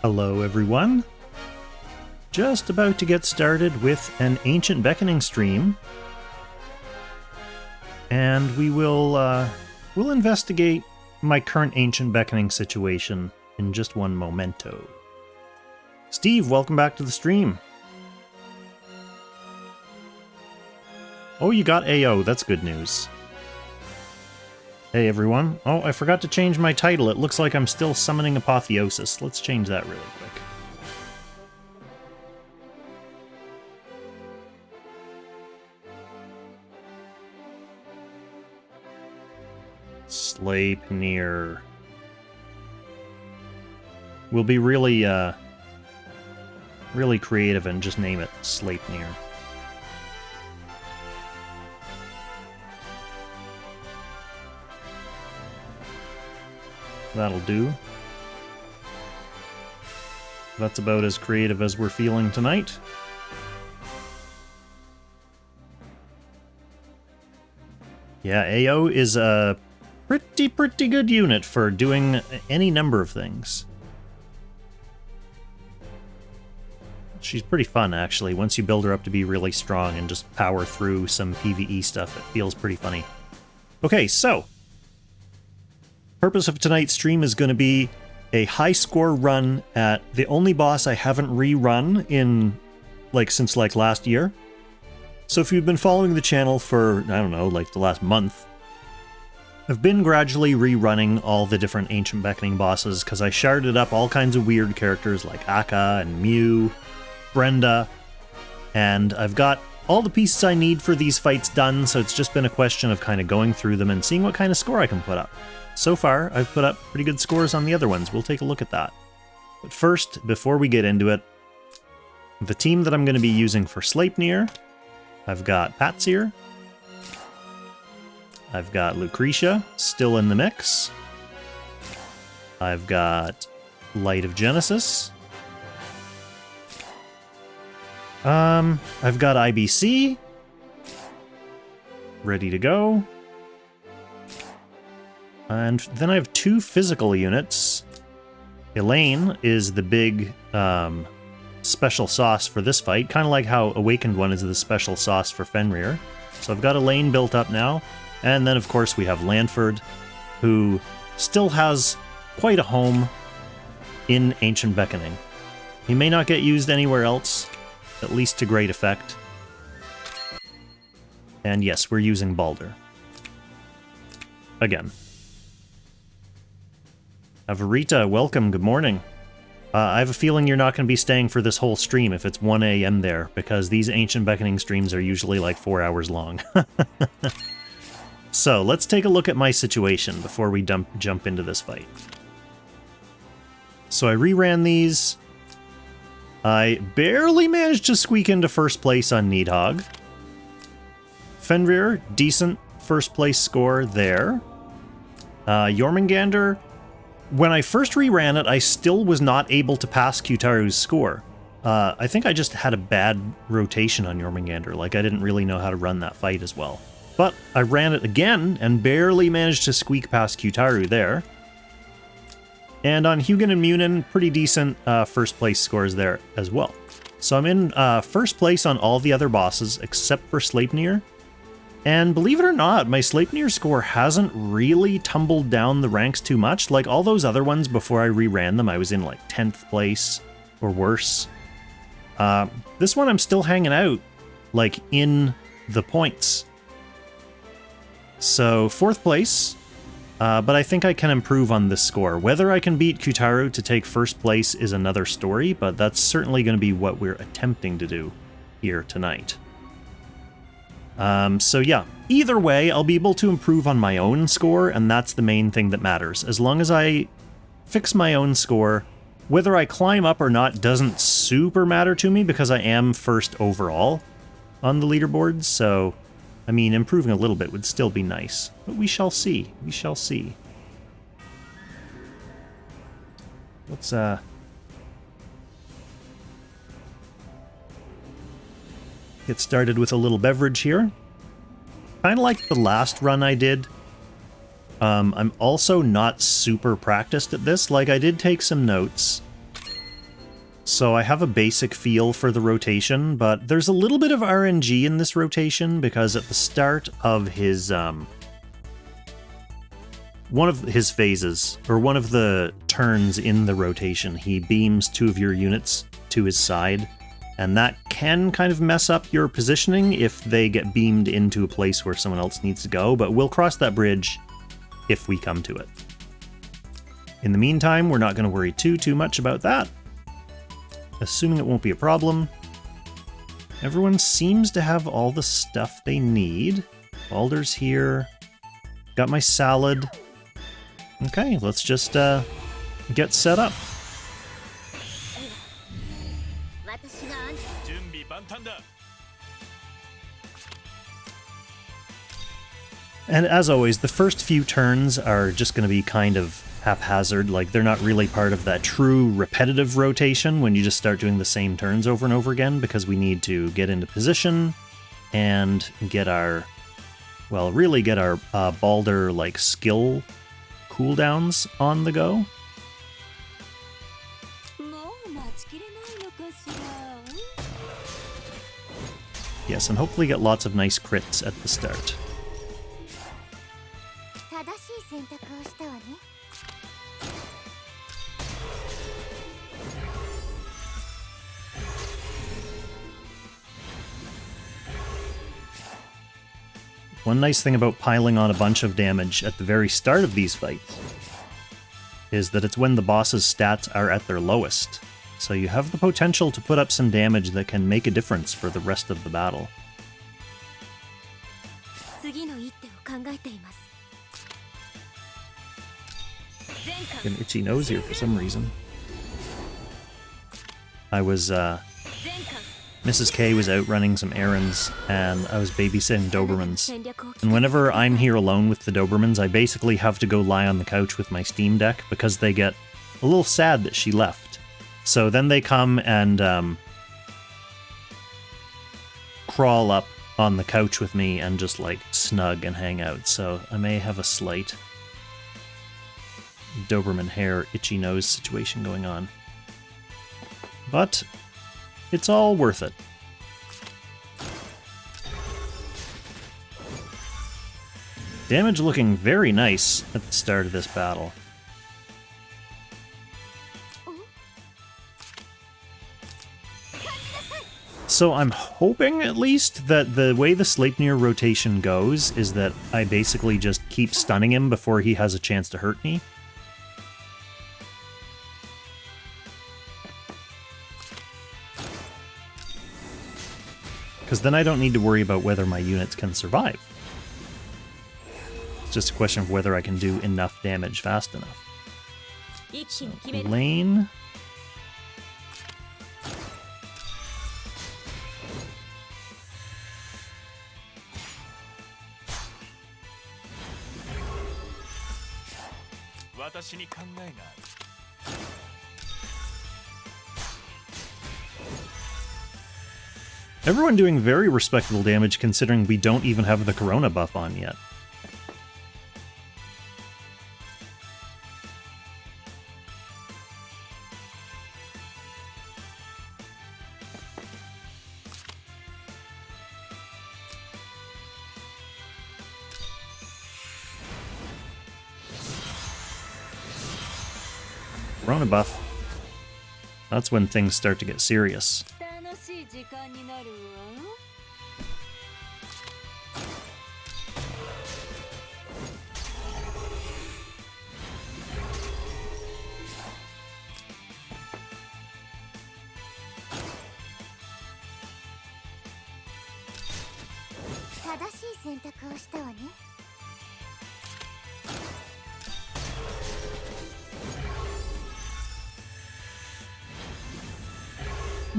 Hello everyone. Just about to get started with an Ancient Beckoning stream. And we'll investigate my current Ancient Beckoning situation in just one momento. Steve, welcome back to the stream. Oh, you got AO, that's good news. Hey everyone. Oh, I forgot to change my title. It looks like I'm still summoning Apotheosis. Let's change that really quick. Sleipnir. We'll be really creative and just name it Sleipnir. That'll do. That's about as creative as we're feeling tonight. Yeah, AO is a pretty good unit for doing any number of things. She's pretty fun, actually. Once you build her up to be really strong and just power through some PvE stuff, it feels pretty funny. Okay, so purpose of tonight's stream is going to be a high score run at the only boss I haven't rerun in since last year. So if you've been following the channel for, I don't know, the last month, I've been gradually rerunning all the different Ancient Beckoning bosses because I sharded up all kinds of weird characters like Akka and Mew, Brenda, and I've got all the pieces I need for these fights done, so it's just been a question of kind of going through them and seeing what kind of score I can put up. So far, I've put up pretty good scores on the other ones. We'll take a look at that. But first, before we get into it, the team that I'm going to be using for Sleipnir, I've got Patsir, I've got Lucretia, still in the mix, I've got Light of Genesis, I've got IBC, ready to go. And then I have two physical units. Elaine is the big special sauce for this fight, kind of like how Awakened One is the special sauce for Fenrir. So I've got Elaine built up now. And then, of course, we have Lanford, who still has quite a home in Ancient Beckoning. He may not get used anywhere else, at least to great effect. And yes, we're using Baldur. Again. Avarita, welcome, good morning. I have a feeling you're not going to be staying for this whole stream if it's 1 a.m. there, because these Ancient Beckoning streams are usually 4 hours long. So, let's take a look at my situation before we jump into this fight. So I reran these. I barely managed to squeak into first place on Needhog. Fenrir, decent first place score there. Jormungandr, when I first reran it, I still was not able to pass Qtaru's score. I think I just had a bad rotation on Jormungandr, I didn't really know how to run that fight as well. But I ran it again and barely managed to squeak past Qtaru there. And on Hugin and Munin, pretty decent first place scores there as well. So I'm in first place on all the other bosses except for Sleipnir. And believe it or not, my Sleipnir score hasn't really tumbled down the ranks too much. Like all those other ones before I reran them, I was in 10th place or worse. This one I'm still hanging out, in the points. So 4th place, but I think I can improve on this score. Whether I can beat Qtaru to take first place is another story, but that's certainly going to be what we're attempting to do here tonight. So yeah, either way, I'll be able to improve on my own score, and that's the main thing that matters. As long as I fix my own score, whether I climb up or not doesn't super matter to me because I am first overall on the leaderboard, so I mean, improving a little bit would still be nice. But we shall see. We shall see. Let's, get started with a little beverage here. Kind of like the last run I did. I'm also not super practiced at this. I did take some notes. So I have a basic feel for the rotation, but there's a little bit of RNG in this rotation because at the start of his one of his phases, or one of the turns in the rotation, he beams 2 of your units to his side, and that can kind of mess up your positioning if they get beamed into a place where someone else needs to go, but we'll cross that bridge if we come to it. In the meantime, we're not going to worry too much about that. Assuming it won't be a problem. Everyone seems to have all the stuff they need. Balder's here. Got my salad. Okay, let's just get set up. And as always, the first few turns are just going to be kind of haphazard, like they're not really part of that true repetitive rotation when you just start doing the same turns over and over again, because we need to get into position and get our, well, really get our Balder like skill cooldowns on the go. Yes, and hopefully get lots of nice crits at the start. One nice thing about piling on a bunch of damage at the very start of these fights is that it's when the boss's stats are at their lowest, so you have the potential to put up some damage that can make a difference for the rest of the battle. Get an itchy nose here for some reason. Mrs. K was out running some errands, and I was babysitting Dobermans. And whenever I'm here alone with the Dobermans, I basically have to go lie on the couch with my Steam Deck because they get a little sad that she left. So then they come and crawl up on the couch with me and just like snug and hang out. So I may have a slight Doberman hair, itchy nose situation going on. But it's all worth it. Damage looking very nice at the start of this battle. So I'm hoping, at least, that the way the Sleipnir rotation goes is that I basically just keep stunning him before he has a chance to hurt me. Because then I don't need to worry about whether my units can survive. It's just a question of whether I can do enough damage fast enough. So, Lane. Everyone doing very respectable damage considering we don't even have the Corona buff on yet. Corona buff. That's when things start to get serious.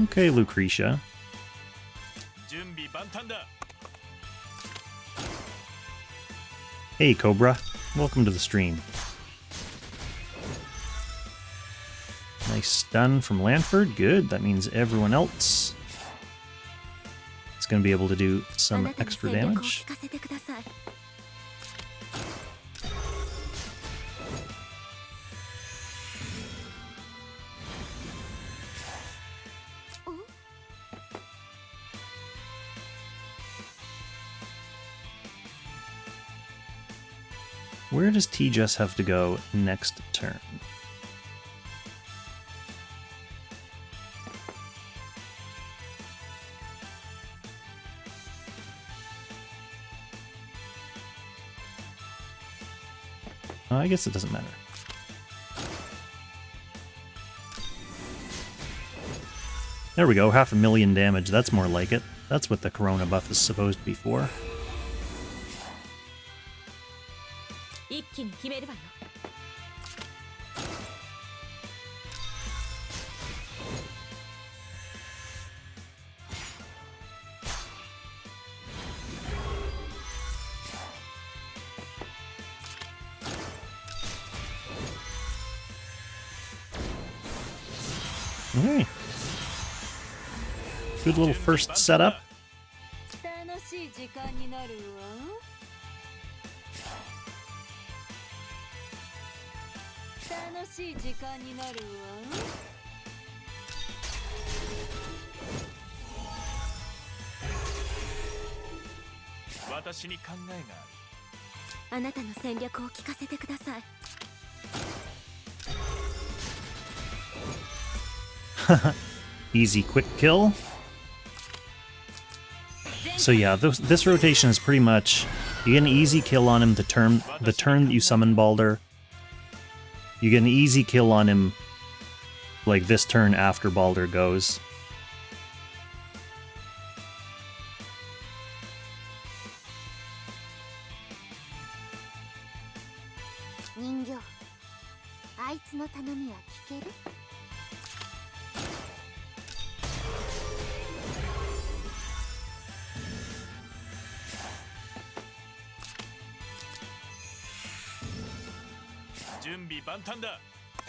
Okay, Lucretia. Hey, Cobra. Welcome to the stream. Nice stun from Lanford. Good. That means everyone else is going to be able to do some extra damage. Where does T-Jess have to go next turn? I guess it doesn't matter. There we go, 500,000 damage. That's more like it. That's what the Corona buff is supposed to be for. Okay. Good little first setup. Easy quick kill. So yeah, this rotation is pretty much, you get an easy kill on him the turn that you summon Balder. You get an easy kill on him like this turn after Balder goes.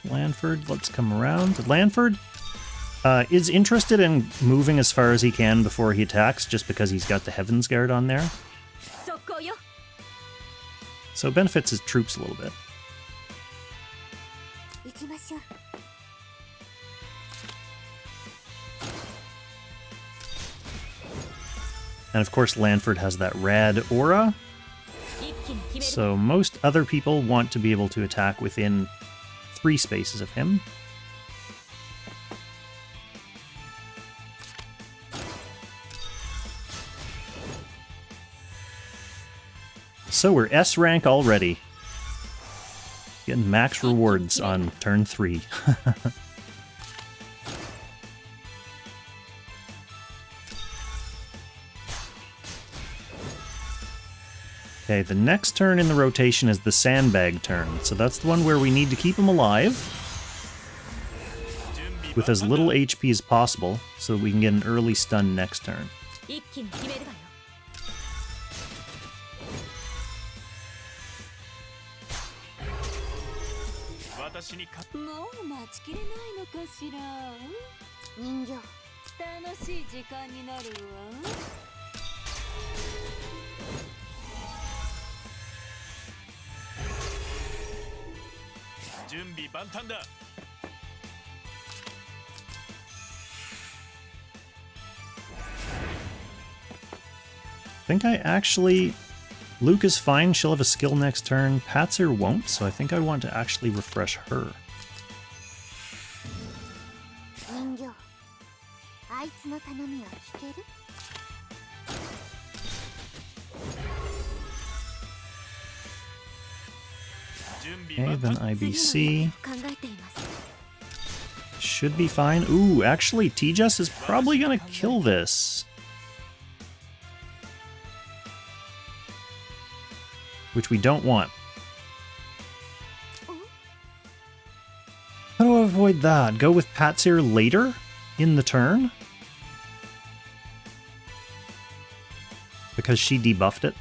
Lanford, let's come around. Lanford is interested in moving as far as he can before he attacks, just because he's got the Heaven's Guard on there. So it benefits his troops a little bit. And of course Lanford has that rad aura. So most other people want to be able to attack within 3 spaces of him. So we're S rank already. Getting max rewards on turn 3. Okay, the next turn in the rotation is the sandbag turn, so that's the one where we need to keep him alive with as little HP as possible so that we can get an early stun next turn. I think I actually... Luke is fine, she'll have a skill next turn. Patzer won't, so I think I want to actually refresh her. Okay, then IBC. Should be fine. Ooh, actually, T-Jess is probably gonna kill this. Which we don't want. How do I avoid that? Go with Patzer later in the turn? Because she debuffed it?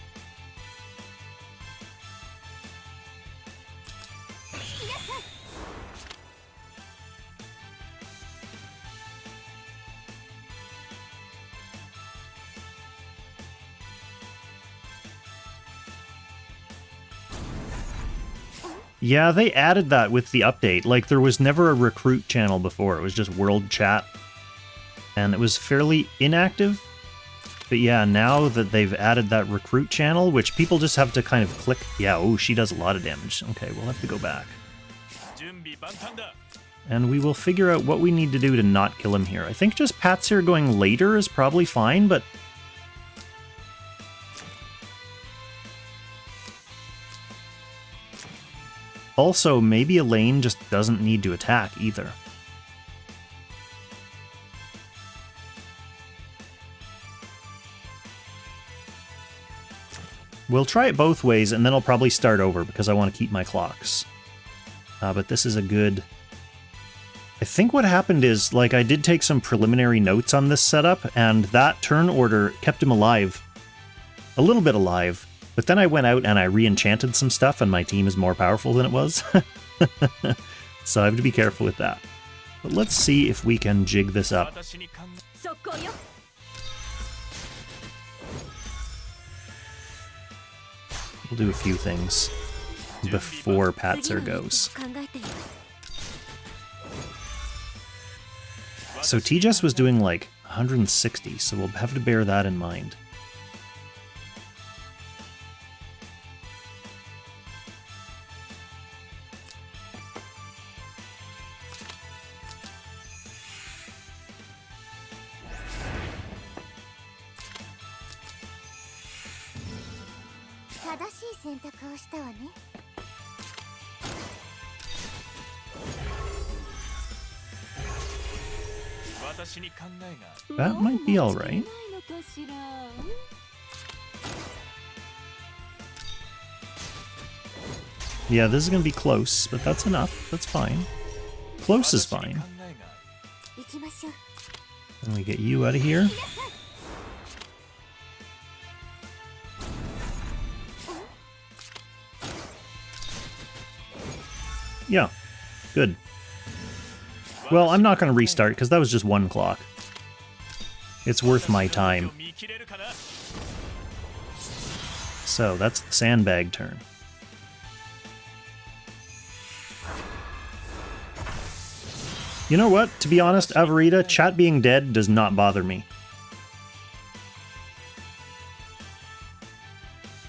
Yeah, they added that with the update. Like, there was never a recruit channel before. It was just world chat. And it was fairly inactive. But yeah, now that they've added that recruit channel, which people just have to kind of click. Yeah, oh, she does a lot of damage. Okay, we'll have to go back. And we will figure out what we need to do to not kill him here. I think just Patsir going later is probably fine, but... Also, maybe Elaine just doesn't need to attack either. We'll try it both ways, and then I'll probably start over, because I want to keep my clocks. But this is a good... I think what happened is, like, I did take some preliminary notes on this setup, and that turn order kept him alive. A little bit alive. But then I went out and I re-enchanted some stuff, and my team is more powerful than it was. So I have to be careful with that. But let's see if we can jig this up. We'll do a few things before Patsir goes. So Tejas was doing like 160, so we'll have to bear that in mind. That might be alright. Yeah, this is gonna be close, but that's enough. That's fine. Close is fine. And we get you out of here. Yeah, good. Well, I'm not going to restart because that was just one clock. It's worth my time. So, that's the sandbag turn. You know what? To be honest, Avarita, chat being dead does not bother me.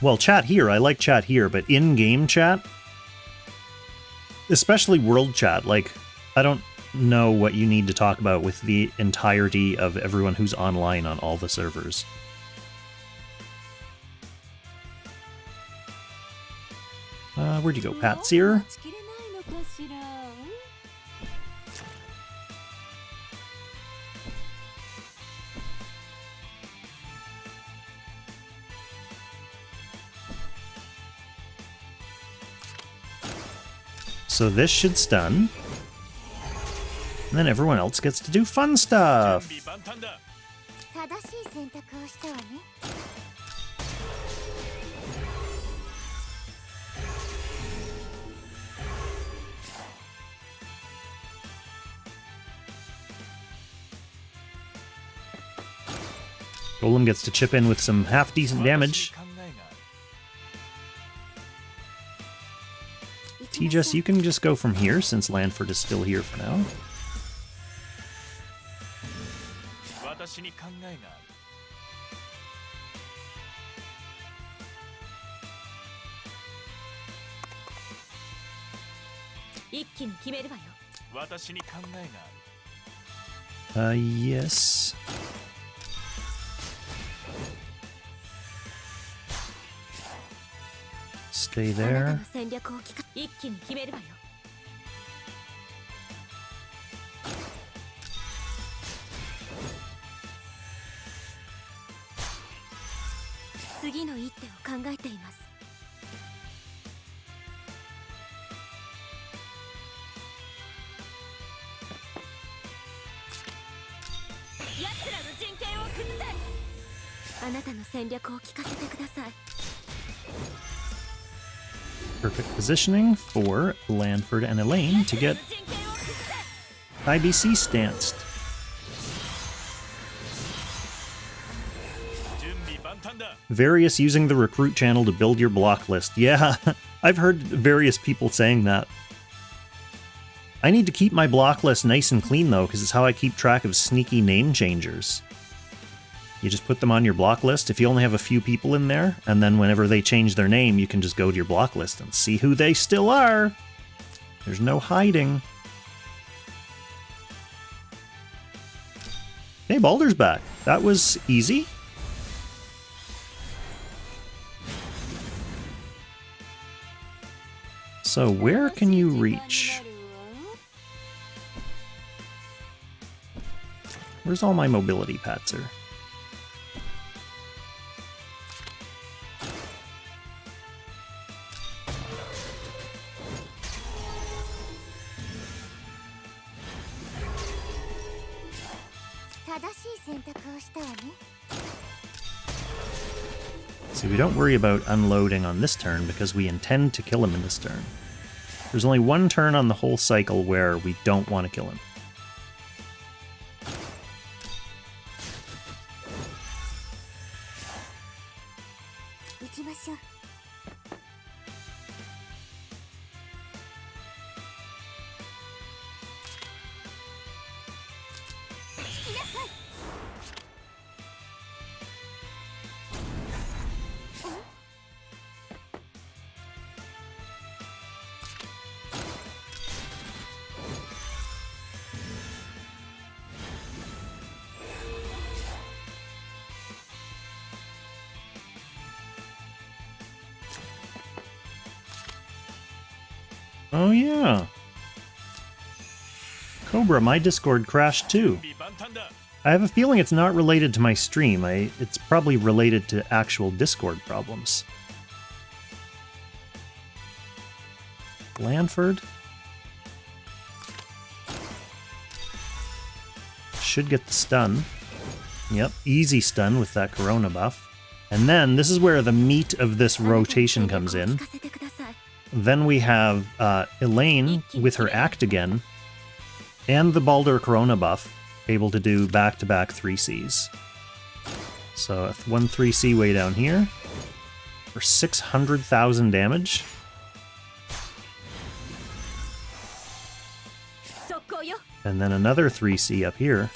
Well, chat here, I like chat here, but in-game chat, especially world chat, like, I don't know what you need to talk about with the entirety of everyone who's online on all the servers. Where'd you go, Patsir? So this should stun. And then everyone else gets to do fun stuff. Golem gets to chip in with some half-decent damage. Tejas, you can just go from here, since Lanford is still here for now. Yes. Stay there. Perfect positioning for Lanford and Elaine to get IBC stanced. Various using the recruit channel to build your block list. Yeah, I've heard various people saying that. I need to keep my block list nice and clean though, because it's how I keep track of sneaky name changers. You just put them on your block list if you only have a few people in there, and then whenever they change their name, you can just go to your block list and see who they still are. There's no hiding. Hey, Baldur's back. That was easy. So where can you reach? Where's all my mobility patzer? See, we don't worry about unloading on this turn because we intend to kill him in this turn. There's only one turn on the whole cycle where we don't want to kill him. Oh yeah. Cobra, my Discord crashed too. I have a feeling it's not related to my stream. It's probably related to actual Discord problems. Lanford? Should get the stun. Yep, easy stun with that Corona buff. And then, this is where the meat of this rotation comes in. Then we have Elaine with her Act again, and the Baldur Corona buff, able to do back-to-back 3Cs. So, 1 3C way down here, for 600,000 damage. And then another 3C up here.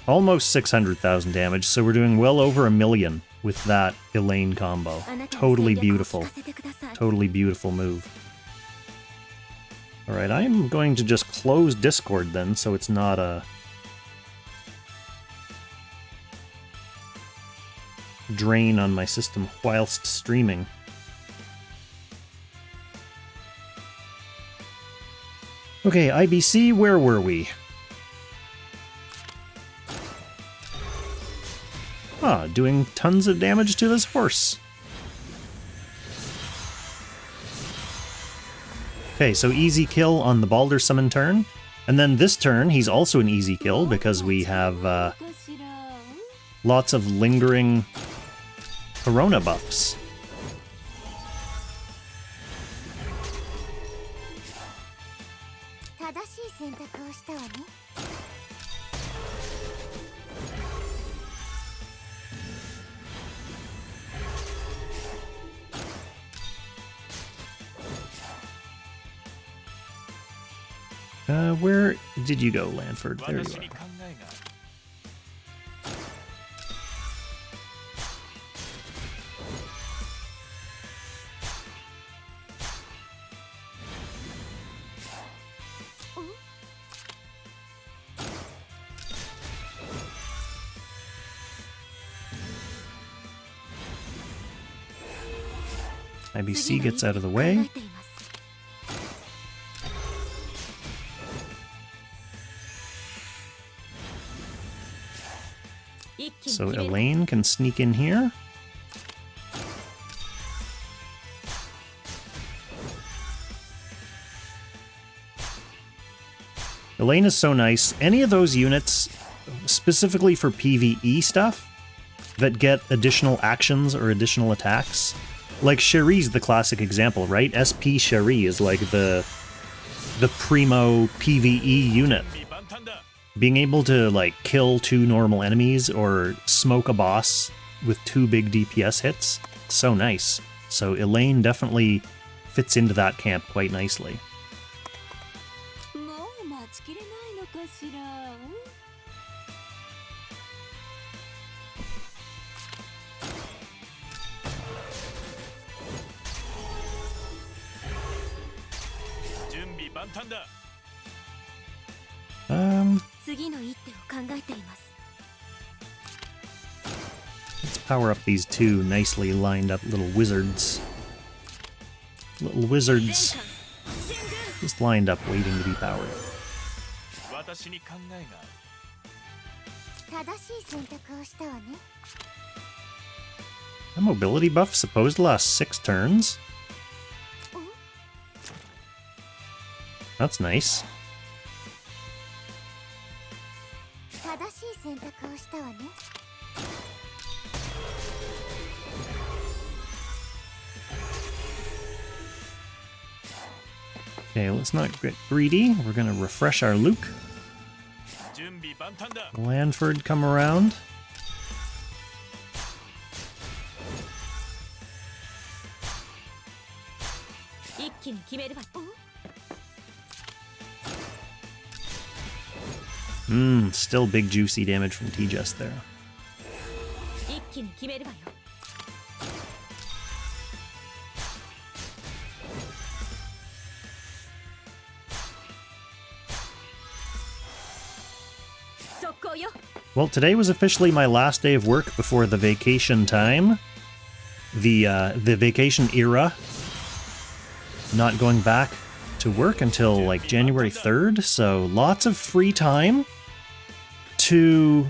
Almost 600,000 damage, so we're doing well over 1 million with that Elaine combo. Totally beautiful. Totally beautiful move. Alright, I'm going to just close Discord then, so it's not a drain on my system whilst streaming. Okay, IBC, where were we? Ah, doing tons of damage to this horse. Okay, so easy kill on the Baldur summon turn. And then this turn, he's also an easy kill because we have lots of lingering Corona buffs. Where did you go, Lanford? There you are. IBC gets out of the way. So Elaine can sneak in here. Elaine is so nice. Any of those units, specifically for PvE stuff, that get additional actions or additional attacks, like Chery's the classic example, right? SP Chery is like the primo PvE unit. Being able to, like, kill 2 normal enemies or smoke a boss with 2 big DPS hits, so nice. So Elaine definitely fits into that camp quite nicely. Let's power up these two nicely lined up little wizards. Little wizards just lined up waiting to be powered. A mobility buff supposed to last 6 turns? That's nice. Okay, let's not get greedy. We're gonna refresh our Luke. Lanford come around. Still big juicy damage from T-Just there. Well, today was officially my last day of work before the vacation time. The vacation era. Not going back to work until like January 3rd, so lots of free time to...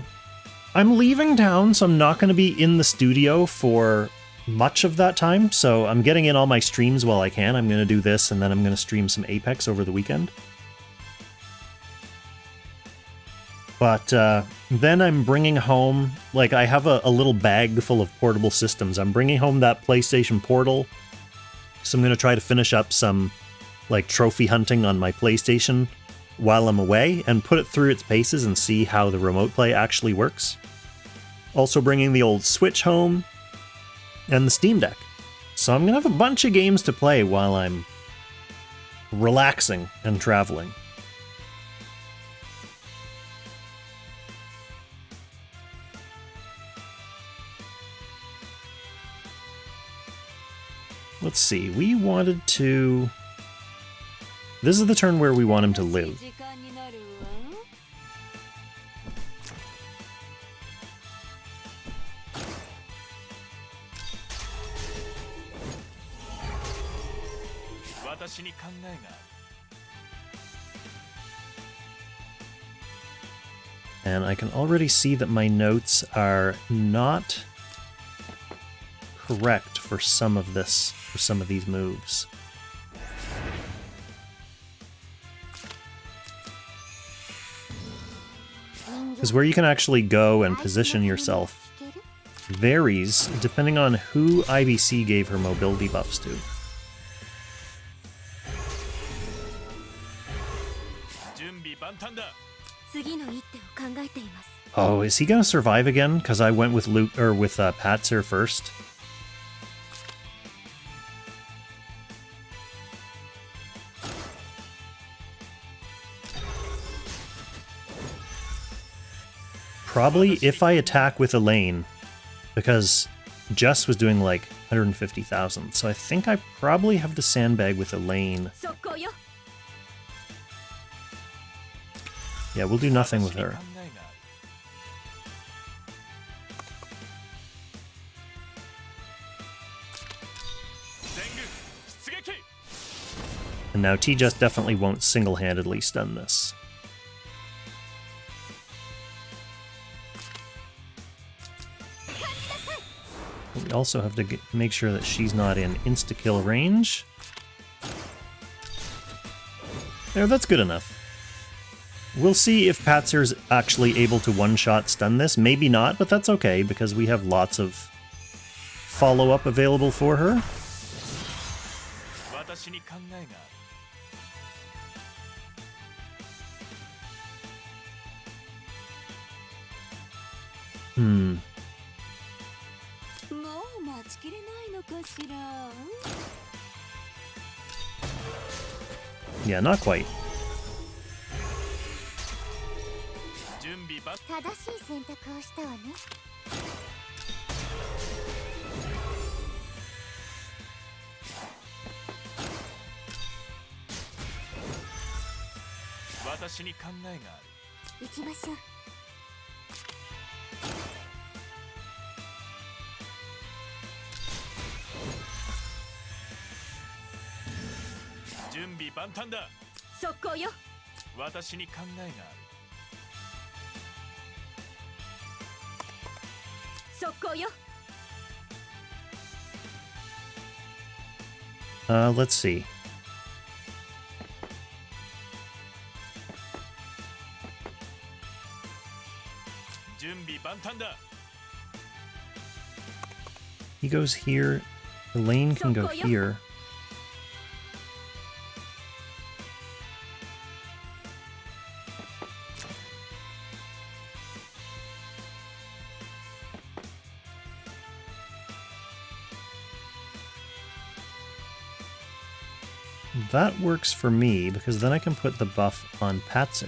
I'm leaving town, so I'm not going to be in the studio for much of that time, so I'm getting in all my streams while I can. I'm going to do this, and then I'm going to stream some Apex over the weekend. But then I'm bringing home, like I have a little bag full of portable systems. I'm bringing home that PlayStation Portal, so I'm going to try to finish up some like trophy hunting on my PlayStation while I'm away and put it through its paces and see how the remote play actually works. Also bringing the old Switch home and the Steam Deck. So I'm going to have a bunch of games to play while I'm relaxing and traveling. Let's see, we wanted to... This is the turn where we want him to live. And I can already see that my notes are not correct for some of this, for some of these moves. Because where you can actually go and position yourself varies depending on who IBC gave her mobility buffs to. Oh, is he gonna survive again? Because I went with Luke or with Patzer first. Probably if I attack with Elaine, because Jess was doing like 150,000, so I think I probably have to sandbag with Elaine. Yeah, we'll do nothing with her. And now T-Just definitely won't single-handedly stun this. We also have to make sure that she's not in insta-kill range. There, that's good enough. We'll see if Patzer's actually able to one-shot stun this. Maybe not, but that's okay, because we have lots of follow-up available for her. Yeah, not quite. 私に考えがある。行きましょう。準備万端だ。速攻よ。私に考えがある。速攻よ。Let's see. He goes here. Elaine can go here. That works for me, because then I can put the buff on Patsu.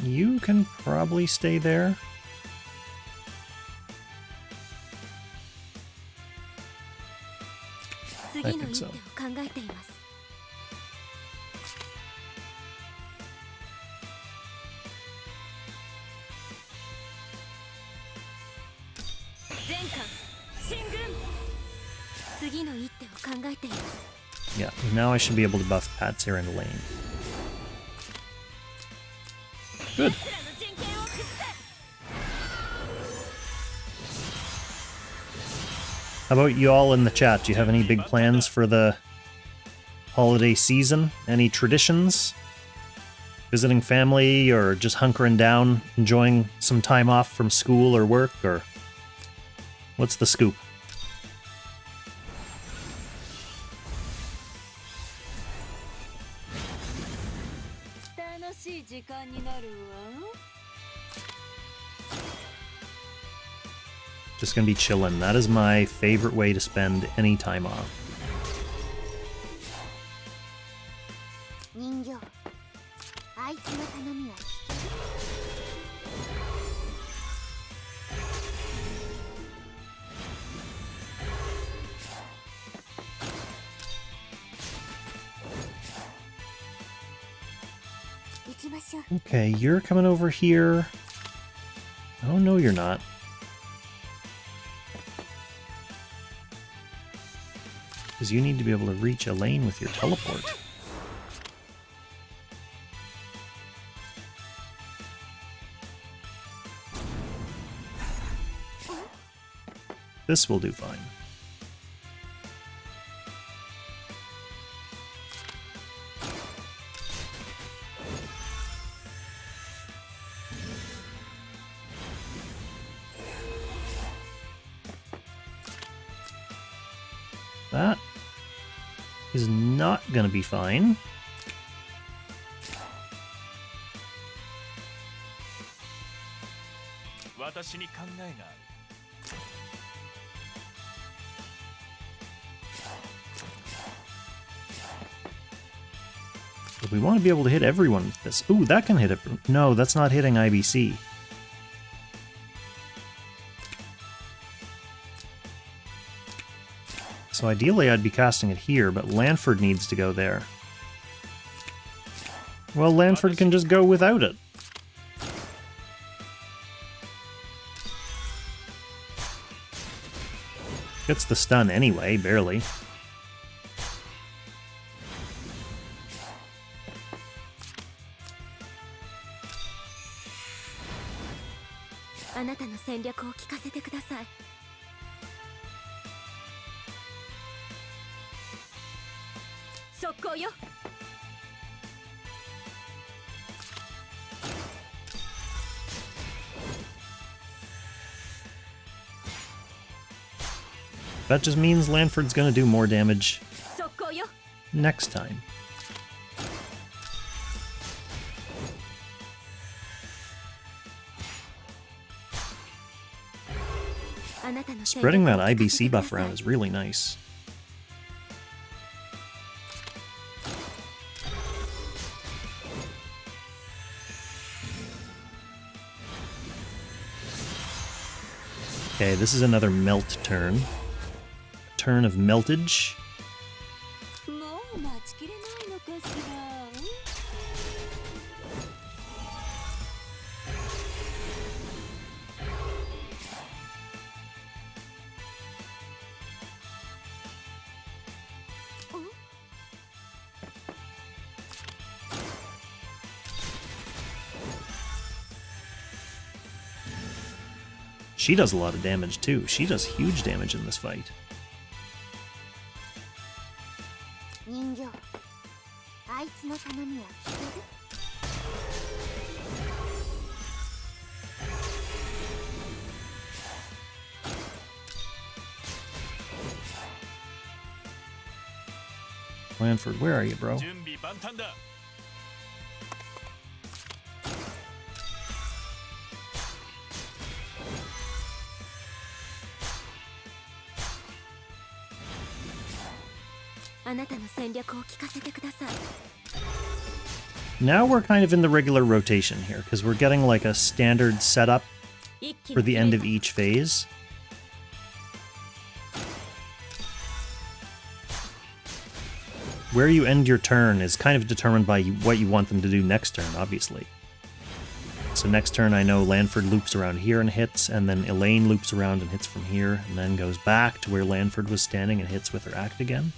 You can probably stay there. I think so. Yeah, now I should be able to buff Patsu and Elaine. Good. How about you all in the chat? Do you have any big plans for the holiday season? Any traditions? Visiting family, or just hunkering down, enjoying some time off from school or work, or what's the scoop? Just gonna be chillin'. That is my favorite way to spend any time off. Okay, you're coming over here. Oh, no, you're not. Because you need to be able to reach Elaine with your teleport. This will do fine. That is not going to be fine. We want to be able to hit everyone with this. Ooh, that can hit it. No, that's not hitting IBC. So ideally I'd be casting it here, but Lanford needs to go there. Well, Lanford can just go without it. Gets the stun anyway, barely. That just means Lanford's gonna do more damage next time. Spreading that IBC buff around is really nice. Okay, this is another melt turn. Turn of meltage. She does a lot of damage too. She does huge damage in this fight. Lanford, where are you, bro? 準備万端だ Now we're kind of in the regular rotation here, because we're getting like a standard setup for the end of each phase. Where you end your turn is kind of determined by what you want them to do next turn, obviously. So next turn I know Lanford loops around here and hits, and then Elaine loops around and hits from here, and then goes back to where Lanford was standing and hits with her act again.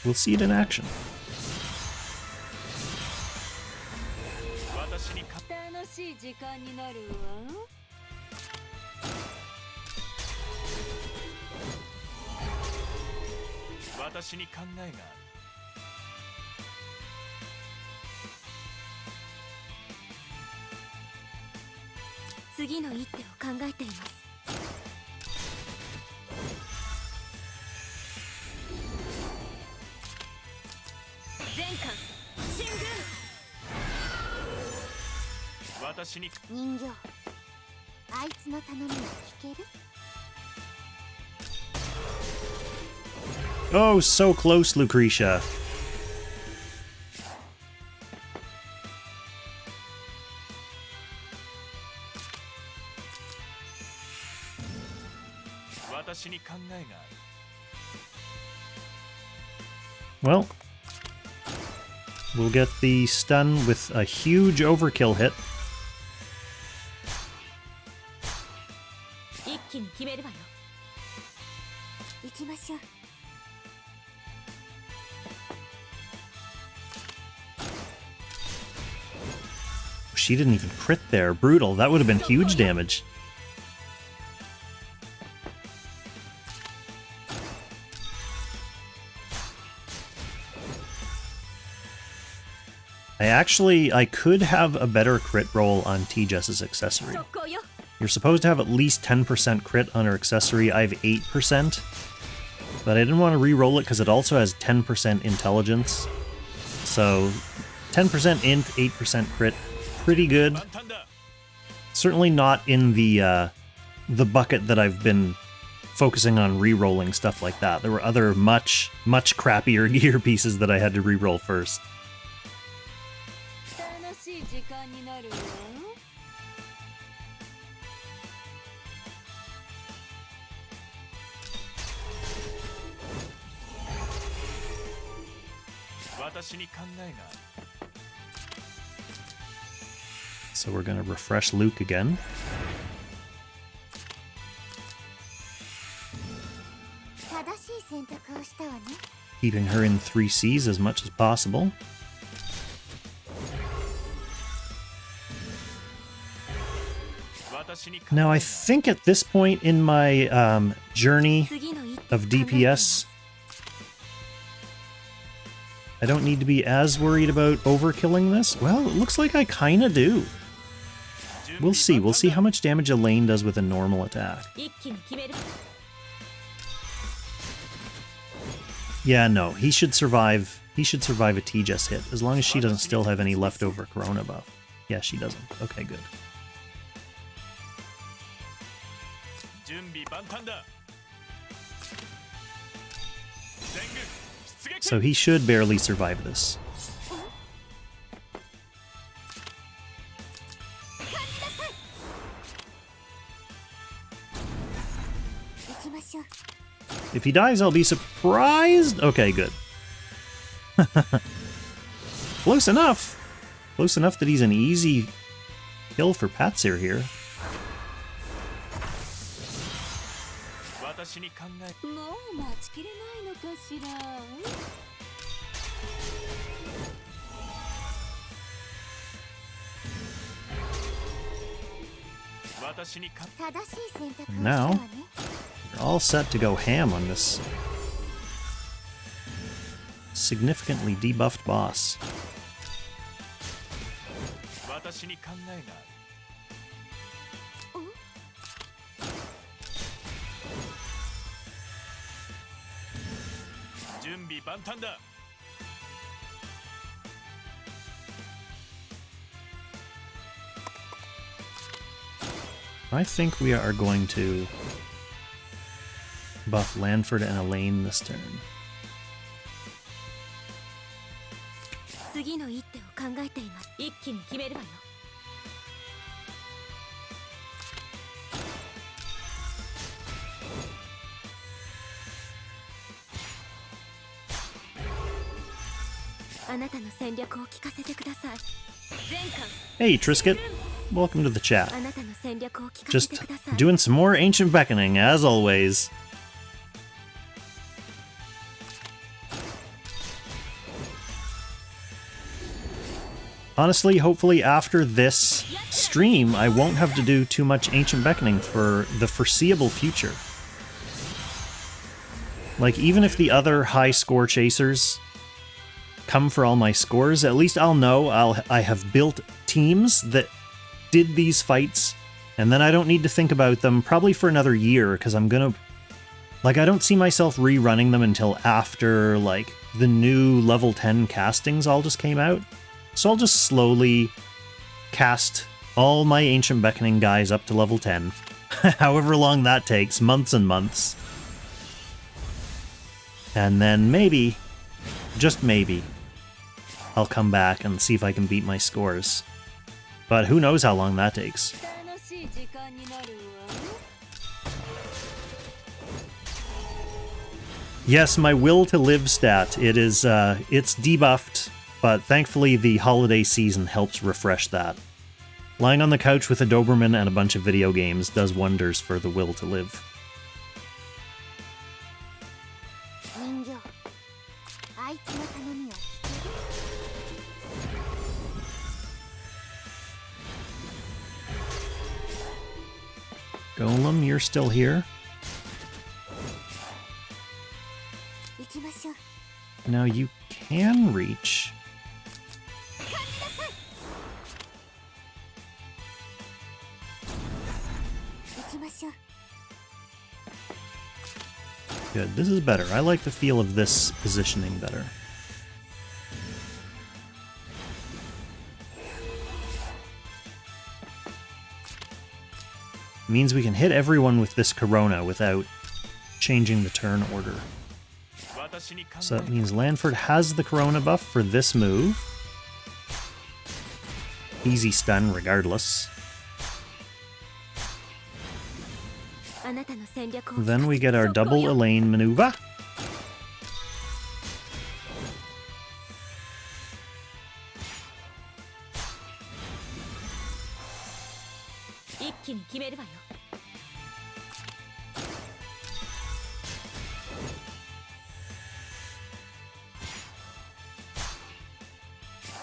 We'll see it in action. 私にか 楽しい時間になるわ。私に考えがある 次の一手を考えています。全巻進軍。私に 人形、あいつの頼みを聞ける？ Oh, so close, Lucretia. 私に考えがある Well, we'll get the stun with a huge overkill hit. 一気に決めるわよ。行きましょう。 She didn't even crit there. Brutal. That would have been huge damage. I could have a better crit roll on T-Jess's accessory. 速攻よ。 You're supposed to have at least 10% crit on her accessory. I have 8%. But I didn't want to re-roll it because it also has 10% intelligence. So, 10% int, 8% crit. Pretty good. 万端だ Certainly not in the bucket that I've been focusing on re-rolling stuff like that. There were other much crappier gear pieces that I had to re-roll first. 楽しい時間になるわ。私に考えがある So we're going to refresh Luke again. 正しい選択をしたわね。 Keeping her in 3Cs as much as possible. 私に考 Now, え I が think at this point in my journey 次の一手を of 考えています。 DPS, I don't need to be as worried about overkilling this. Well, it looks like I kinda do. 準備 We'll see. 万 We'll 端 see だ how much damage Elaine does with a normal attack. 一気に決める。 Yeah, no, he should survive. He should survive a T-Jess hit, as long as she doesn't still have any leftover Corona buff. Yeah, she doesn't. Okay, good. 準備万端だ。全軍出撃。 So he should barely survive this. 行きましょう。 If he dies, I'll be surprised. Okay, good. Close enough. Close enough that he's an easy kill for Patsir here. 私に考え。もう待ちきれないのかしら。私にか。正しい選択をした Now わね。 we're all set to go ham on this significantly debuffed boss. 私に考えがある。準備万端だ。 I think we are going to buff Lanford and Elaine this turn. 次の一手を考えています。一気に決めるわよ。 あなたの戦略を聞かせてください。前回 Hey, Trisket. Welcome to the chat. あなたの戦略を聞かせ Just てください。 doing some more Ancient Beckoning, as always. Honestly, hopefully after this stream, I won't have to do too much Ancient Beckoning for the foreseeable future. Like, even if the other high score chasers come for all my scores, at least I'll know I have built teams that did these fights, and then I don't need to think about them probably for another year, because I'm gonna... Like, I don't see myself rerunning them until after, like, the new level 10 castings all just came out. So I'll just slowly cast all my Ancient Beckoning guys up to level 10. However long that takes, months and months. And then maybe, just maybe, I'll come back and see if I can beat my scores. But who knows how long that takes. 楽しい時間になるわ。 Yes, my will to live stat. It is, it's debuffed, but thankfully the holiday season helps refresh that. Lying on the couch with a Doberman and a bunch of video games does wonders for the will to live. 人形。あいつの頼みを聞け。 Golem, you're still here? 行きましょう。 Now you can reach. 行きましょう。 Good, this is better. I like the feel of this positioning better. Means we can hit everyone with this Corona without changing the turn order. 私に考え So that means Lanford has the Corona buff for this move. Easy stun regardless. あなたの戦略を聞かせて Then we get our double Elaine maneuver. 一気に決めるわよ。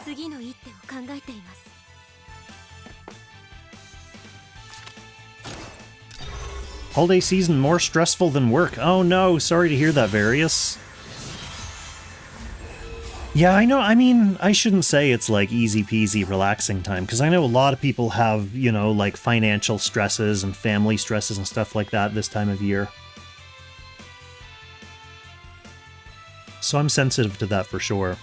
次の一手を考えています。 Holiday season more stressful than work. Oh no, sorry to hear that, Various. Yeah, I know. I mean, I shouldn't say it's like easy peasy relaxing time, because I know a lot of people have, you know, like financial stresses and family stresses and stuff like that this time of year. So I'm sensitive to that for sure.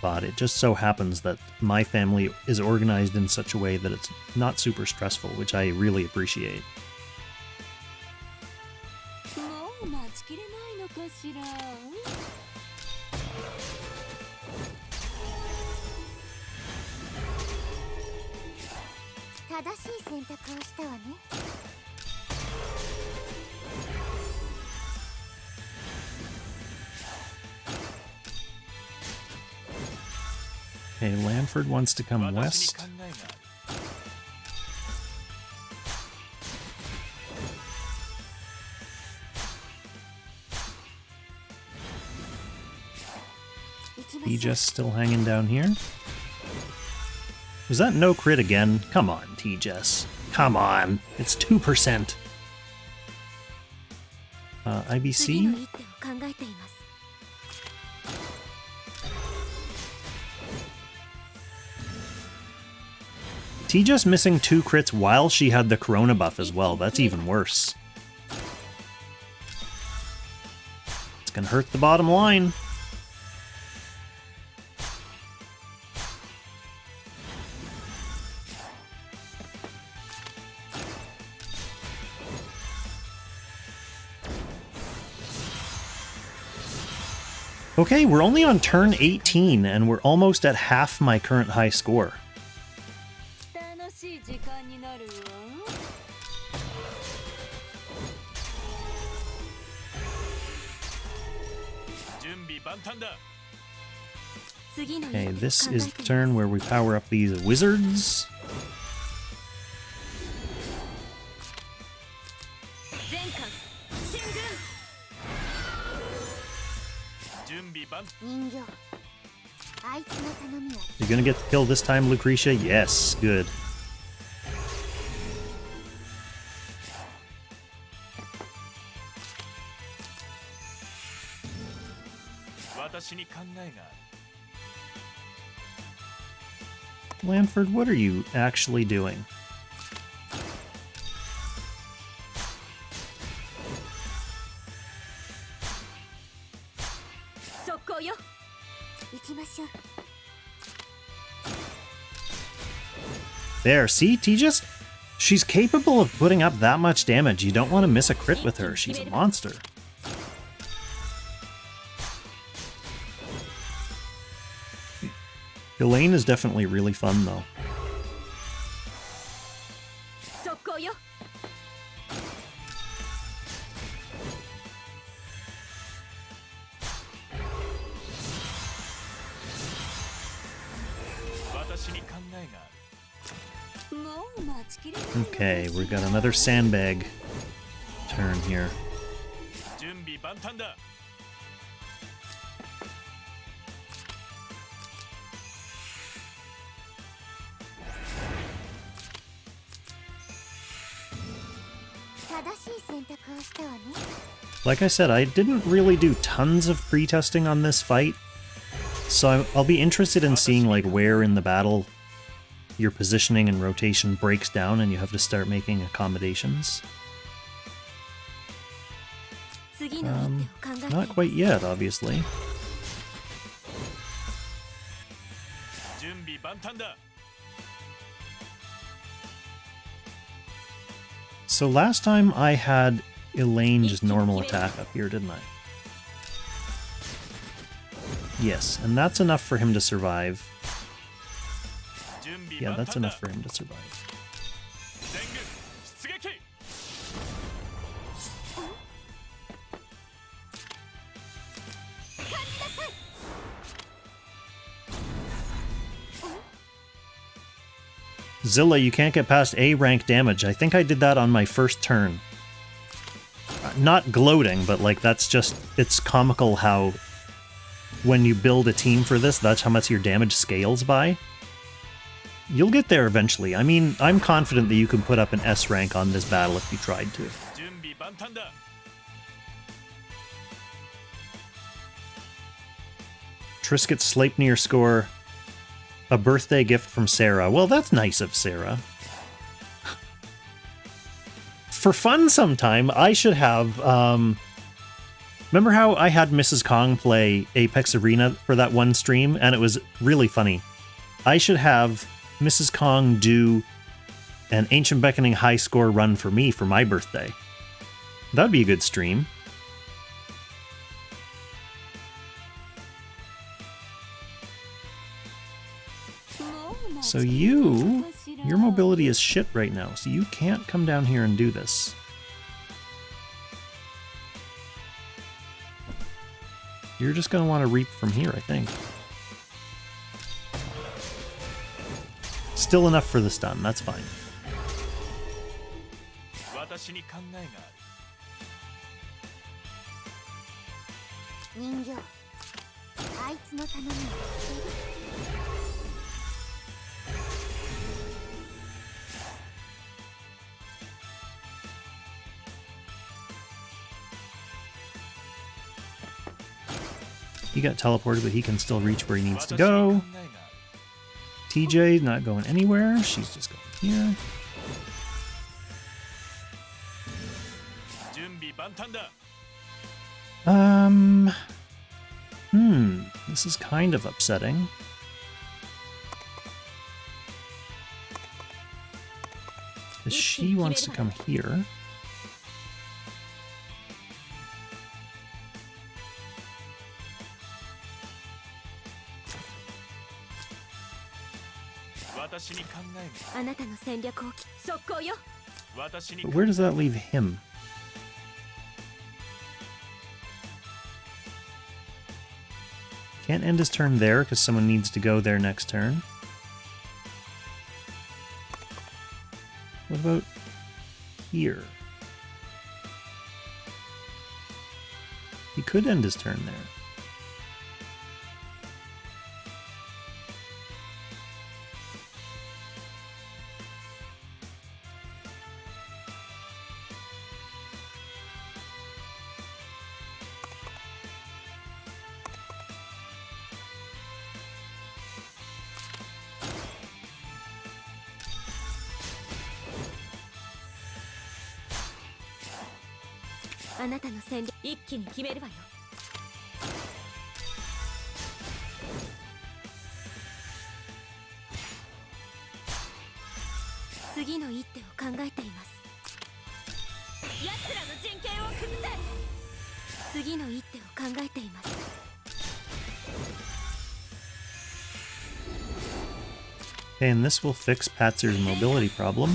spot. It just so happens that my family is organized in such a way that it's not super stressful, which I really appreciate. もう待ちきれないのかしら。正しい選択をしたわね。Okay, Lanford wants to come 私 west. に考えがある T-Jess still hanging down here. Was that no crit again? Come on, T-Jess. Come on. It's 2%. 次の IBC? 一手を考えています。 T-Jess missing 2 crits while she had the Corona buff as well. That's even worse. It's gonna hurt the bottom line. Okay, we're only on turn 18, and we're almost at half my current high score. 楽しい時間になるわ。準備万端だ 次の一 Okay, 手を this 考え is て the います。 turn where we power up these wizards. 全艦進軍。準備万人形。あいつの頼みは You're gonna get the kill this time, Lucretia? Yes, good. 私に考えがある Lanford, what are you actually doing? 速攻よ。行きましょう。 There, see, T-Jess? She's capable of putting up that much damage. You don't want to miss a crit with her. She's a monster. Elaine is definitely really fun, though. 速攻よ。 私に考えがある もう待ちきれない。 Okay, we've got another sandbag turn here. 準備万端だ 正しい選択をしたわね。 Like I said, I didn't really do tons of pre-testing on this fight, so I'll be interested in seeing like where in the battle your positioning and rotation breaks down and you have to start making accommodations. 次の一手を考えてい Not ます。 quite yet, obviously. 準備万端だ So last time I had Elaine just normal attack up here, didn't I? Yes, and that's enough for him to survive. 準備 Yeah, 万 that's 端だ enough for him to survive. 全軍出撃 Zilla, you can't get past A rank damage. I think I did that on my first turn. Not gloating, but like that's just, it's comical how when you build a team for this, that's how much your damage scales by. You'll get there eventually. I mean, I'm confident that you can put up an S rank on this battle if you tried to. 準備万端だ Triscuit's Sleipnir score, a birthday gift from Sarah. Well, that's nice of Sarah. For fun sometime, I should have Remember how I had Mrs. Kong play Apex Arena for that one stream, and it was really funny? I should have Mrs. Kong do an Ancient Beckoning high score run for me for my birthday. That would be a good stream. So your mobility is shit right now, so you can't come down here and do this. You're just going to want to reap from here, I think. Still enough for the stun, that's fine. 私に考えがある。人形あいつの頼みを聞ける He got teleported, but he can still reach where he needs to go. TJ not going anywhere. She's just going here. 準備万端だ。This is kind of upsetting. Because she wants to come here. But where does that leave him? Can't end his turn there because someone needs to go there next turn. What about here? He could end his turn there. Okay, and this will fix Patzer's mobility problem.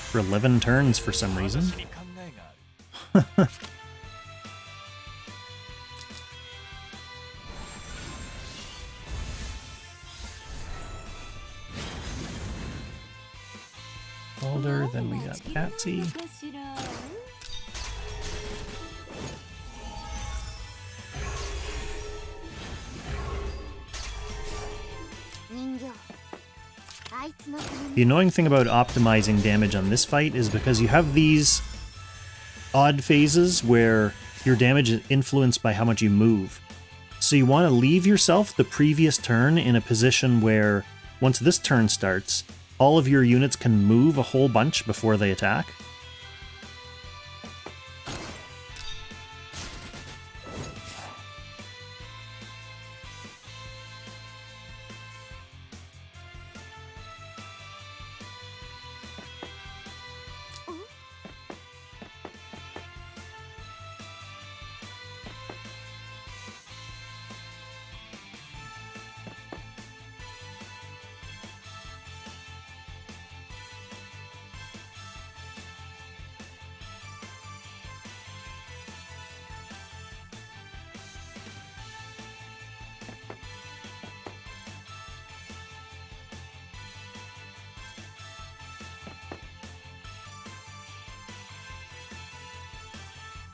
For 11 turns for some reason. Balder, then we got Patsy. The annoying thing about optimizing damage on this fight is because you have these odd phases where your damage is influenced by how much you move. So you want to leave yourself the previous turn in a position where, once this turn starts, all of your units can move a whole bunch before they attack.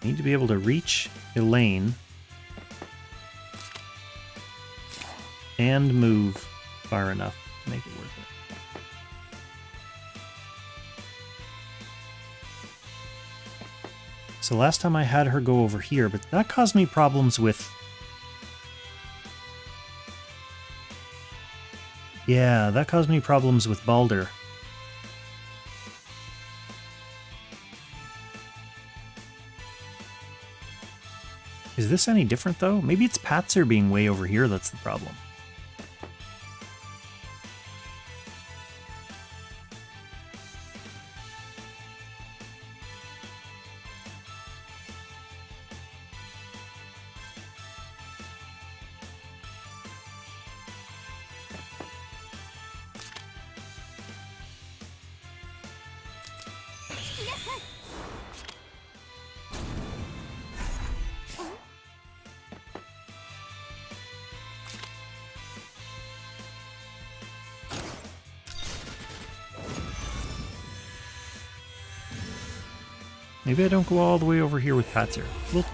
Need to be able to reach Elaine and move far enough to make it worth it. So last time I had her go over here, but that caused me problems with... Yeah, that caused me problems with Balder. Is this any different, though? Maybe it's Patzer being way over here that's the problem. Maybe I don't go all the way over here with Patzer.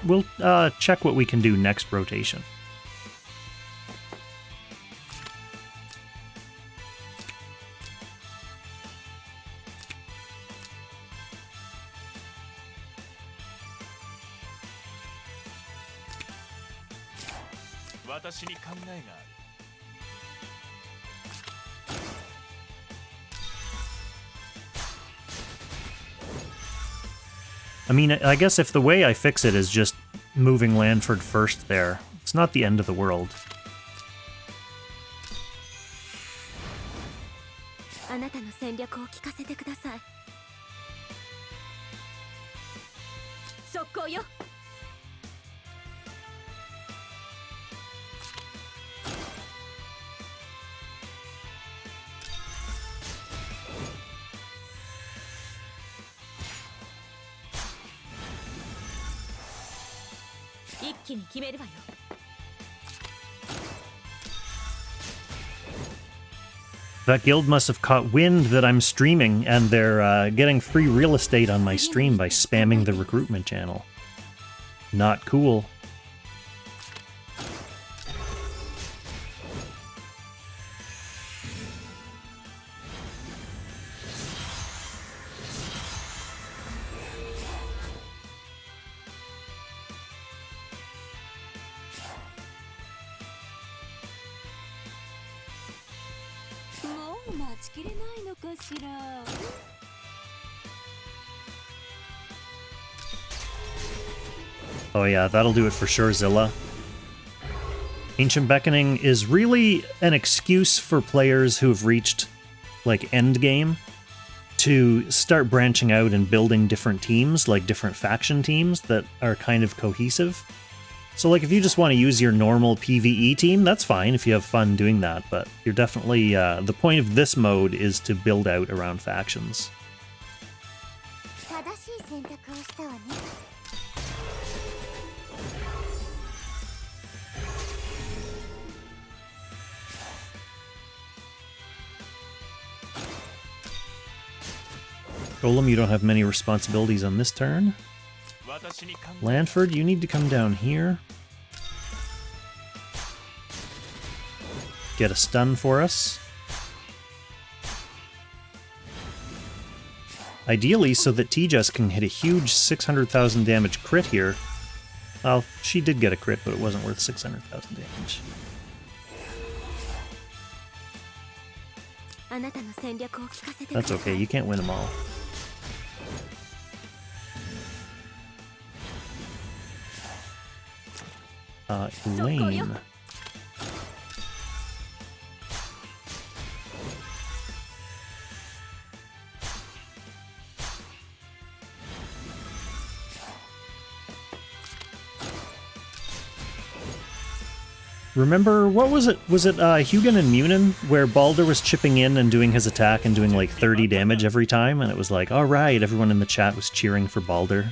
We'll check what we can do next rotation. I mean, I guess if the way I fix it is just moving Landford first there, it's not the end of the world. That guild must have caught wind that I'm streaming, and they're getting free real estate on my stream by spamming the recruitment channel. Not cool. Oh yeah, that'll do it for sure, Zilla. Ancient Beckoning is really an excuse for players who have reached, like, endgame to start branching out and building different teams, like different faction teams that are kind of cohesive. So, like, if you just want to use your normal PvE team, that's fine if you have fun doing that, but you're definitely, the point of this mode is to build out around factions. Golem, you don't have many responsibilities on this turn. Landford, you need to come down here. Get a stun for us. Ideally, so that Tejas can hit a huge 600,000 damage crit here. Well, she did get a crit, but it wasn't worth 600,000 damage. That's okay, you can't win them all. Elaine. Remember, what was it? Was it Hugin and Munin, where Balder was chipping in and doing his attack and doing like 30 damage every time? And it was like, alright, everyone in the chat was cheering for Balder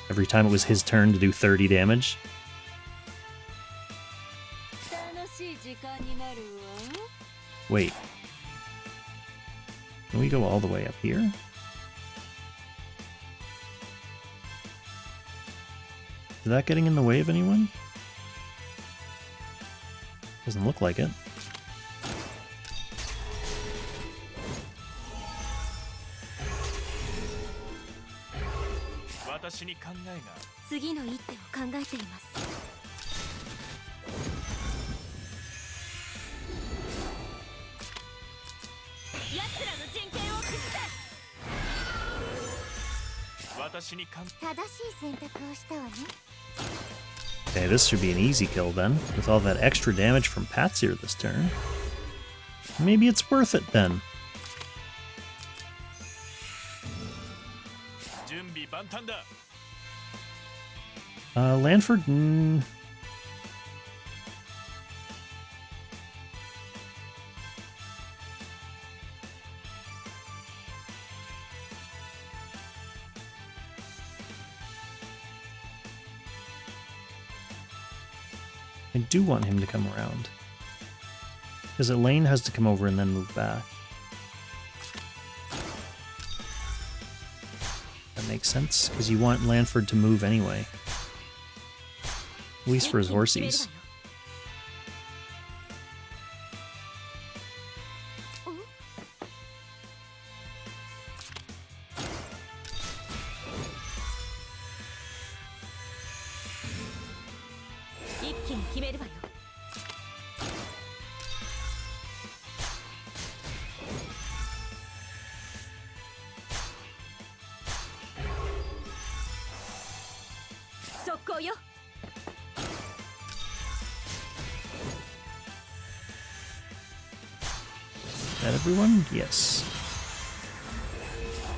every time it was his turn to do 30 damage. Wait. Can we go all the way up here? Is that getting in the way of anyone? Doesn't look like it. Okay, this should be an easy kill then, with all that extra damage from Patsir this turn. Maybe it's worth it then. 準備万端だ。 Lanford... I do want him to come around. Because Elaine has to come over and then move back. That makes sense, because you want Lanford to move anyway. At least for his horsies. Is that everyone? Yes.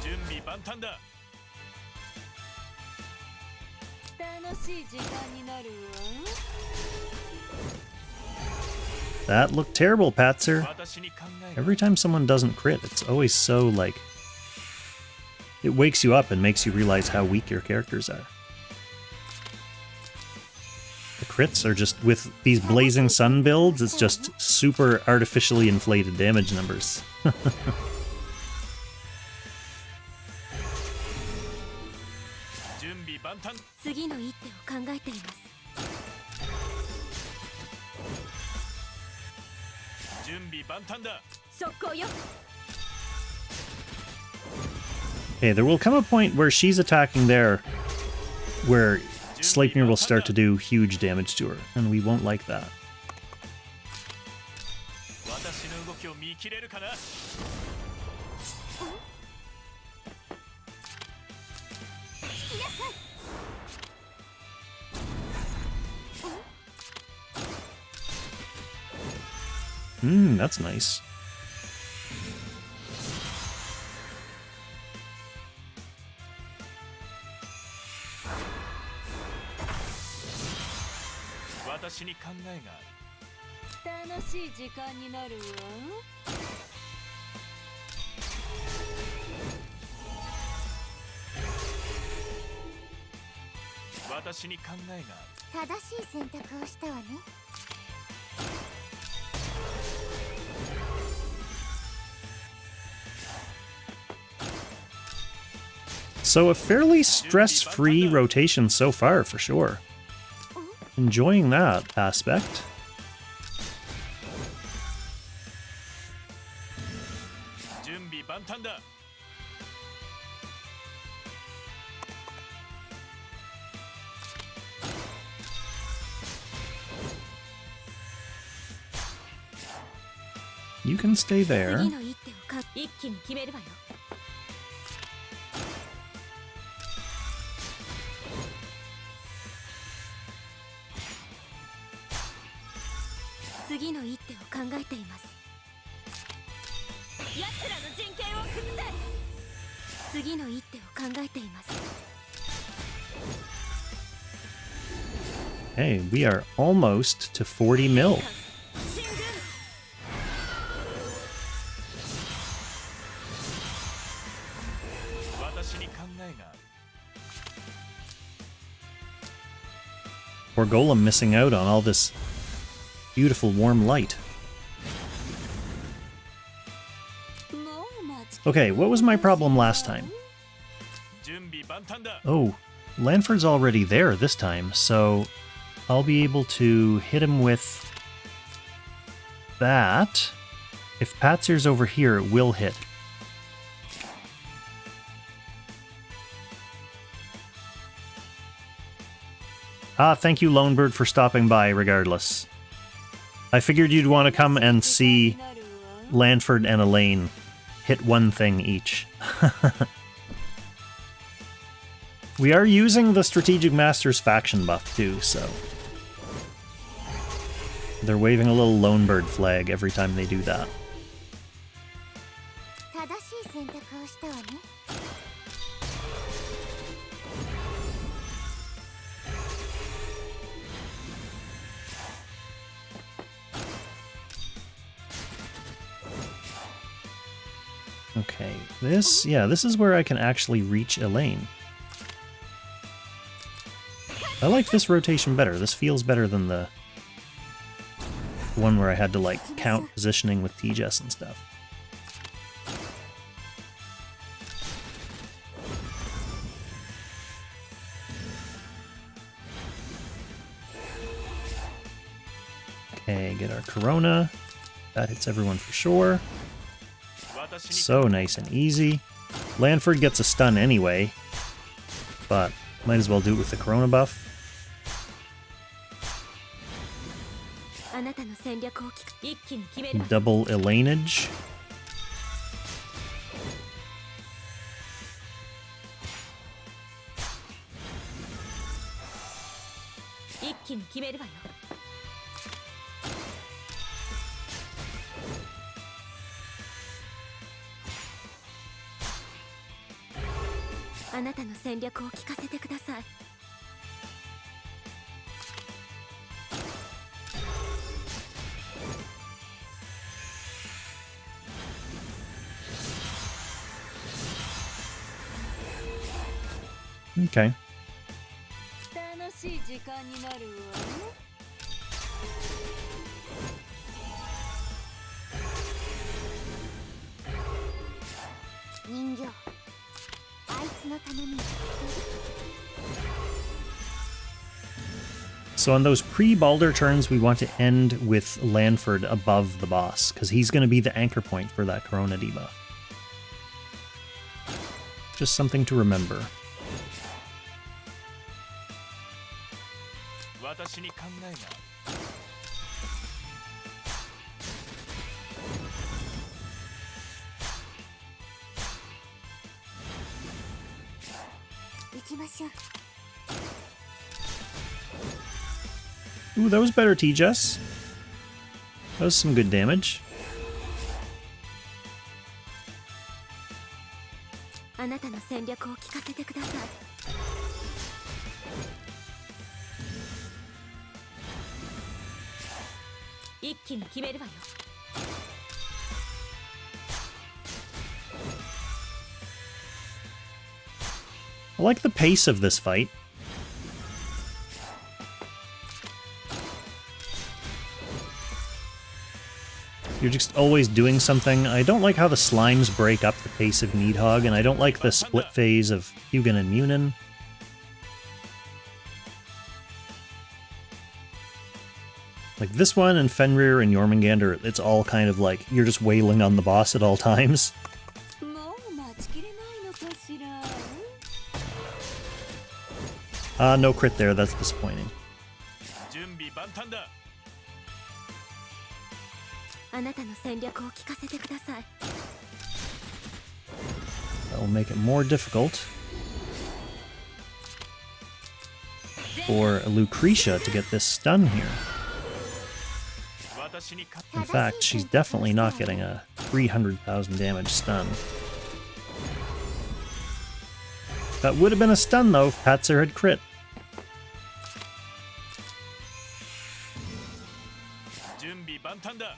準備万端だ。楽しい時間になるわ。 That looked terrible, Patzer. 私に考えが。 Every time someone doesn't crit, it's always so, like... It wakes you up and makes you realize how weak your characters are. The crits are just, with these Blazing Sun builds, it's just super artificially inflated damage numbers. 準備万端。次の一手を考えています。 準備万端だ。 速攻よ。 Okay, there will come a point where she's attacking there, where Sleipnir will start to do huge damage to her, and we won't like that. 私の動きを見切れるかな。 That's nice. So a fairly stress-free rotation so far, for sure. Enjoying that aspect. You can stay there. Hey, we are almost to 40 mil. Poor Golem missing out on all this beautiful warm light. Okay, what was my problem last time? Oh, Lanford's already there this time, so I'll be able to hit him with that. If Patzer's over here, it will hit. Ah, thank you, Lonebird, for stopping by, regardless. I figured you'd want to come and see Lanford and Elaine hit one thing each. We are using the Strategic Master's faction buff, too, so They're waving a little lone bird flag every time they do that. 正しい選択をしたわね。 Okay, this is where I can actually reach Elaine. I like this rotation better. This feels better than the one where I had to, like, count positioning with TJS and stuff. Okay, get our Corona. That hits everyone for sure. So nice and easy. Lanford gets a stun anyway, but might as well do it with the Corona buff. あなたの戦略を聞く。一気に決めるわ。 Double Elaneage. 一気に決めるわよ。 あなたの戦略を聞かせてください。 Okay. 楽しい時間になるわ。人形、あいつの頼みを聞ける。 So on those pre-Balder turns, we want to end with Lanford above the boss, because he's going to be the anchor point for that Corona debuff. Just something to remember. 私に考えがある。 行きましょう。 Ooh, that was better, TJS. That was some good damage. あなたの戦略を聞かせてください。 一気に決めるわよ。 I like the pace of this fight. You're just always doing something. I don't like how the slimes break up the pace of Needhog, and I don't like the split phase of Hugin and Munin. Like this one and Fenrir and Jormungandr, it's all kind of like you're just wailing on the boss at all times. もう待ちきれないのかしら。 No crit there, that's disappointing. 準備万端だ。 あなたの戦略を聞かせてください。 That will make it more difficult for Lucretia to get this stun here. 私に勝 In fact, she's definitely not getting a 300,000 damage stun. That would have been a stun though if Patzer had crit. 準備万端だ。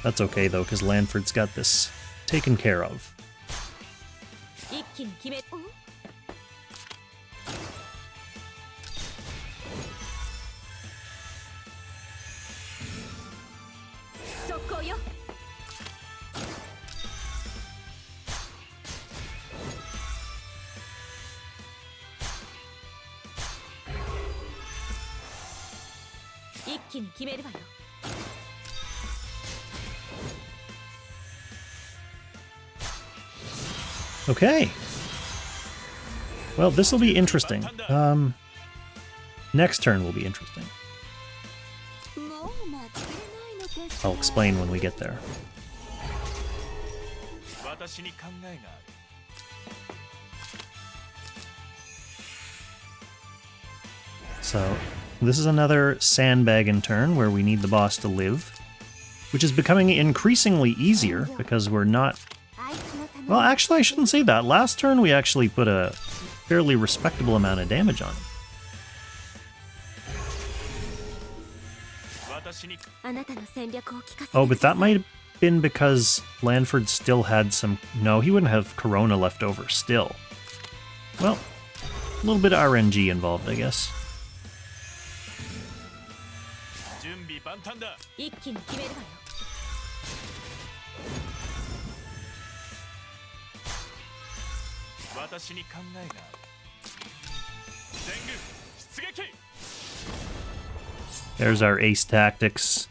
That's okay though, because Lanford's got this taken care of. 一気に決め。速攻よ。 一気に決めるわよ。 Okay. Well, this will be interesting. Next turn will be interesting. もう待ちきれないのかしら。 I'll explain when we get there. 私に考えがある。So this is another sandbagging turn where we need the boss to live, which is becoming increasingly easier because we're not... Well, actually, I shouldn't say that. Last turn we actually put a fairly respectable amount of damage on him. Oh, but that might have been because Lanford still had some... No, he wouldn't have Corona left over still. Well, a little bit of RNG involved, I guess. There's our ace tactics.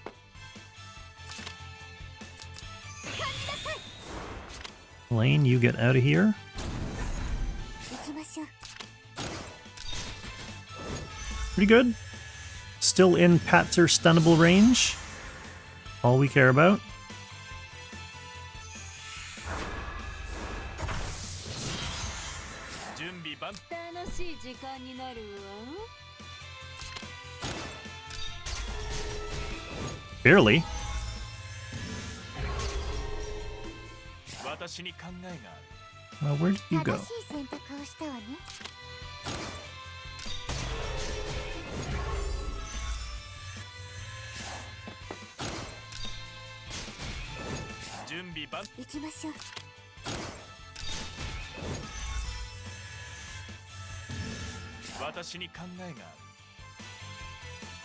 Lane, you get out of here. Pretty good. Still in Patzer stunnable range. All we care about. Barely. Well, where did you go?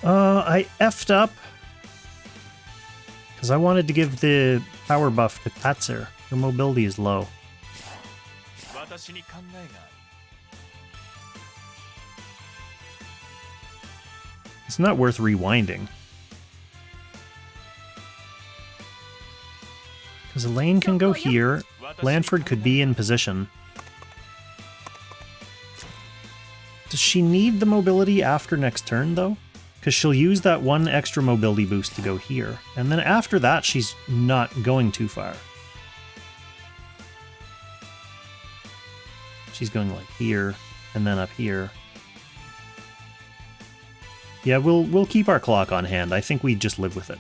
I effed up because I wanted to give the power buff to Patzer. Her mobility is low. It's not worth rewinding. Because Elaine can go here. Lanford could be in position. Does she need the mobility after next turn, though? Because she'll use that one extra mobility boost to go here. And then after that, she's not going too far. She's going like here, and then up here. Yeah, we'll keep our clock on hand. I think we just live with it.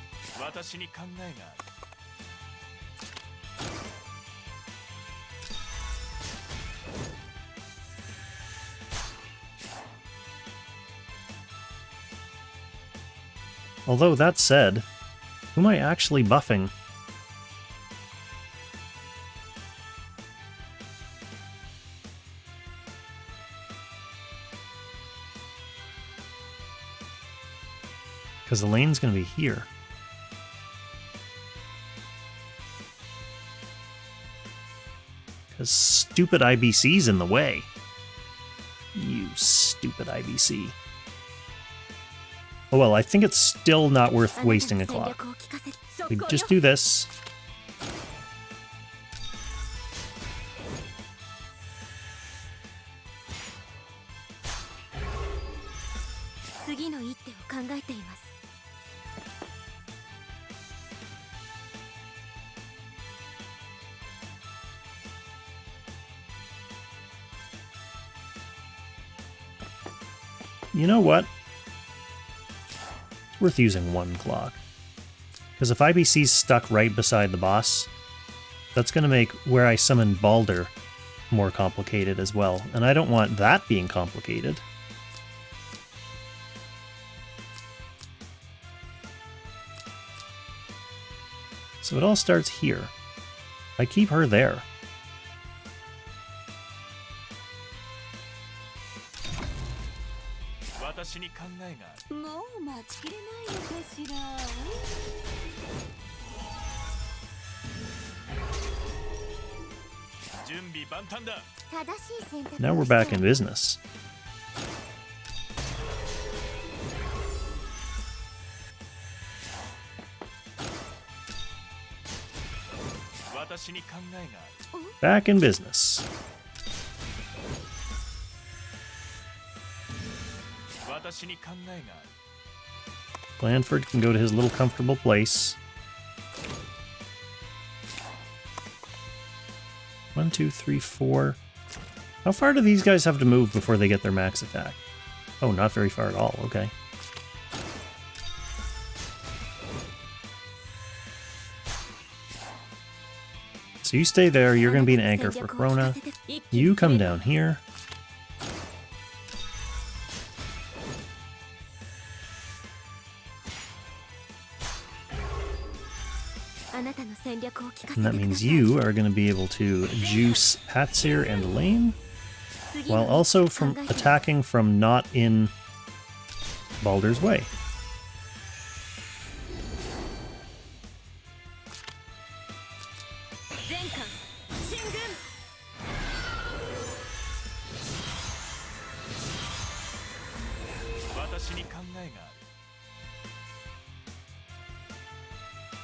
Although, that said, who am I actually buffing? Because Elaine's going to be here. Because stupid IBC's in the way. You stupid IBC. Oh well, I think it's still not worth wasting a clock. We just do this. You know what? It's worth using one clock. Because if IBC's stuck right beside the boss, that's going to make where I summon Balder more complicated as well. And I don't want that being complicated. So it all starts here. I keep her there. Now we're back in business. Back in business. Lanford can go to his little comfortable place. 1, 2, 3, 4. How far do these guys have to move before they get their max attack? Oh, not very far at all. Okay. So you stay there. You're going to be an anchor for Corona. You come down here. And that means you are going to be able to juice Patsir and Elaine, while also from attacking from not in Baldur's Way.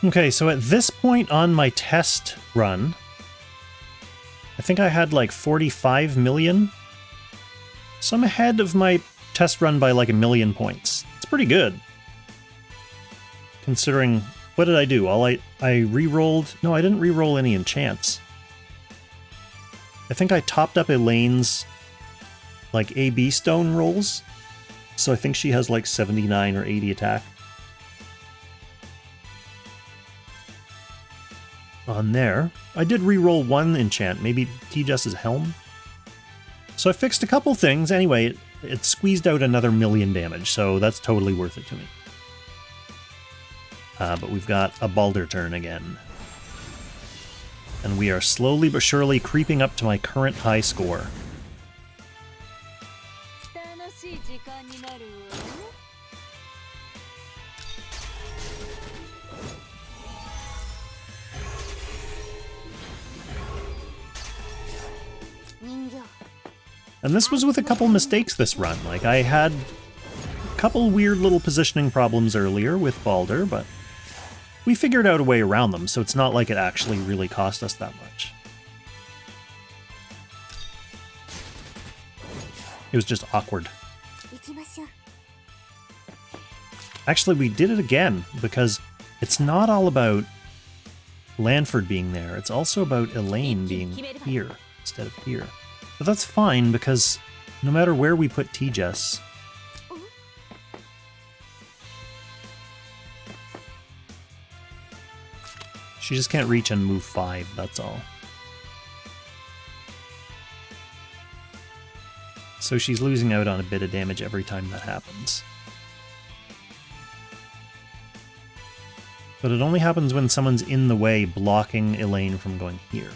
Okay, so at this point on my test run, I think I had like 45 million. So I'm ahead of my test run by like 1 million points. It's pretty good. Considering, what did I do? I re-rolled... No, I didn't re-roll any enchants. I think I topped up Elaine's like AB stone rolls. So I think she has like 79 or 80 attack. On there. I did re-roll 1 enchant, maybe T-Jess's Helm. So I fixed a couple things. Anyway, it squeezed out another 1 million damage, so that's totally worth it to me. But we've got a Baldur turn again. And we are slowly but surely creeping up to my current high score. And this was with a couple mistakes this run. Like, I had a couple weird little positioning problems earlier with Baldur, but we figured out a way around them, so it's not like it actually really cost us that much. It was just awkward. Actually, we did it again, because it's not all about Lanford being there. It's also about Elaine being here instead of here. But that's fine, because no matter where we put T-Jess, she just can't reach and move 5, that's all. So she's losing out on a bit of damage every time that happens. But it only happens when someone's in the way blocking Elaine from going here.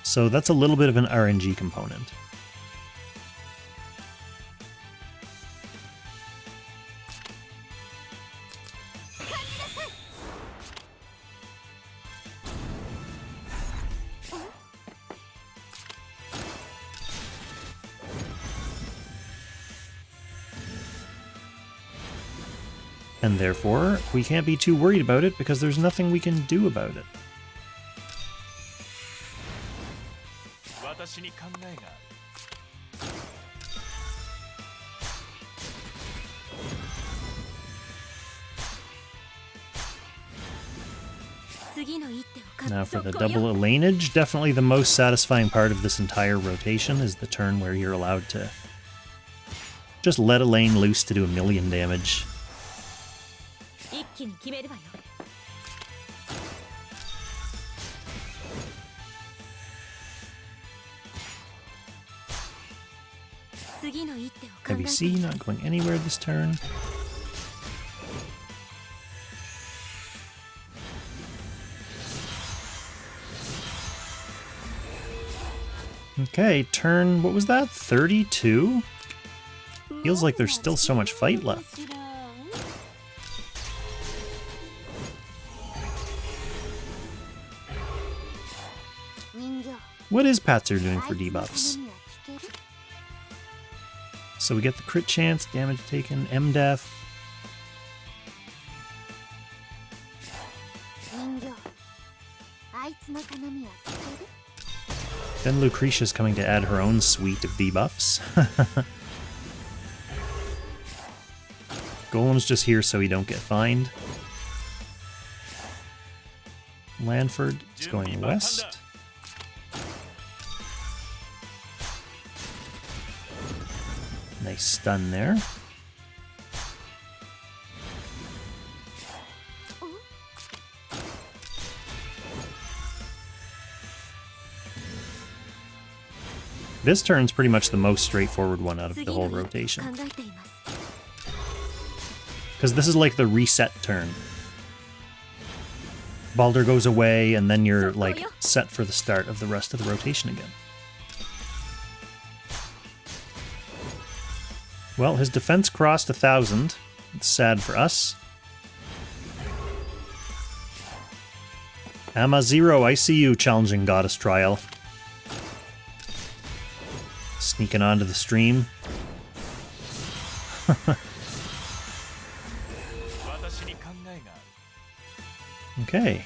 So that's a little bit of an RNG component. And therefore, we can't be too worried about it because there's nothing we can do about it. Now for the double Elainage, definitely the most satisfying part of this entire rotation is the turn where you're allowed to just let Elaine loose to do 1 million damage. Heavy C not going anywhere this turn. Okay, turn, what was that? 32? Feels like there's still so much fight left. What is Patsir doing for debuffs? So we get the crit chance, damage taken, MDef. Then Lucretia's coming to add her own suite of debuffs. Golem's just here so he don't get fined. Lanford is going west. Nice stun there. This turn's pretty much the most straightforward one out of the whole rotation. Because this is like the reset turn. Baldur goes away, and then you're like set for the start of the rest of the rotation again. Well, his defense crossed 1,000. It's sad for us. Amma Zero, I see you, challenging Goddess Trial. Sneaking onto the stream. Okay.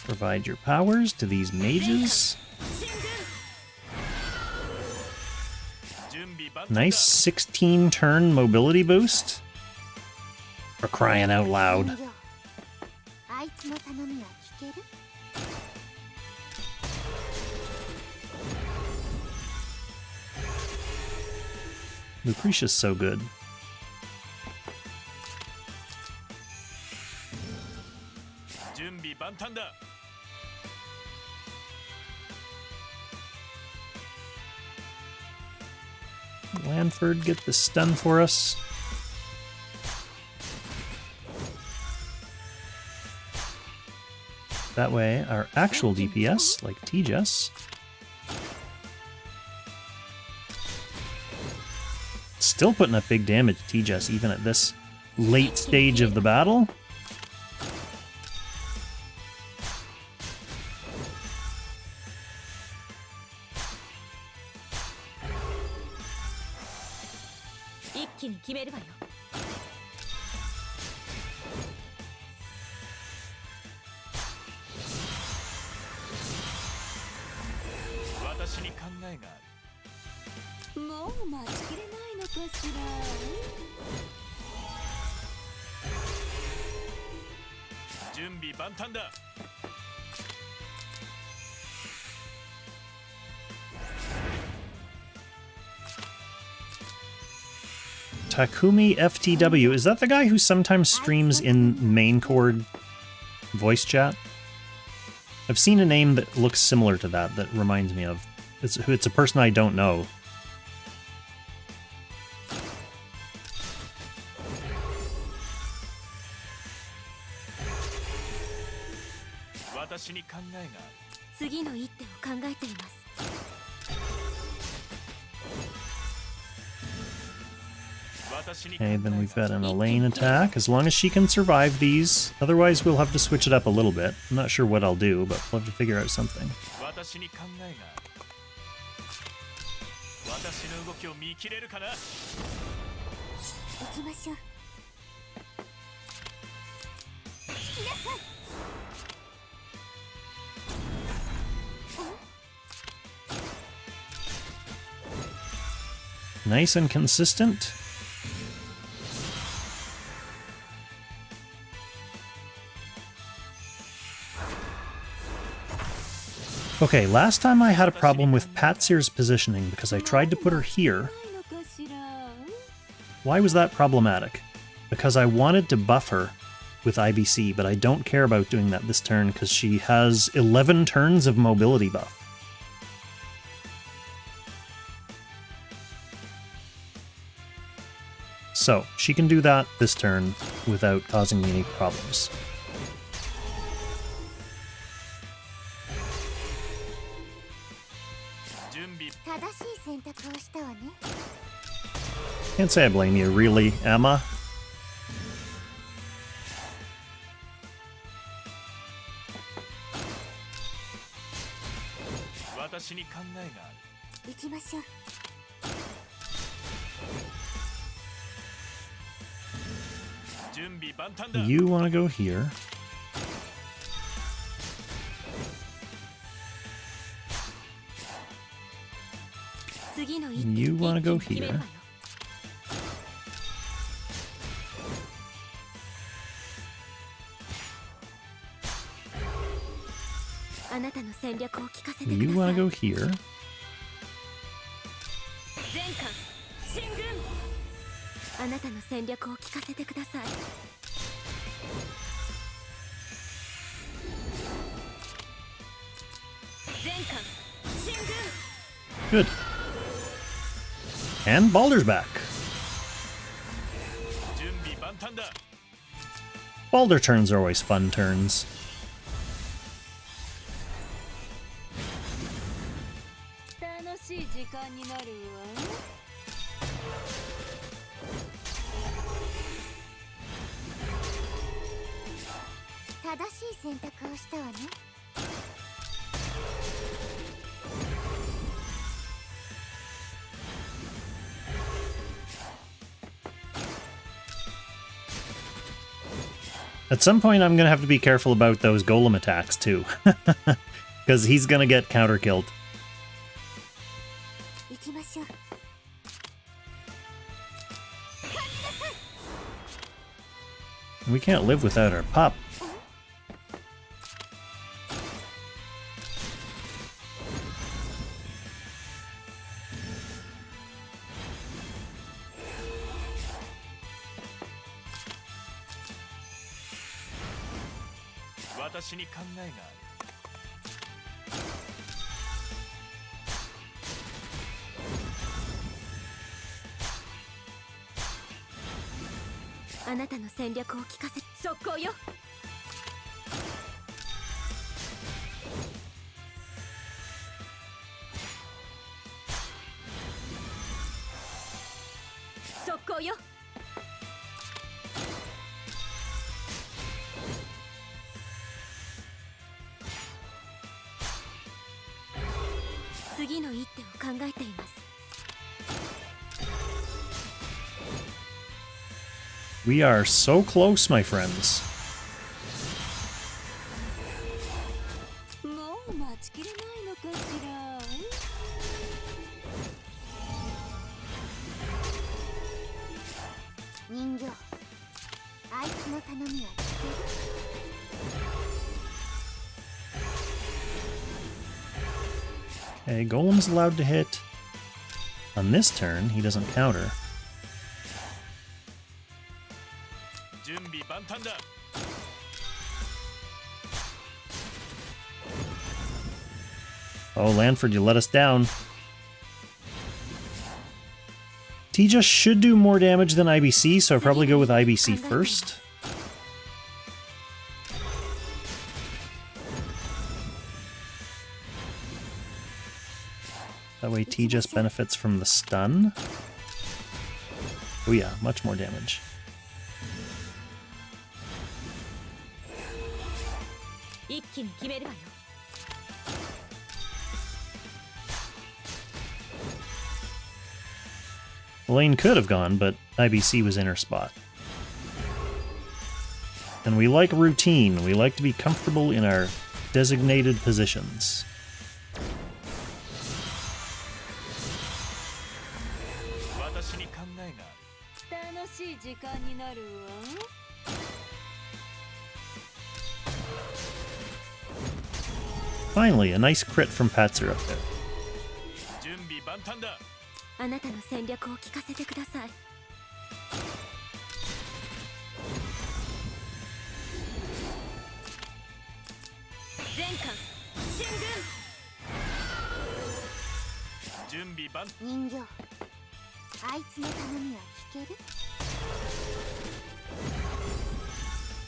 Provide your powers to these mages. Nice 16 turn mobility boost. For crying out loud. Lucretia's so good. Lanford, get the stun for us. That way, our actual DPS, like T-Jess, still putting up big damage, T-Jess, even at this late stage of the battle. Takumi FTW, is that the guy who sometimes streams in main chord voice chat? I've seen a name that looks similar to that, that reminds me of. It's a person I don't know. Okay, then we've got an Elaine attack, as long as she can survive these. Otherwise, we'll have to switch it up a little bit. I'm not sure what I'll do, but we'll have to figure out something. Nice and consistent. Okay, last time I had a problem with Patsir's positioning because I tried to put her here. Why was that problematic? Because I wanted to buff her with IBC, but I don't care about doing that this turn because she has 11 turns of mobility buff. So, she can do that this turn without causing me any problems. Can't say I blame you, really, Emma. You want to go here. You want to go here. You want to go here. Good. And Baldur's back. Baldur turns are always fun turns. At some point, I'm going to have to be careful about those golem attacks, too. Because he's going to get counter-killed. We can't live without our pup. We are so close, my friends. Okay, Golem's allowed to hit. On this turn, he doesn't counter. Oh, Lanford, you let us down. Tija should do more damage than IBC, so I'll probably go with IBC first. That way T just benefits from the stun. Oh yeah, much more damage. Elaine could have gone, but IBC was in her spot. And we like routine. We like to be comfortable in our designated positions. Finally, a nice crit from Patzer up there.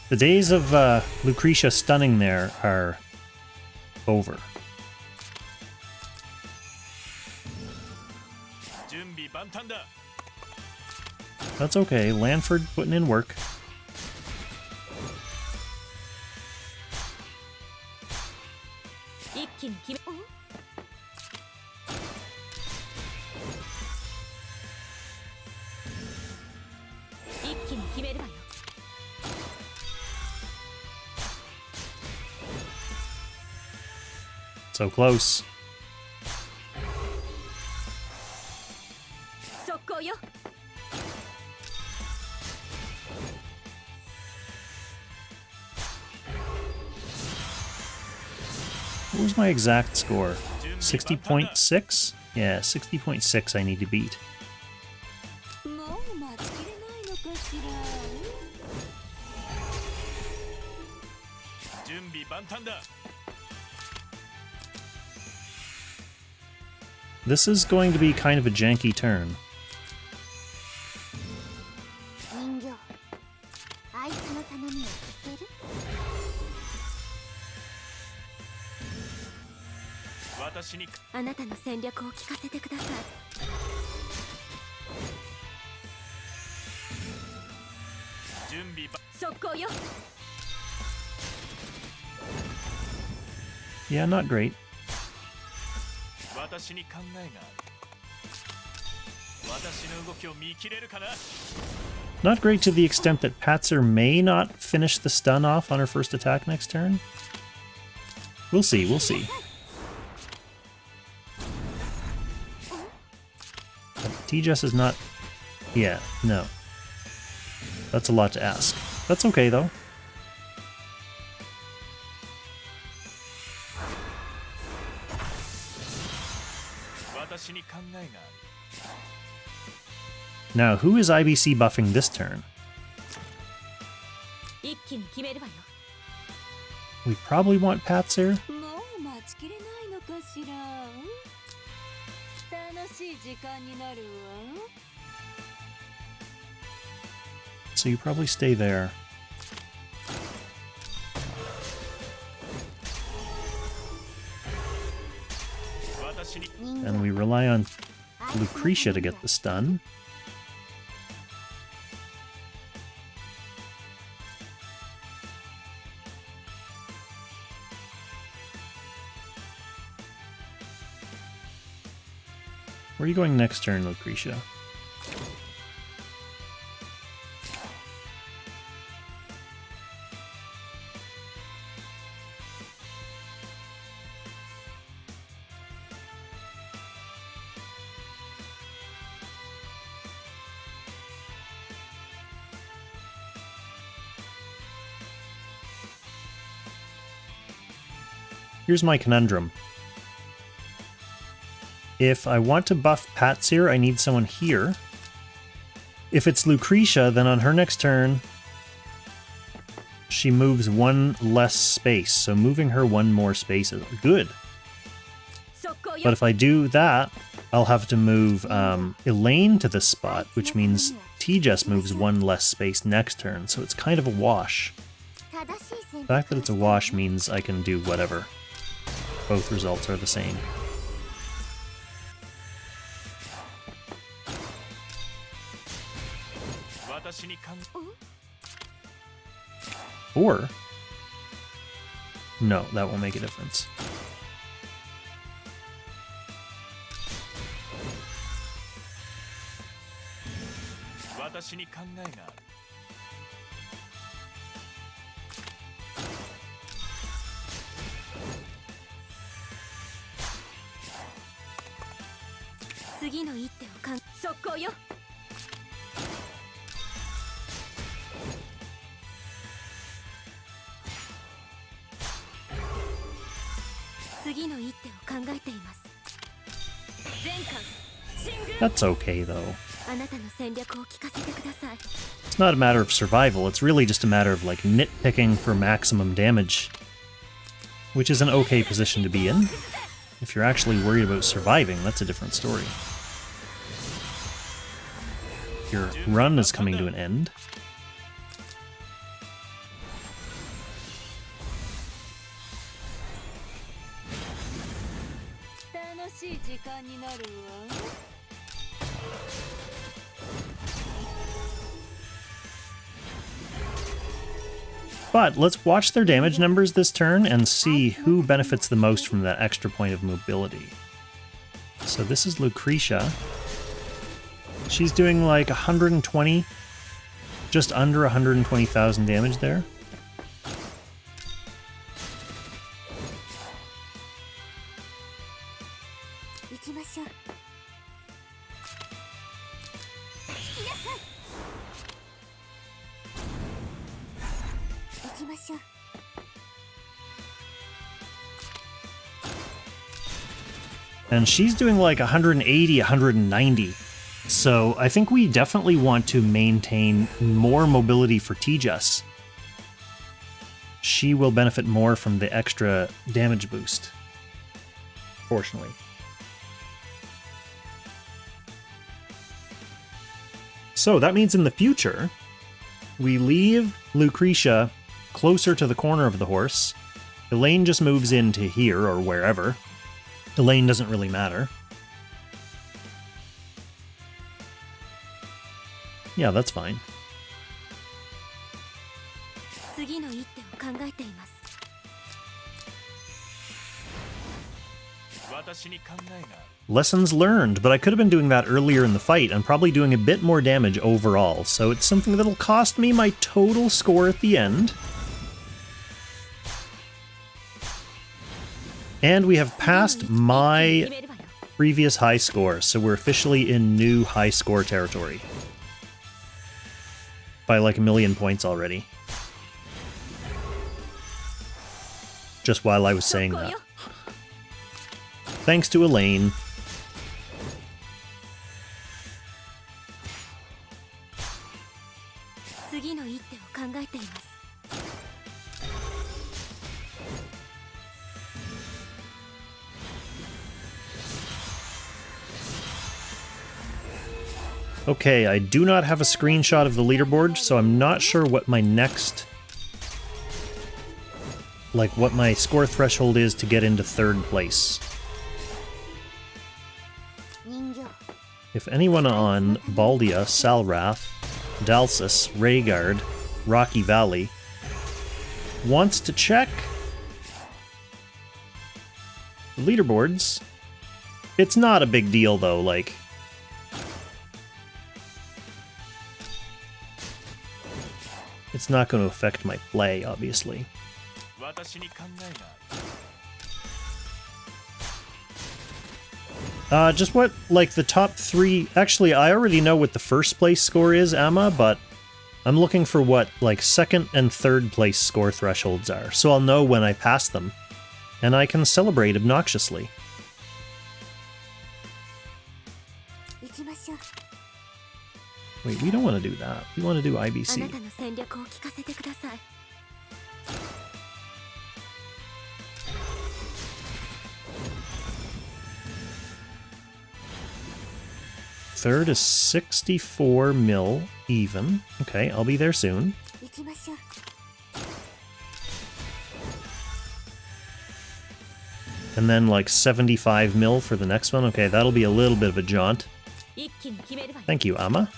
The days of Lucretia stunning there are over. That's okay, Lanford putting in work. So close. 速攻よ。 What was my exact score? 60.6? Yeah, 60.6 I need to beat. もう待ちきれないのかしら。準備万端だ。 This is going to be kind of a janky turn. 人形、あいつの頼みを聞ける？ 私に あなたの戦略を聞かせてください。 準備万 速攻よ。 Yeah, not great. 私に考えがある。私の動きを見切れるかな。 Not great to the extent that Patzer may not finish the stun off on her first attack next turn. We'll see, we'll see. T-Jess is not... Yeah, no. That's a lot to ask. That's okay, though. Now, who is IBC buffing this turn? 一気に決めるわよ。 We probably want Patzer. もう待ちきれないのかしら。楽しい時間になるわ。 So you probably stay there. And we rely on Lucretia to get the stun. Where are you going next turn, Lucretia? Here's my conundrum. If I want to buff Patzer, I need someone here. If it's Lucretia, then on her next turn, she moves one less space, so moving her one more space is good. But if I do that, I'll have to move Elaine to this spot, which means T-Jess moves one less space next turn, so it's kind of a wash. The fact that it's a wash means I can do whatever. Both results are the same. Or... No, that won't make a difference. That's okay, though. It's not a matter of survival, it's really just a matter of, like, nitpicking for maximum damage. Which is an okay position to be in. If you're actually worried about surviving, that's a different story. Your run is coming to an end. But let's watch their damage numbers this turn and see who benefits the most from that extra point of mobility. So this is Lucretia. She's doing like 120, just under 120,000 damage there. きましょう。 And she's doing like 180, 190. So I think we definitely want to maintain more mobility for Tejas. She will benefit more from the extra damage boost, proportionally. So that means in the future, we leave Lucretia closer to the corner of the horse. Elaine just moves into here or wherever. Elaine doesn't really matter. Yeah, that's fine. 次の一手を考えています。 私に考えが Lessons learned, but I could have been doing that earlier in the fight and probably doing a bit more damage overall, so it's something that'll cost me my total score at the end. And we have passed my previous high score, so we're officially in new high score territory. By like 1,000,000 points already. Just while I was saying that. Thanks to Elaine. Okay, I do not have a screenshot of the leaderboard, so I'm not sure what my next... like, what my score threshold is to get into third place. If anyone on Baldia, Salrath, Dalsus, Rhaegar, Rocky Valley wants to check the leaderboards, it's not a big deal though, like... it's not going to affect my play, obviously. 私に考えが Just what, like, the top 3... Actually, I already know what the first place score is, Amma, but I'm looking for what, like, second and third place score thresholds are, so I'll know when I pass them, and I can celebrate obnoxiously. Wait, we don't want to do that. We want to do IBC. Third is 64 mil even. Okay, I'll be there soon. And then like 75 mil for the next one. Okay, that'll be a little bit of a jaunt. Thank you, Amma.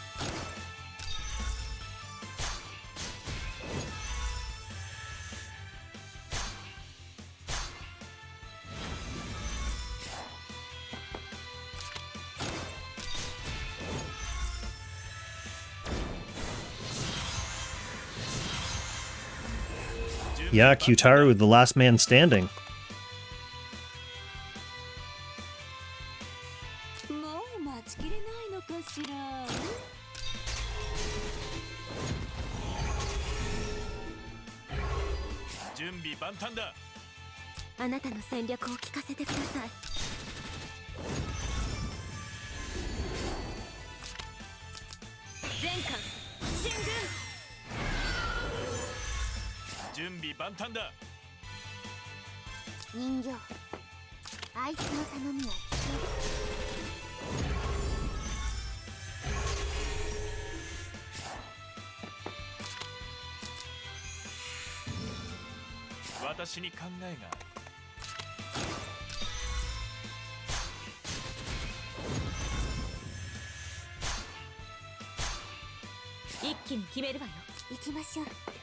Yeah, Qtaru, the last man standing.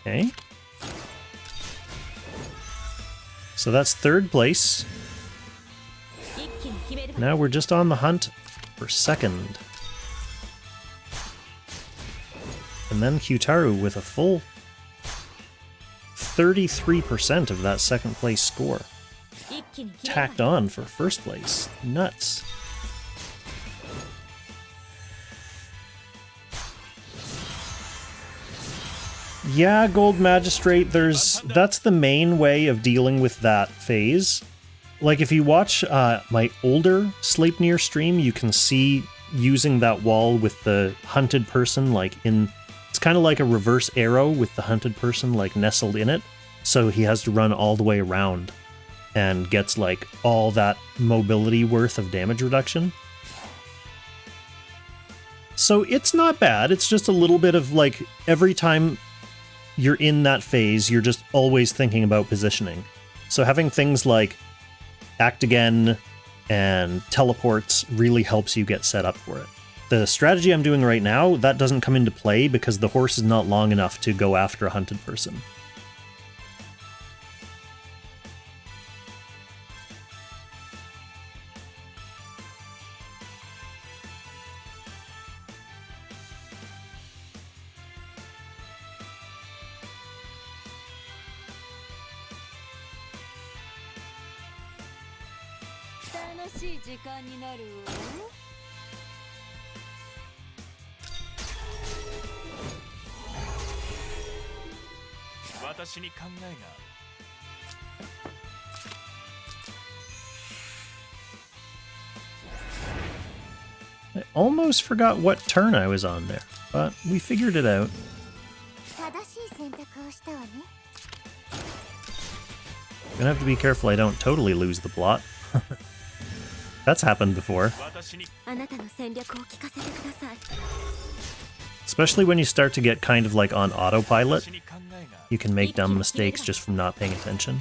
Okay. So that's third place. Now we're just on the hunt for second. And then Qtaru with a full 33% of that second place score. Tacked on for first place. Nuts. Yeah, Gold Magistrate, that's the main way of dealing with that phase. Like, if you watch my older Sleipnir stream, you can see using that wall with the hunted person, like, it's kind of like a reverse arrow with the hunted person, like, nestled in it. So he has to run all the way around and gets, like, all that mobility worth of damage reduction. So it's not bad, it's just a little bit of, like, every time you're in that phase, you're just always thinking about positioning. So having things like Act Again and teleports really helps you get set up for it. The strategy I'm doing right now, that doesn't come into play because the horse is not long enough to go after a hunted person. I almost forgot what turn I was on there, but we figured it out. Gonna have to be careful I don't totally lose the plot. That's happened before. Especially when you start to get kind of like on autopilot. You can make dumb mistakes just from not paying attention.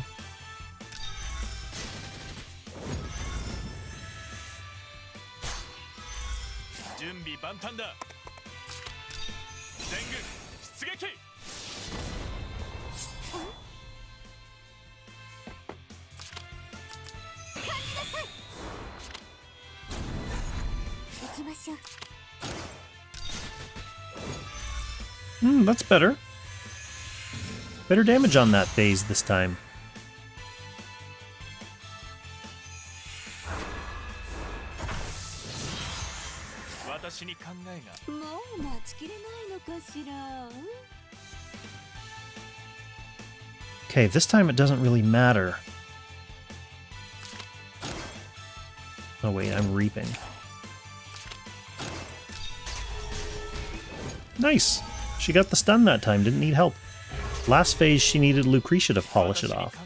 That's better. Better damage on that phase this time. Okay, this time it doesn't really matter. Oh wait, I'm reaping. Nice! She got the stun that time, didn't need help. Last phase, she needed Lucretia to polish it off.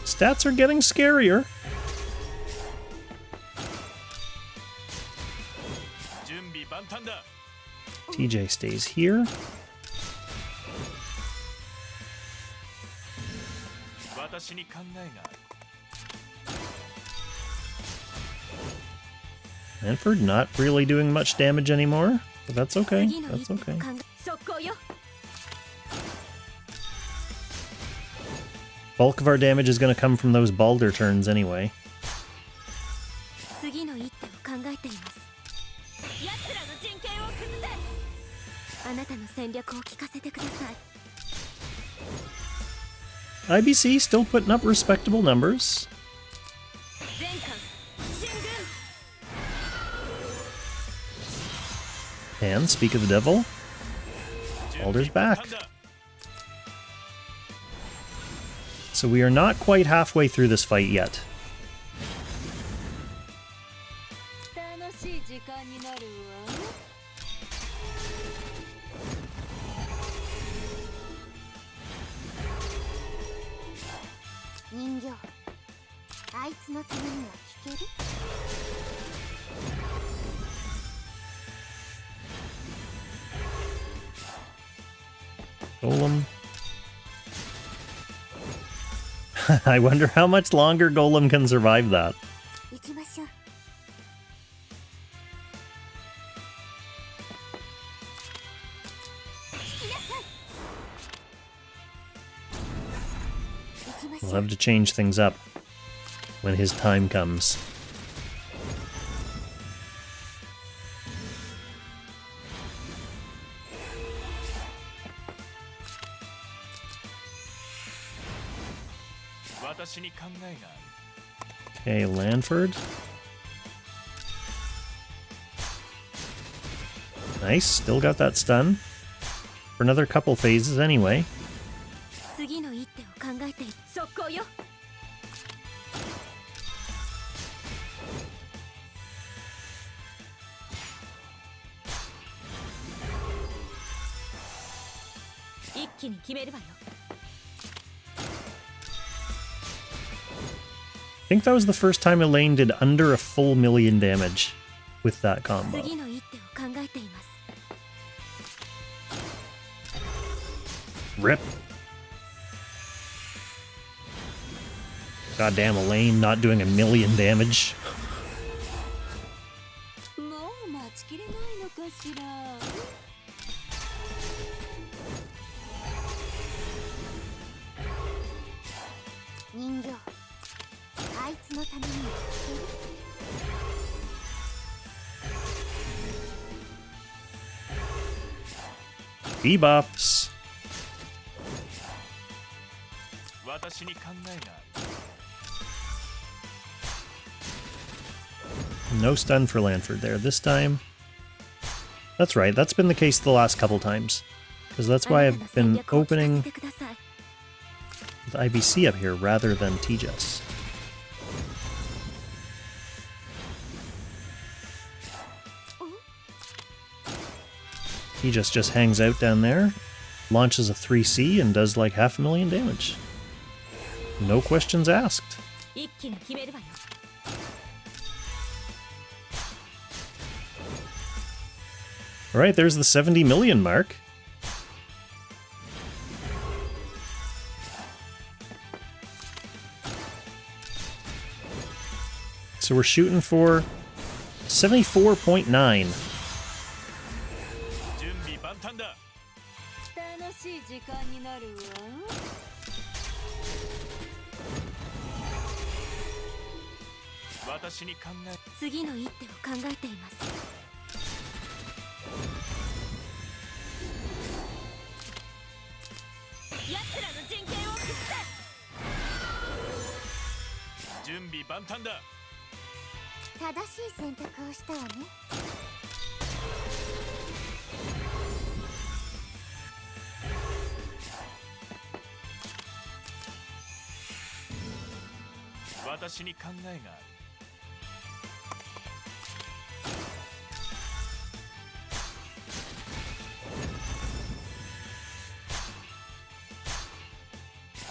Stats are getting scarier. TJ stays here. Manford not really doing much damage anymore, but that's okay, that's okay. Bulk of our damage is going to come from those Balder turns anyway. IBC still putting up respectable numbers. And speak of the devil, Balder's back. So we are not quite halfway through this fight yet. Golem. I wonder how much longer Golem can survive that. We'll have to change things up when his time comes. Okay, Lanford. Nice, still got that stun. For another couple phases anyway. 次の一手を考えて速攻よ。一気に決めるわよ。 I think that was the first time Elaine did under a full million damage with that combo. 次の一手を考えています。 Rip. Goddamn Elaine not doing a million damage. もう待ちきれないのかしら。人形、あいつのために Bebops. 私に考えがある。 No stun for Lanford there this time. That's right, that's been the case the last couple times. Because that's why I've been opening with IBC up here rather than TJS. TJS just hangs out down there, launches a 3C and does like 500,000 damage. No questions asked. 一気に決めるわよ。 Alright, there's the 70 million mark. So we're shooting for 74.9. 準備万端だ。楽しい時間になるわ。私に考え。次の一手を考えています。 奴らの人権を崩せ。 準備万端だ。 正しい選択をしたわね。 私に考えがある。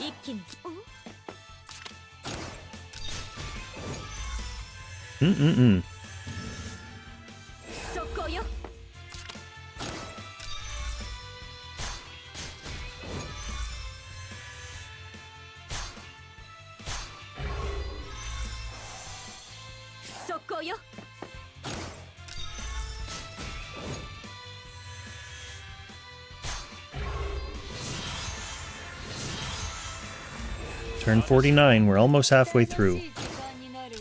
一気に。速攻よ。 速攻よ。 Turn 49, we're almost halfway through. 楽しい時間になるわ。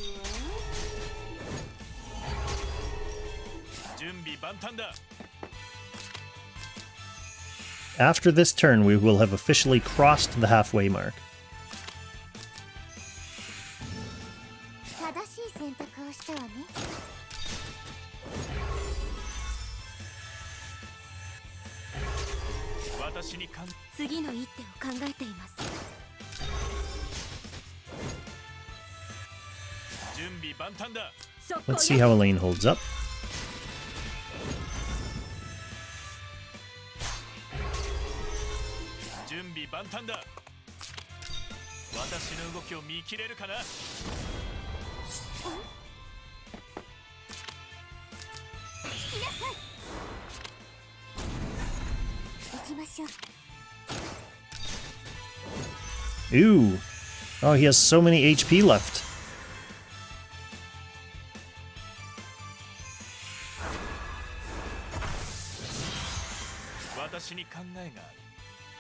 準備万端だ。 After this turn, we will have officially crossed the halfway mark. 正しい選択をしたわね。 私に考え。 次の一手を考えています。 準備万端だ。 速攻 Let's see よ。 how Elaine holds up. 準備万端だ。私の動きを見切れるかな。 行きなさい。行きましょう。 Ooh. Oh, he has so many HP left. 私に考えがあ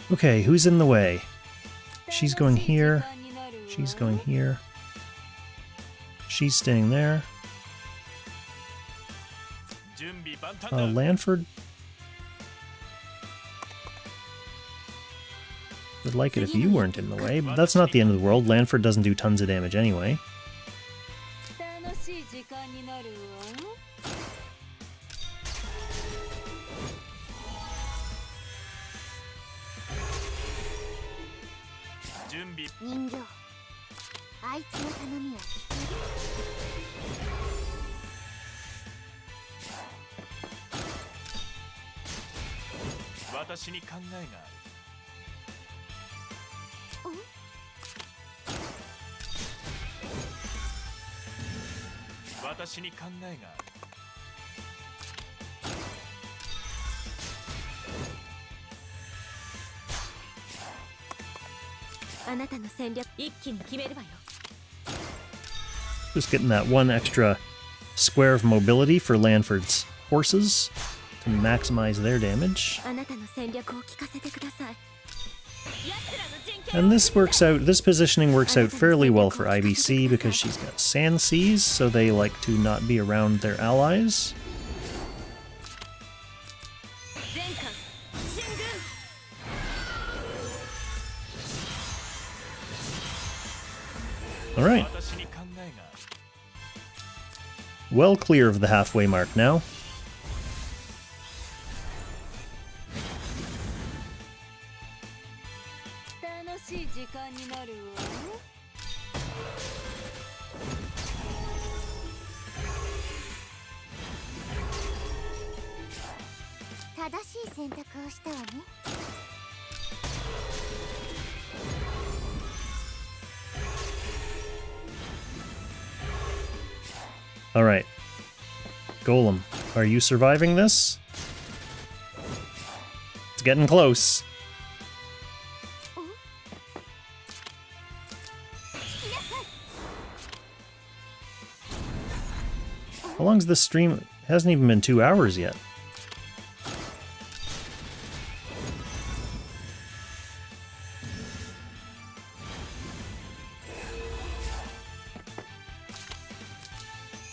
る。 Okay, who's in the way? She's going here. She's going here. She's staying there. 準備万端だ。 Lanford would like it if you weren't in the way, but that's not the end of the world. Lanford doesn't do tons of damage anyway. 楽しい時間になるわ。準備人形あいつの頼みは私に考えがある。私に考えがある。あなたの戦略一気に決めるわよ。 Just getting that one extra square of mobility for Lanford's horses to maximize their damage. あなたの戦略を聞かせてください。 And this works out, this positioning works out fairly well for IBC because she's got sand seas, so they like to not be around their allies. 全艦進軍 Alright, 私に考えがある。 well clear of the halfway mark now. 楽しい時間になるわ。正しい選択をしたわね。 Alright. Golem, are you surviving this? It's getting close. How long's this stream? It hasn't even been 2 hours yet.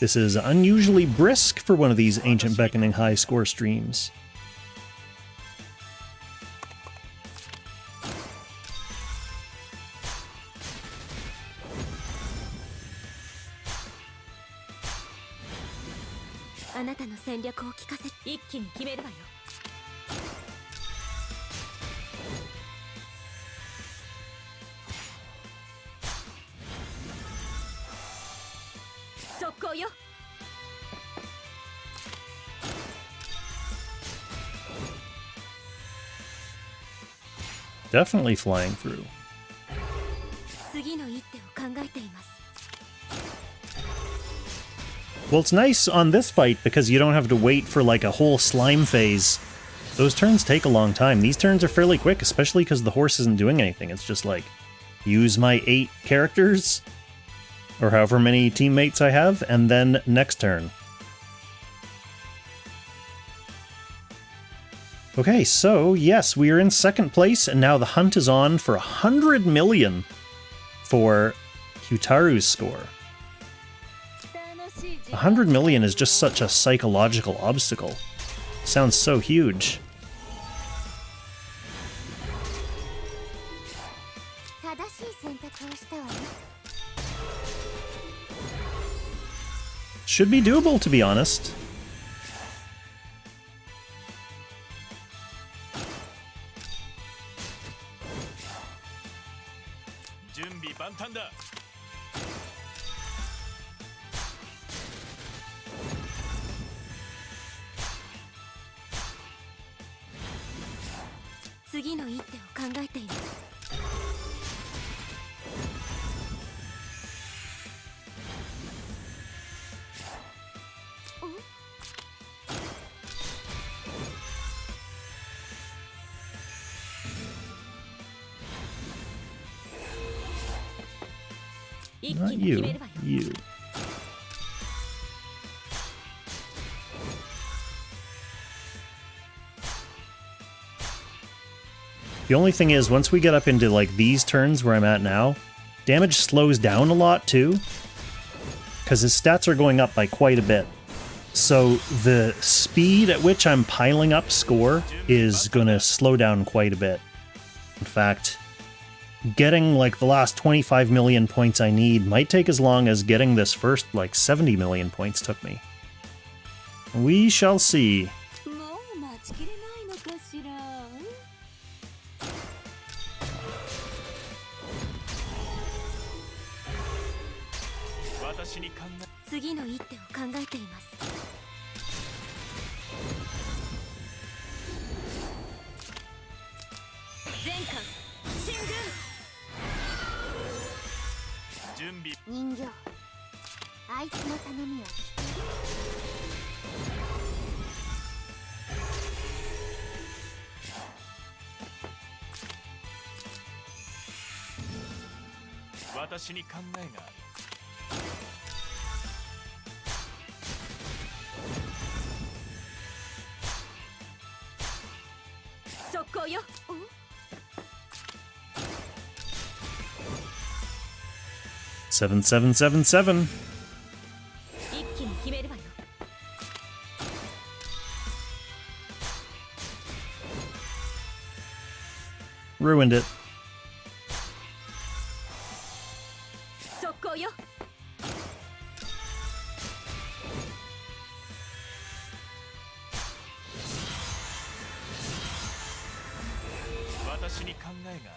This is unusually brisk for one of these Ancient Beckoning high score streams.あなたの戦略を聞かせ一気に決めるわよ。 速攻よ。 Definitely flying through. 次の一手を考えています。 Well, it's nice on this fight because you don't have to wait for like a whole slime phase. Those turns take a long time. These turns are fairly quick, especially because the horse isn't doing anything. It's just like, use my 8 characters, or however many teammates I have, and then next turn. Okay, so yes, we are in second place, and now the hunt is on for 100 million for Qtaru's score. 100 million is just such a psychological obstacle. Sounds so huge. 正しい選択をしたわね。 Should be doable, to be honest. 準備万端だ。 次の一手を考えています。 一気 Not に決 you. めるわよ。 You. The only thing is, once we get up into like these turns where I'm at now, damage slows down a lot too, because his stats are going up by quite a bit. So the speed at which I'm piling up score is gonna slow down quite a bit. In fact, getting like the last 25 million points I need might take as long as getting this first like 70 million points took me. We shall see. も考えています。全艦進軍。準備。人形、あいつの頼みを聞私に考えがある。速攻よ。 7777. 一気に決めるわよ。Ruined it. 速攻よ。私に考えがあ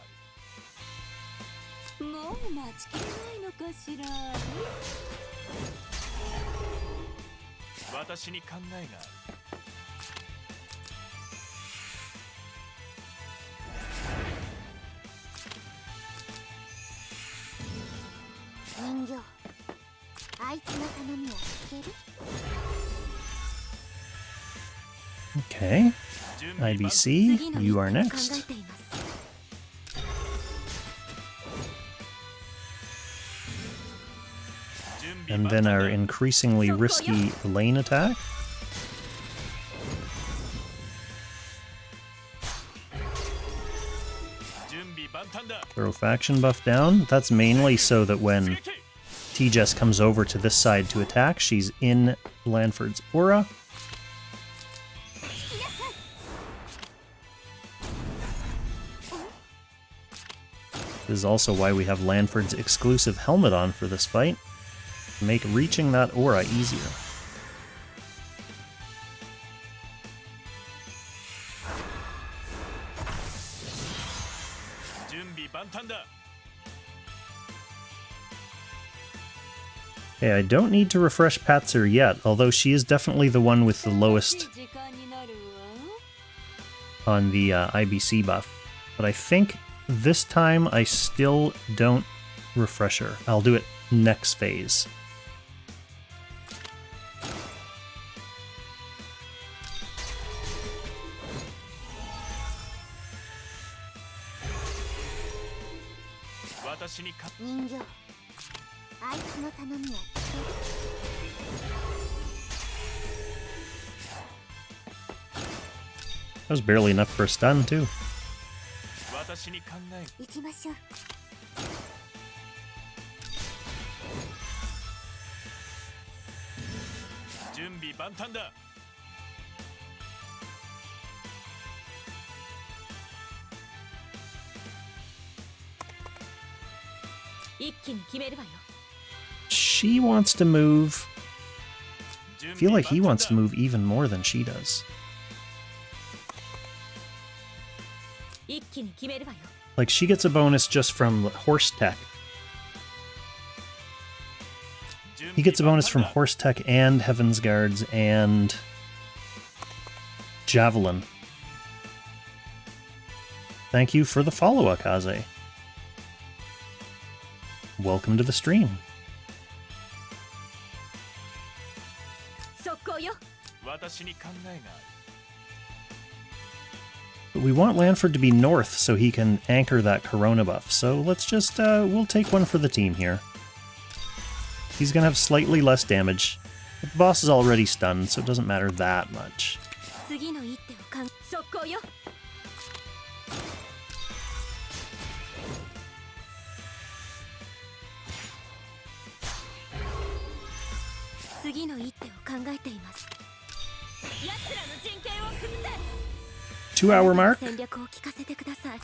る。もう待ちきれないのかしら。私に考えがある。人形、あいつの頼みを聞ける？ Okay. 準備万 IBC, 次の you 一 are 手を考 next. えています。準備 And 万 then 端 our だ。 increasingly risky lane attack. 準備万端だ。 Throw faction buff down. That's mainly so that when T-Jess comes over to this side to attack, she's in Lanford's aura. This is also why we have Lanford's exclusive helmet on for this fight. To make reaching that aura easier. 準備万端だ。 Okay, I don't need to refresh Patzer yet, although she is definitely the one with the lowest 時間になるわ。 on the IBC buff. But I think this time I still don't refresh her. I'll do it next phase. Ka- 人形、あいつの頼みを聞ける？ That was barely enough for a stun, too. 私に考え行きましょう。 準備万端だ。 一気に決めるわよ。 She wants to move. I 準 feel 備 like he 万 wants 端 to だ。 move even more than she does. 一気に決めるわよ。 Like, she gets a bonus just from horse tech. He gets a bonus from horse tech and Heaven's Guards and Javelin. Thank you for the follow, Akaze. Welcome to the stream. 速攻よ。 私に考えがある。 But we want Lanford to be north so he can anchor that Corona buff. So let's just, we'll take one for the team here. He's gonna have slightly less damage. But the boss is already stunned, so it doesn't matter that much. 次の一手を速攻よ。 次の一手を考えています。奴らの陣形を崩せ。 2-hour mark. 戦略を聞かせてください。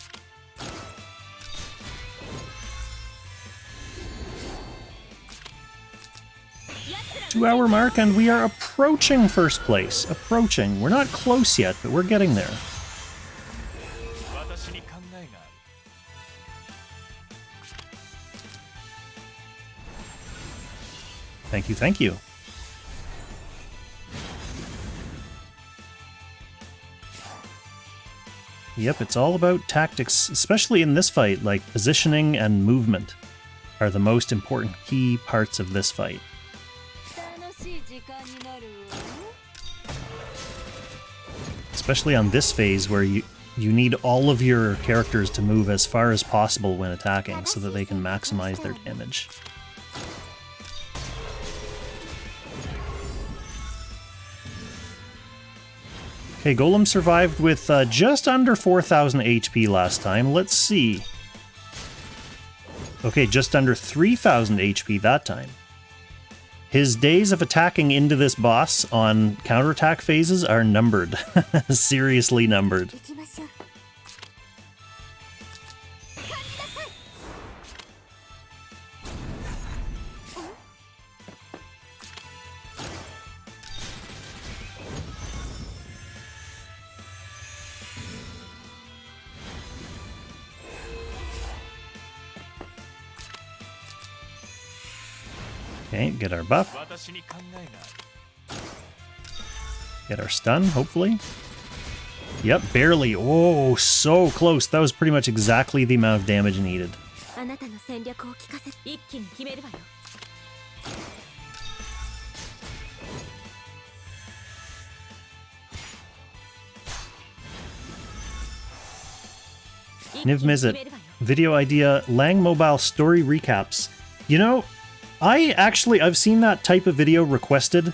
2-hour mark, and we are approaching first place. Approaching. We're not close yet, but we're getting there. 私に考えがある。 Thank you, thank you. Yep, it's all about tactics, especially in this fight. Like, positioning and movement are the most important key parts of this fight. 楽しい時間になるわ。 Especially on this phase where you need all of your characters to move as far as possible when attacking so that they can maximize their damage. Okay, Golem survived with just under 4,000 HP last time. Let's see. Okay, just under 3,000 HP that time. His days of attacking into this boss on counterattack phases are numbered. Seriously numbered. 行きましょう。 Okay, get our buff. 私に考えがある Get our stun, hopefully. Yep, barely. Oh, so close. That was pretty much exactly the amount of damage needed. あなたの戦略を聞かせ一気に決めるわよ。 Niv Mizzet, video idea, Lang Mobile story recaps. You know, I've seen that type of video requested.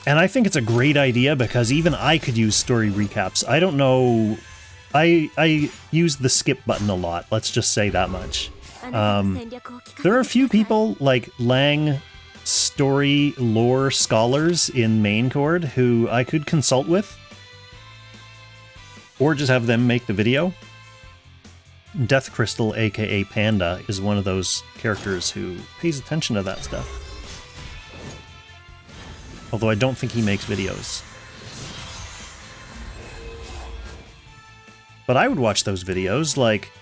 And I think it's a great idea because even I could use story recaps. I don't know. I use the skip button a lot. Let's just say that much. There are a few people like Lang story lore scholars in main chord who I could consult with. Or just have them make the video. Death Crystal, aka Panda, is one of those characters who pays attention to that stuff. Although I don't think he makes videos. But I would watch those videos, like,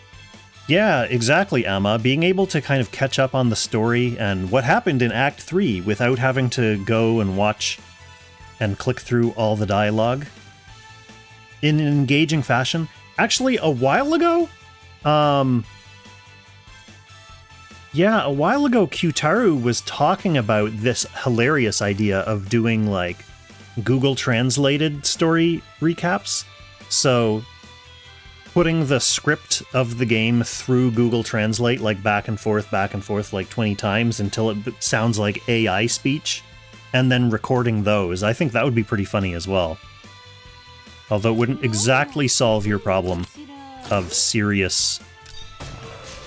yeah, exactly, Amma, being able to kind of catch up on the story and what happened in Act 3 without having to go and watch and click through all the dialogue in an engaging fashion. Actually, a while ago, Qtaru was talking about this hilarious idea of doing, like, Google translated story recaps. So, putting the script of the game through Google Translate, like, back and forth, like 20 times until it sounds like AI speech, and then recording those. I think that would be pretty funny as well. Although it wouldn't exactly solve your problem of serious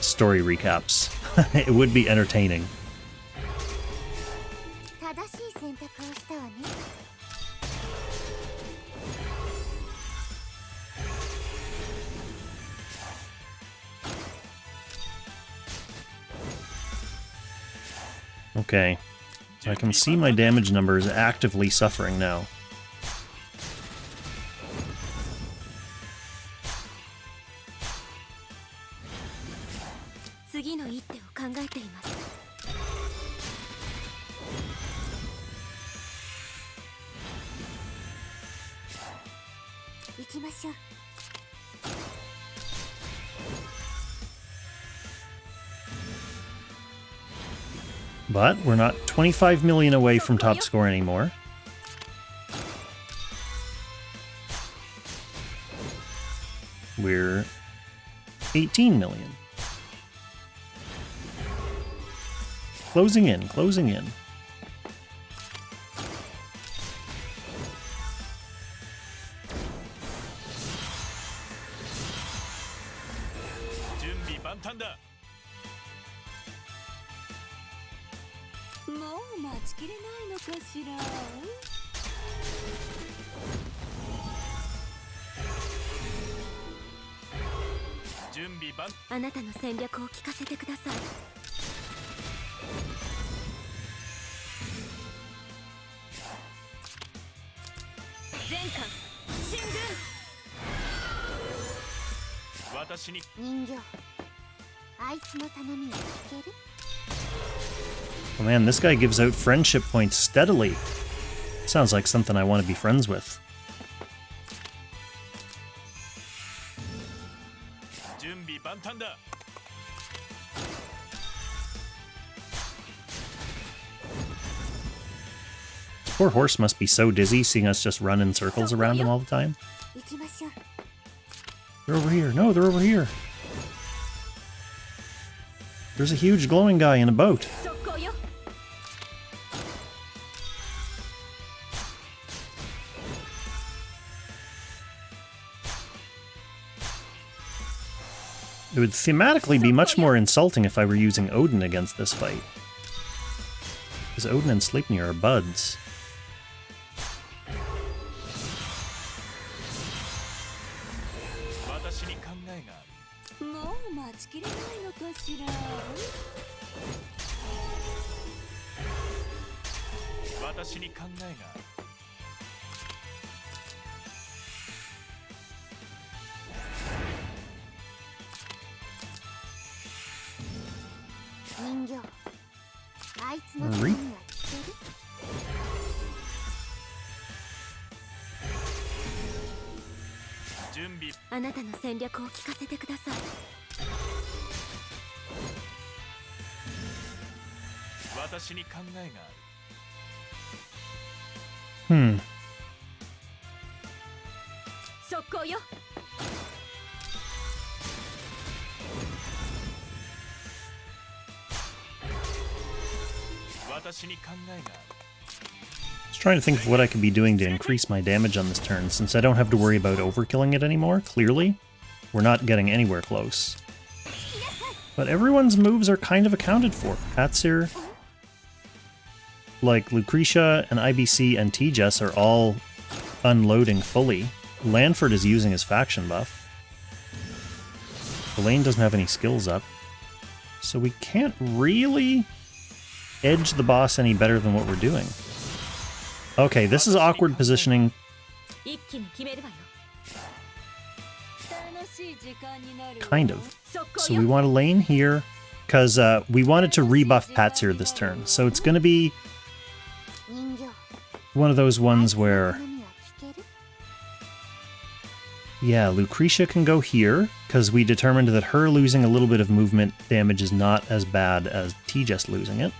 story recaps. It would be entertaining. 正しい選択をしたわね。 Okay, so I can see my damage numbers actively suffering now. 次の一手を考えています。行きましょう。 But we're not 25 million away from top score anymore. We're 18 million. Closing in, closing in. Bun. あなたの戦略を聞かせてください。 人形、あいつの頼みを聞ける? Oh man, this guy gives out friendship points steadily. Sounds like something I want to be friends with. Poor horse must be so dizzy seeing us just run in circles around him all the time. 行きましょう。 They're over here. No, they're over here. There's a huge glowing guy in a boat. 速攻よ。 It would thematically be much more insulting if I were using Odin against this fight. Because Odin and Sleipnir are buds. 私に考えがある。もう待ちきれないのかしら。私に考えがある。人形。あいつのためには聞ける？準備。あなたの戦略を聞かせてください。私に考えがある。 Hmm. 速攻よ。 私に考えがある。 Just trying to think of what I could be doing to increase my damage on this turn, since I don't have to worry about overkilling it anymore, clearly. We're not getting anywhere close. But everyone's moves are kind of accounted for. Hatsir, like Lucretia and IBC and T-Jess are all unloading fully. Lanford is using his faction buff. Elaine doesn't have any skills up. So we can't really edge the boss any better than what we're doing. Okay, this is awkward positioning. 一気に決めるわよ。 Kind of. 速攻 So よ。 we want Elaine here, because we wanted to rebuff Patsir this turn. So it's going to be 人形。 one of those あい ones つの where, ためには聞ける？ yeah, Lucretia can go here, because we determined that her losing a little bit of movement damage is not as bad as T-Jess losing it.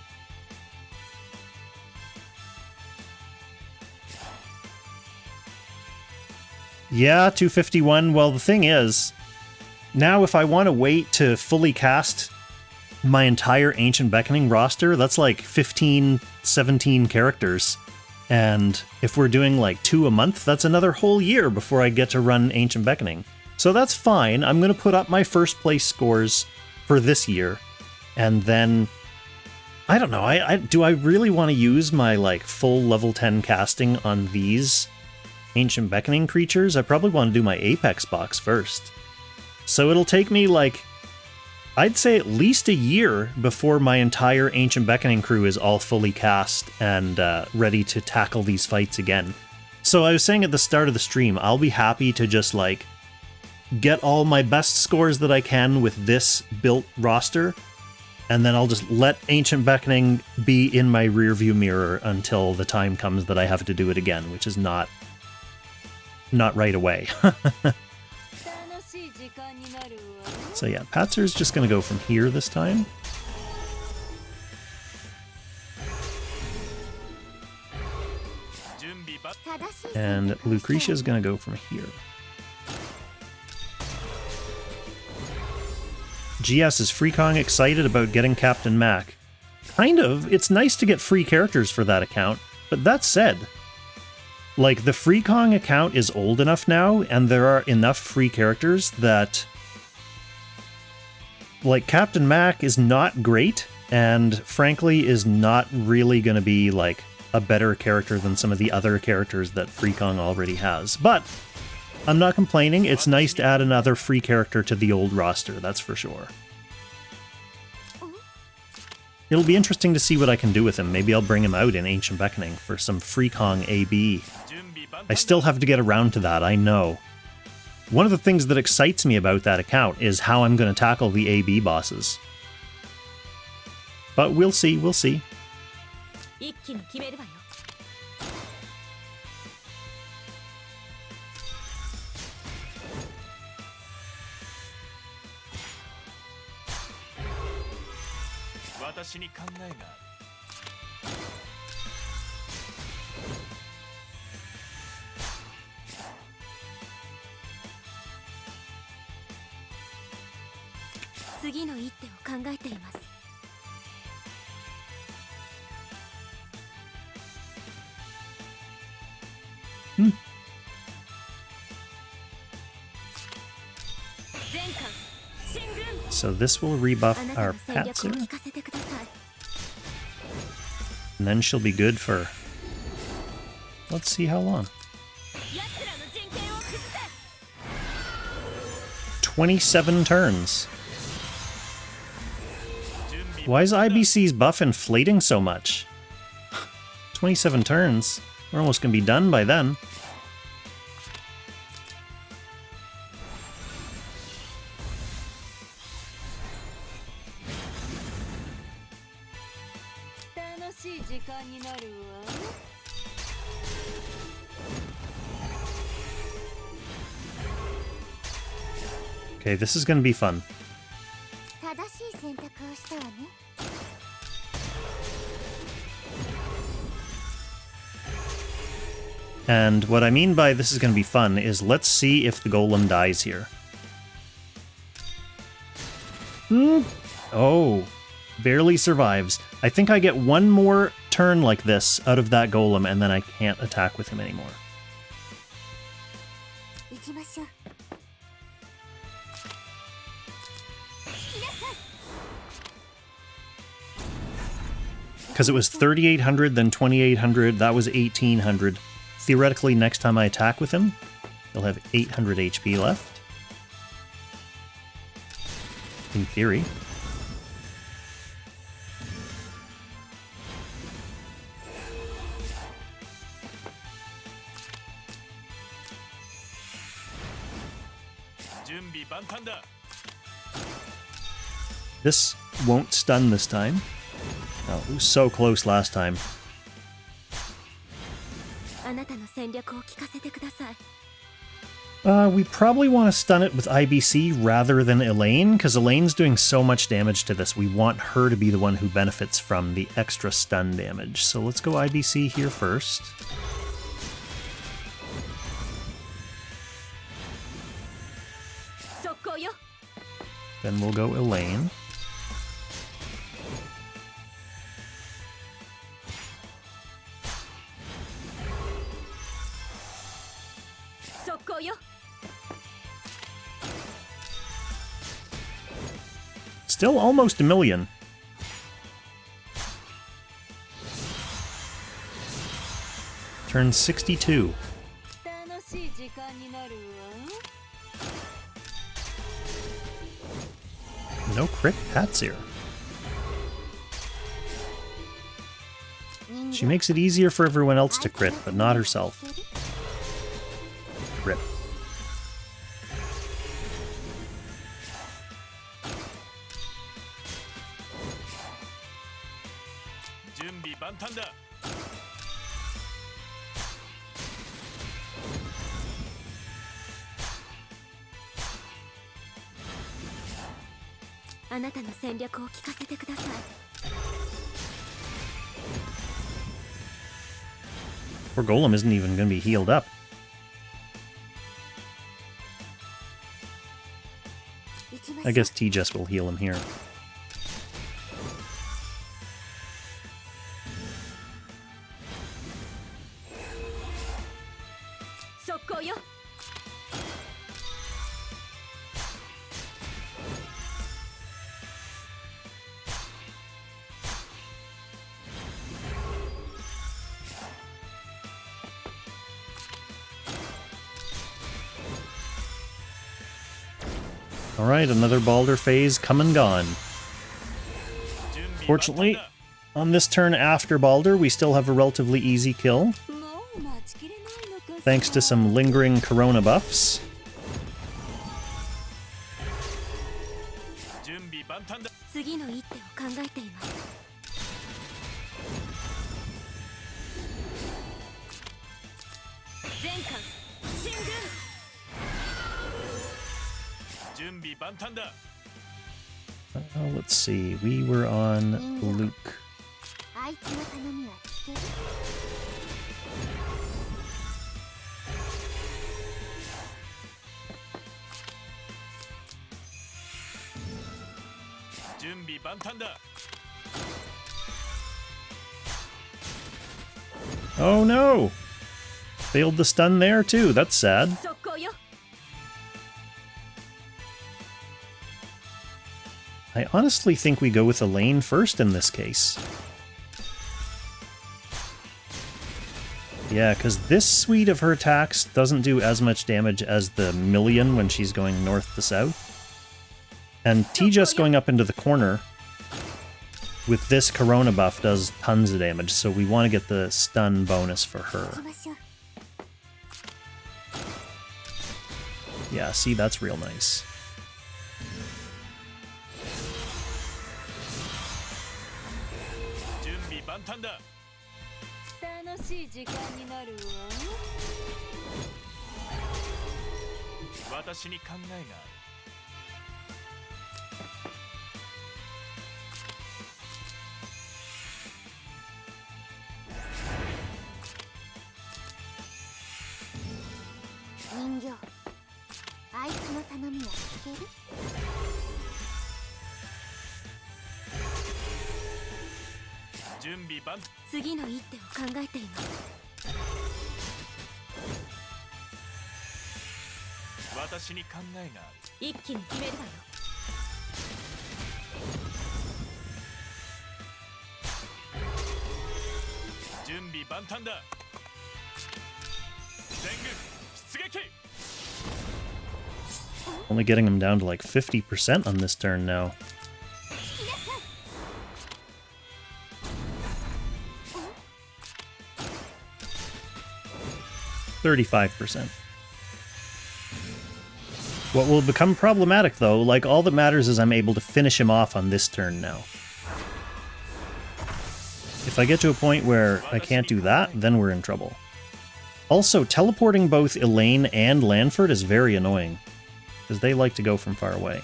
Yeah, 251. Well, the thing is, now if I want to wait to fully cast my entire Ancient Beckoning roster, that's like 15, 17 characters. And if we're doing like 2 a month, that's another whole year before I get to run Ancient Beckoning. So that's fine. I'm going to put up my first place scores for this year. And then, I don't know, do I really want to use my like full level 10 casting on these Ancient Beckoning creatures? I probably want to do my Apex box first. So it'll take me like, I'd say at least a year before my entire Ancient Beckoning crew is all fully cast and ready to tackle these fights again. So I was saying at the start of the stream, I'll be happy to just like get all my best scores that I can with this built roster, and then I'll just let Ancient Beckoning be in my rearview mirror until the time comes that I have to do it again, which is not right away. So yeah, Patzer's just going to go from here this time. And Lucretia's going to go from here. GS, is Freekong excited about getting Captain Mac? Kind of. It's nice to get free characters for that account, but that said, like, the Freekong account is old enough now, and there are enough free characters that, like, Captain Mac is not great, and frankly is not really going to be, like, a better character than some of the other characters that Freekong already has. But I'm not complaining. It's nice to add another free character to the old roster, that's for sure. It'll be interesting to see what I can do with him. Maybe I'll bring him out in Ancient Beckoning for some Freekong AB. I still have to get around to that, I know. One of the things that excites me about that account is how I'm going to tackle the AB bosses. But we'll see, we'll see. 一気に決めるわよ。 私に考えがある。次の一手を考えています。 So this will rebuff our Patsu, and then she'll be good for, let's see how long. 27 turns. Why is IBC's buff inflating so much? 27 turns. We're almost gonna be done by then. Okay, this is gonna be fun. And what I mean by this is going to be fun is let's see if the golem dies here. Oh, barely survives. I think I get one more turn like this out of that golem and then I can't attack with him anymore. Because it was 3,800, then 2,800, that was 1,800. Theoretically, next time I attack with him, he'll have 800 HP left. In theory. This won't stun this time. Oh, it was so close last time. We probably want to stun it with IBC rather than Elaine, because Elaine's doing so much damage to this. We want her to be the one who benefits from the extra stun damage. So let's go IBC here first. Then we'll go Elaine. Still almost a million. Turn 62. No crit Patsir. She makes it easier for everyone else to crit, but not herself. Rip. Poor Golem isn't even going to be healed up. I guess T-Jess will heal him here. Alright, another Balder phase come and gone. Fortunately, on this turn after Balder, we still have a relatively easy kill. Thanks to some lingering Corona buffs. Let's see, we were on Luke. 準備万端だ。 Oh no! Failed the stun there too, that's sad. 速攻よ。 I honestly think we go with Elaine first in this case. Yeah, because this suite of her attacks doesn't do as much damage as the million when she's going north to south. And Tejas going up into the corner with this Corona buff does tons of damage, so we want to get the stun bonus for her. 行きましょう。 Yeah, see, that's real nice. 準備万端だ。 楽しい時間になるわ。 私に考えがある。 人形、あいつの頼みは聞ける？ 準備万。 次の一手を考えています。 私に考えがある。 一気に決めるわよ。 準備万端だ。全軍出撃。 Only getting him down to like 50% on this turn now. 35%. What will become problematic, though, like, all that matters is I'm able to finish him off on this turn now. If I get to a point where I can't do that, then we're in trouble. Also, teleporting both Elaine and Lanford is very annoying, because they like to go from far away.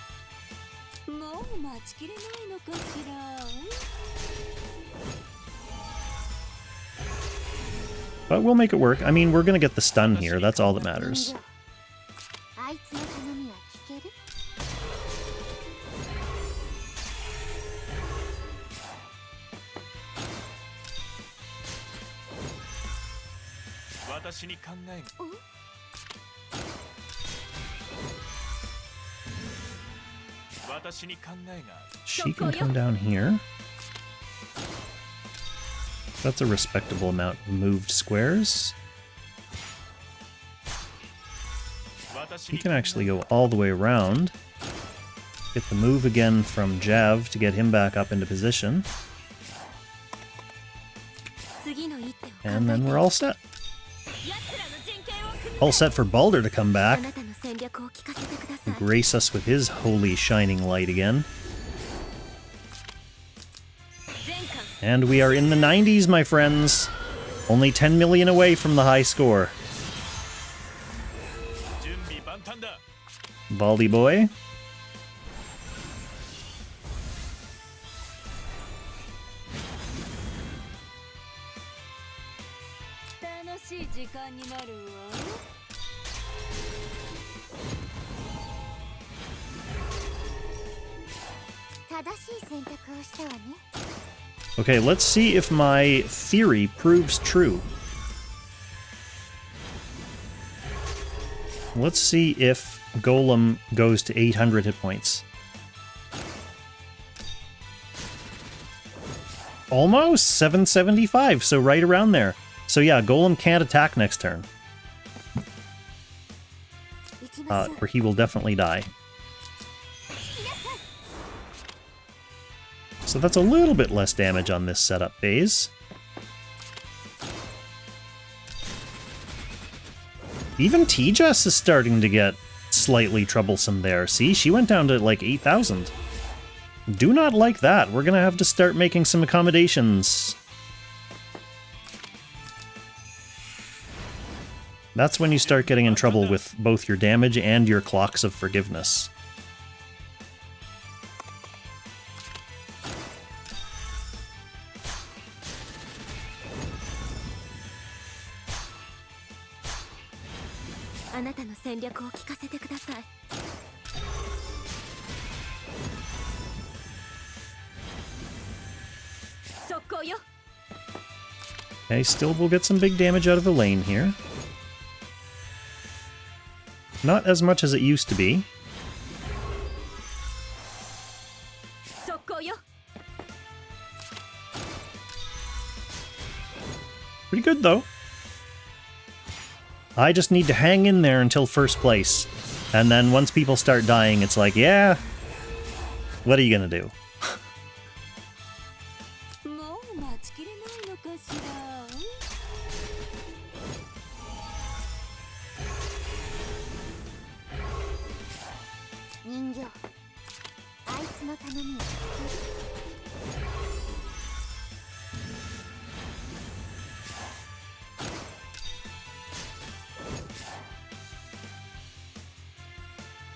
もう待ちきれないのかしら。 But we'll make it work. I mean, we're gonna get the stun here, that's all that matters. 人形、あいつの頼みは聞ける？ 私に考えが。 私に考えがある。 She can come down here. That's a respectable amount of moved squares. He can actually go all the way around. Get the move again from Jav to get him back up into position. 次の一手を考えて。 And then we're all set. 奴らの陣形を崩せ。 All set for Balder to come あ back. なたの戦略を聞かせてください。 Grace us with his holy shining light again. 前回 And we are in the 90s, my friends. Only 10 million away from the high score. 準備万端だ。 Baldy boy. 楽しい時間になるわ。 正しい選択をしたわね。 Okay, let's see if my theory proves true. Let's see if Golem goes to 800 hit points. Almost 775, so right around there. So yeah, Golem can't attack next turn, 行きましょう。 or he will definitely die. So that's a little bit less damage on this setup phase. Even Tejas is starting to get slightly troublesome there. See, she went down to like 8,000. Do not like that. We're gonna have to start making some accommodations. That's when you start getting in trouble with both your damage and your clocks of forgiveness. "あなたの戦略を聞かせてください。よ Okay, still we'll get some big damage out of the lane here. Not as much as it used to be. 速攻よ Pretty good, though. I just need to hang in there until first place. And then once people start dying, it's like, yeah, what are you gonna do? もう待ちきれないのかしら。人形あいつの頼みを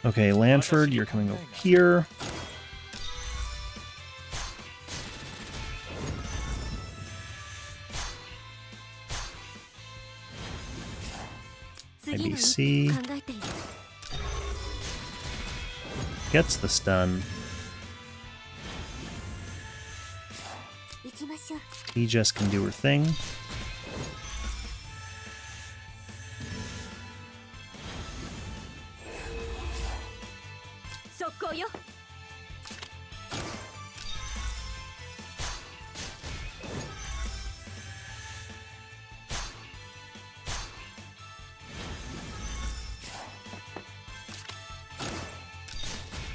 Okay, Lanford, you're coming over here. IBC 考えています gets the stun. 行きましょう Aegis can do her thing. 速攻よ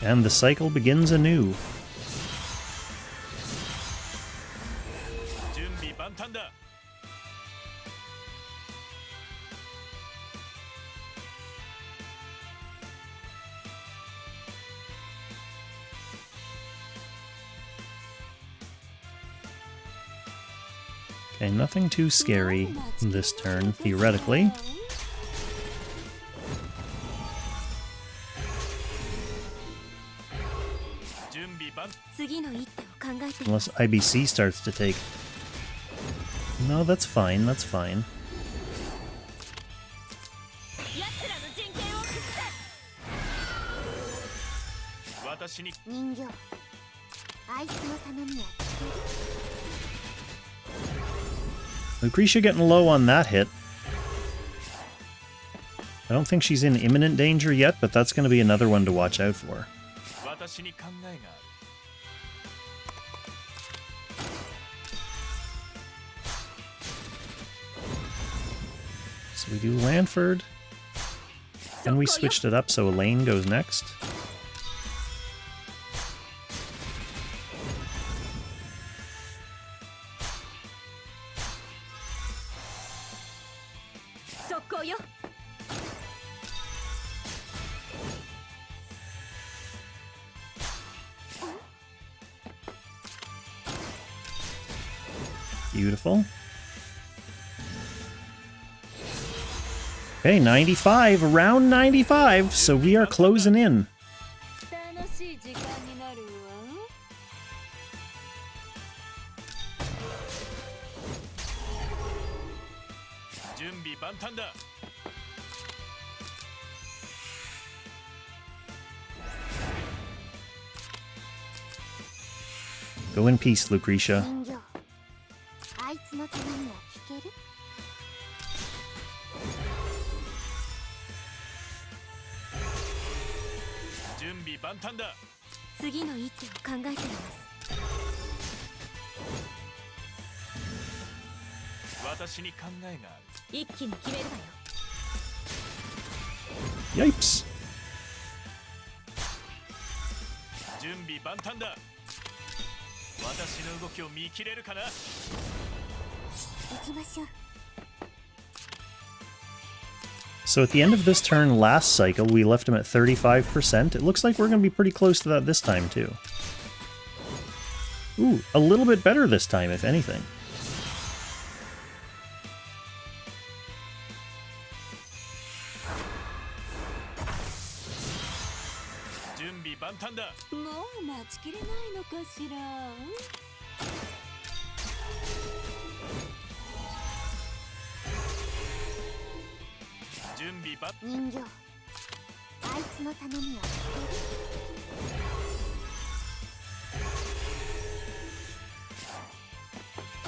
And the cycle begins anew. 準備万端だ Okay, nothing too scary this turn, theoretically. 準備万 次の一手を考えてい Unless IBC starts to take... No, that's fine, that's fine. 奴らの陣形を崩せ私に人形あいつの頼みは Lucretia getting low on that hit. I don't think she's in imminent danger yet, but that's going to be another one to watch out for. 私に考えがある So we do Lanford. And we switched it up so Elaine goes next. Beautiful. Okay, 95, around 95, so we are closing in. 楽しい時間になるわ。準備万端だ Go in peace, Lucretia. 人形あいつの頼みは聞ける 準備万端だ 次の一手を考えています。 私に考えがある 一気に決めるわよ。 Yipes. 準備万端だ私の動きを見切れるかな 行きましょう。 So at the end of this turn last cycle, we left him at 35%. It looks like we're going to be pretty close to that this time, too. Ooh, a little bit better this time, if anything. 準備万端だもう待ちきれないのかしら。準備万人形あいつの頼みは聞ける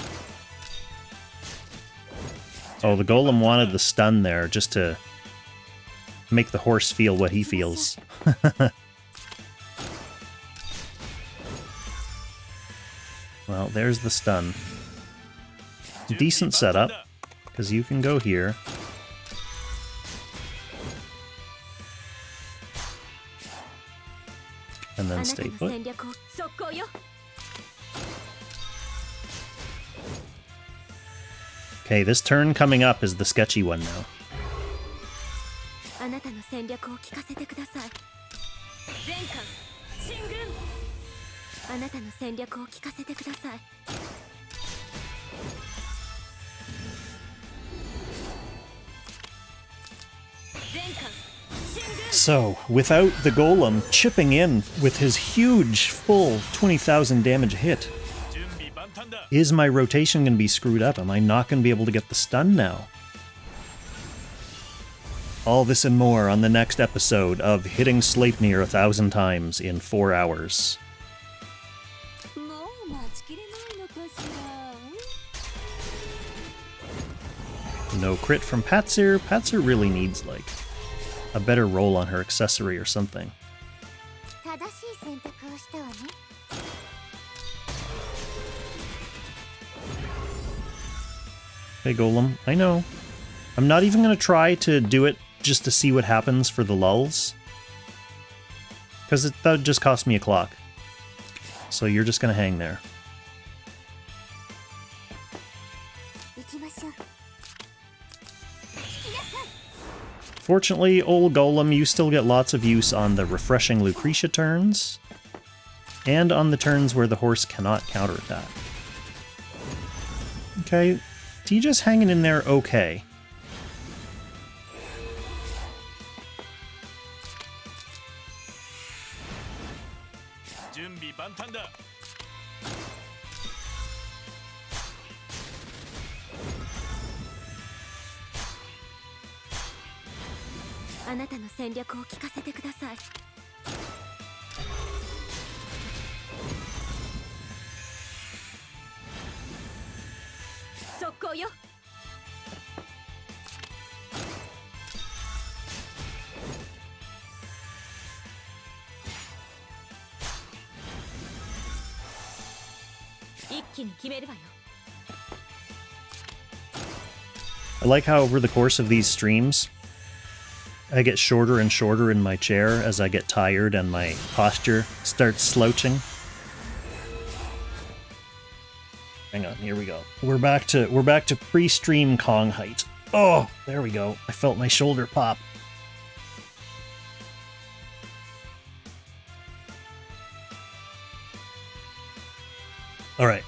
Oh, the golem wanted the stun there just to make the horse feel what he feels. Well, there's the stun. Decent setup, because you can go here. And then stay put. Okay, this turn coming up is the sketchy one now. So, without the golem chipping in with his huge, full 20,000 damage hit, is my rotation going to be screwed up? Am I not going to be able to get the stun now? All this and more on the next episode of Hitting Sleipnir 1,000 times in 4 hours. No crit from Patsir. Patsir really needs, like, a better roll on her accessory or something. Hey, Golem, I know. I'm not even going to try to do it just to see what happens for the lulls. Because that just cost me a clock. So you're just going to hang there. Fortunately, old Golem, you still get lots of use on the refreshing Lucretia turns, and on the turns where the horse cannot counterattack. Okay, Tija's hanging in there okay. I like how over the course of these streams, I get shorter and shorter in my chair as I get tired and my posture starts slouching. Hang on, here we go. We're back to pre-stream Kong height. Oh, there we go. I felt my shoulder pop. All right.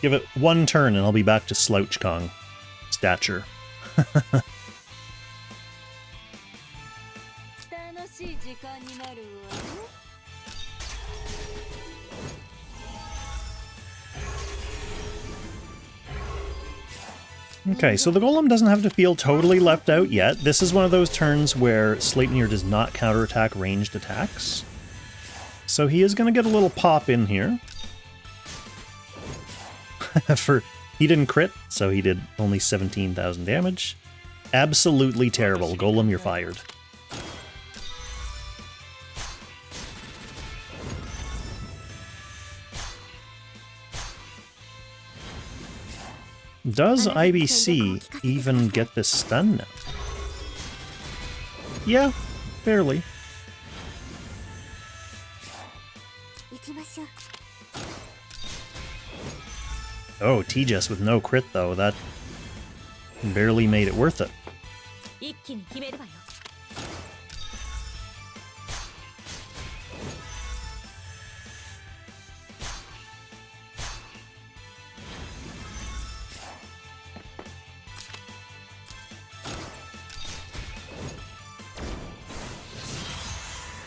Give it one turn and I'll be back to slouch Kong stature. Okay, so the Golem doesn't have to feel totally left out yet. This is one of those turns where Sleipnir does not counterattack ranged attacks. So he is going to get a little pop in here. He didn't crit, so he did only 17,000 damage. Absolutely terrible. Golem, you're fired. Does IBC even get this stun now? Yeah, barely. Oh, Tijas with no crit though, that barely made it worth it.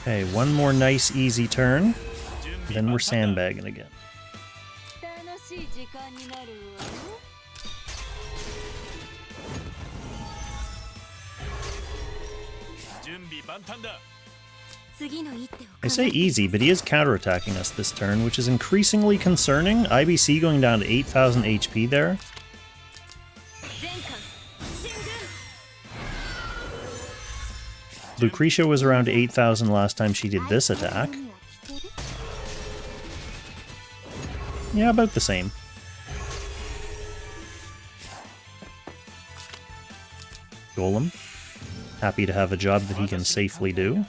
Okay, one more nice easy turn, then we're sandbagging again. I say easy, but he is counterattacking us this turn, which is increasingly concerning. IBC going down to 8,000 HP there. Lucretia was around 8,000 last time she did this attack. Yeah, about the same. Golem. Happy to have a job that he can safely do.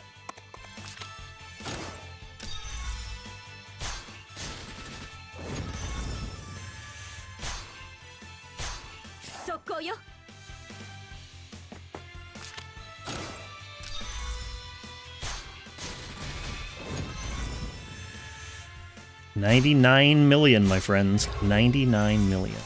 $99 million, my friends. $99 million.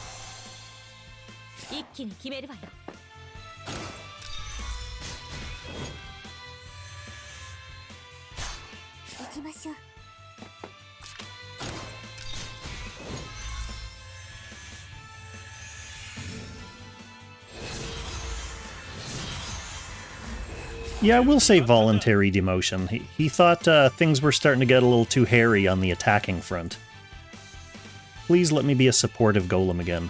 Yeah, we'll say voluntary demotion. He thought things were starting to get a little too hairy on the attacking front. Please let me be a supportive golem again.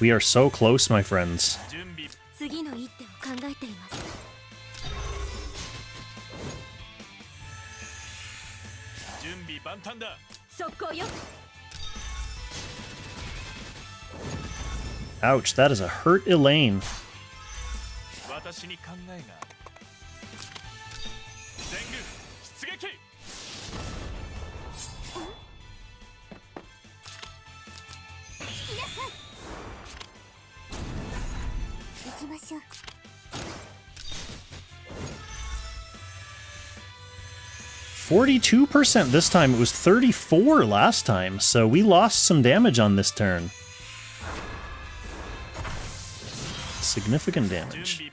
We are so close, my friends. Ouch, that is a hurt Elaine. %42% this time. It was 34 last time, so we lost some damage on this turn. Significant damage.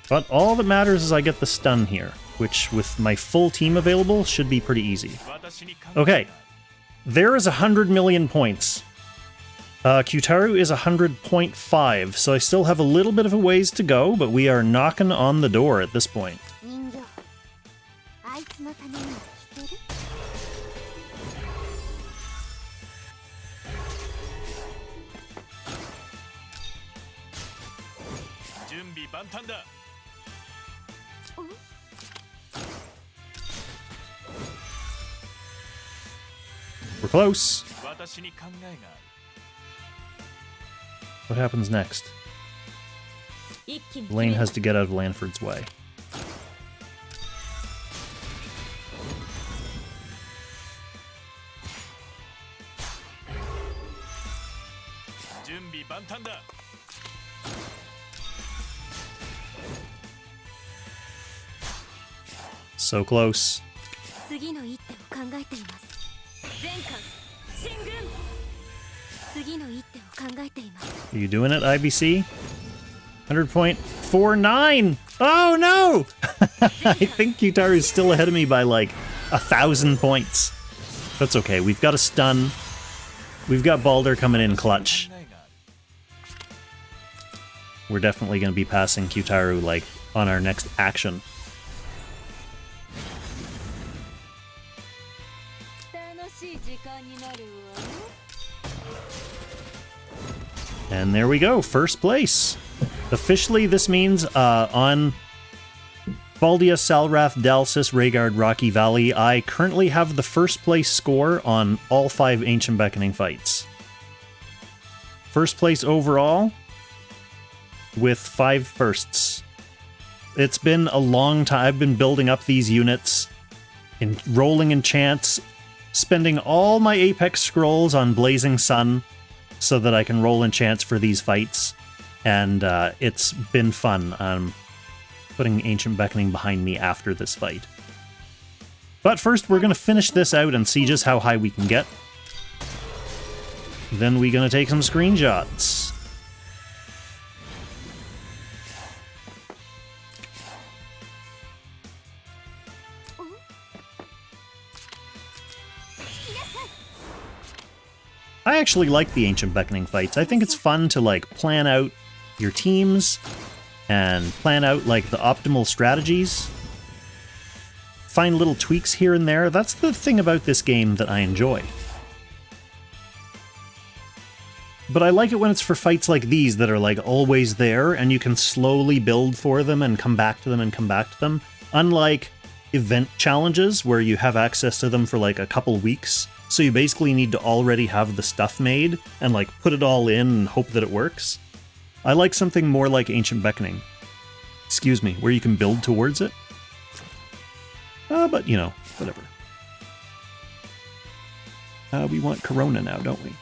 But all that matters is I get the stun here, which with my full team available should be pretty easy. Okay, there is 100 million points. Qtaru is 100.5, so I still have a little bit of a ways to go, but we are knocking on the door at this point. We're close. What happens next? Lane has to get out of Lanford's way. So close. Are you doing it, IBC? 100.49! Oh no! I think Qtaru is still ahead of me by like 1,000 points. That's okay, we've got a stun. We've got Balder coming in clutch. We're definitely going to be passing Qtaru like on our next action. And there we go, first place. Officially, this means on Baldia, Salrath, Dalsis, Rhaegar, Rocky Valley, I currently have the first place score on all 5 Ancient Beckoning fights. First place overall with 5 firsts. It's been a long time. I've been building up these units, rolling enchants, spending all my Apex scrolls on Blazing Sun so that I can roll enchants for these fights, and it's been fun. I'm putting Ancient Beckoning behind me after this fight. But first, we're going to finish this out and see just how high we can get. Then we gonna take some screenshots. I actually like the Ancient Beckoning fights. I think it's fun to, like, plan out your teams and plan out, like, the optimal strategies. Find little tweaks here and there. That's the thing about this game that I enjoy. But I like it when it's for fights like these that are, like, always there, and you can slowly build for them and come back to them and come back to them. Unlike event challenges, where you have access to them for, like, a couple weeks. So you basically need to already have the stuff made and, like, put it all in and hope that it works. I like something more like Ancient Beckoning. Excuse me, where you can build towards it. But, you know, whatever. We want Corona now, don't we?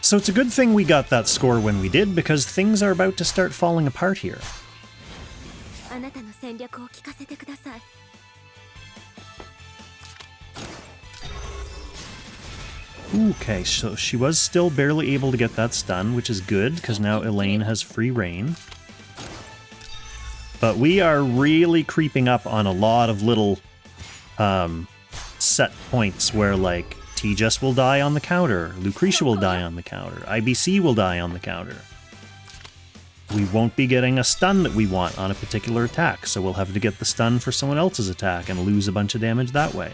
So it's a good thing we got that score when we did, because things are about to start falling apart here. Okay, so she was still barely able to get that stun, which is good, because now Elaine has free reign. But we are really creeping up on a lot of little set points where, like, Tejas will die on the counter, Lucretia will die on the counter, IBC will die on the counter. We won't be getting a stun that we want on a particular attack, so we'll have to get the stun for someone else's attack and lose a bunch of damage that way.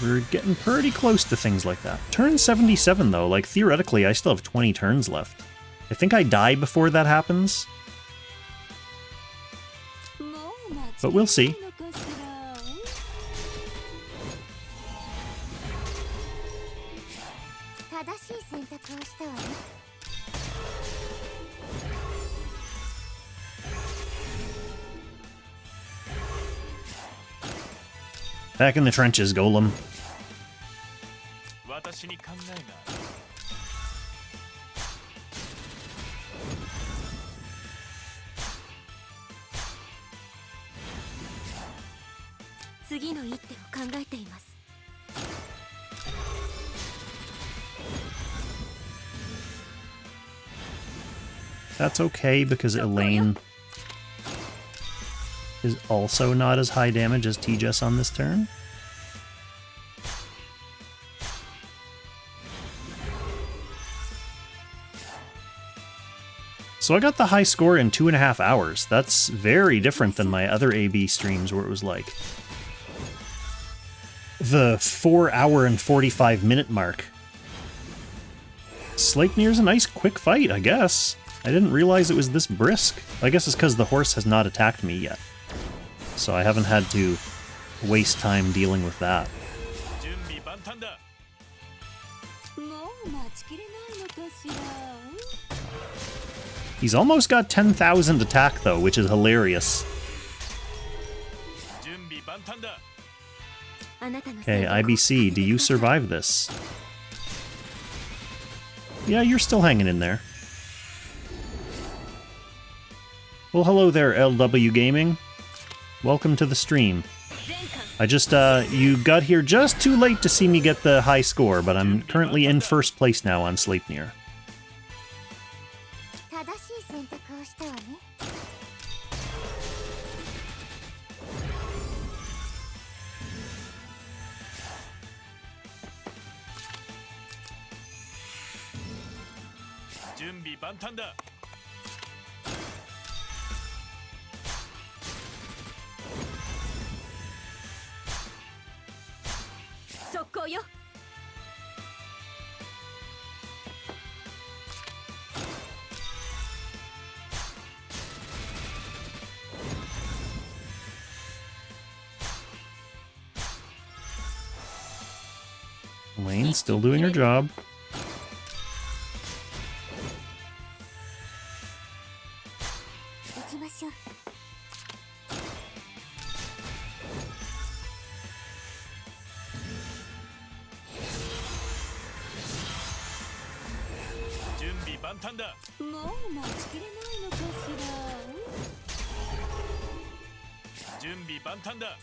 We're getting pretty close to things like that. Turn 77, though. Like, theoretically, I still have 20 turns left. I think I die before that happens. But we'll see. Back in the trenches, Golem. That's okay, because Elaine is also not as high damage as Tejas on this turn. So I got the high score in 2.5 hours. That's very different than my other AB streams where it was like the 4 hour and 45 minute mark. Sleipnir's a nice quick fight, I guess. I didn't realize it was this brisk. I guess it's because the horse has not attacked me yet. So I haven't had to waste time dealing with that. He's almost got 10,000 attack though, which is hilarious. Okay, IBC, do you survive this? Yeah, you're still hanging in there. Well, hello there, LW Gaming. Welcome to the stream. I just, you got here just too late to see me get the high score, but I'm currently in first place now on Sleipnir. Elaine's still doing her job. 準備万端だ。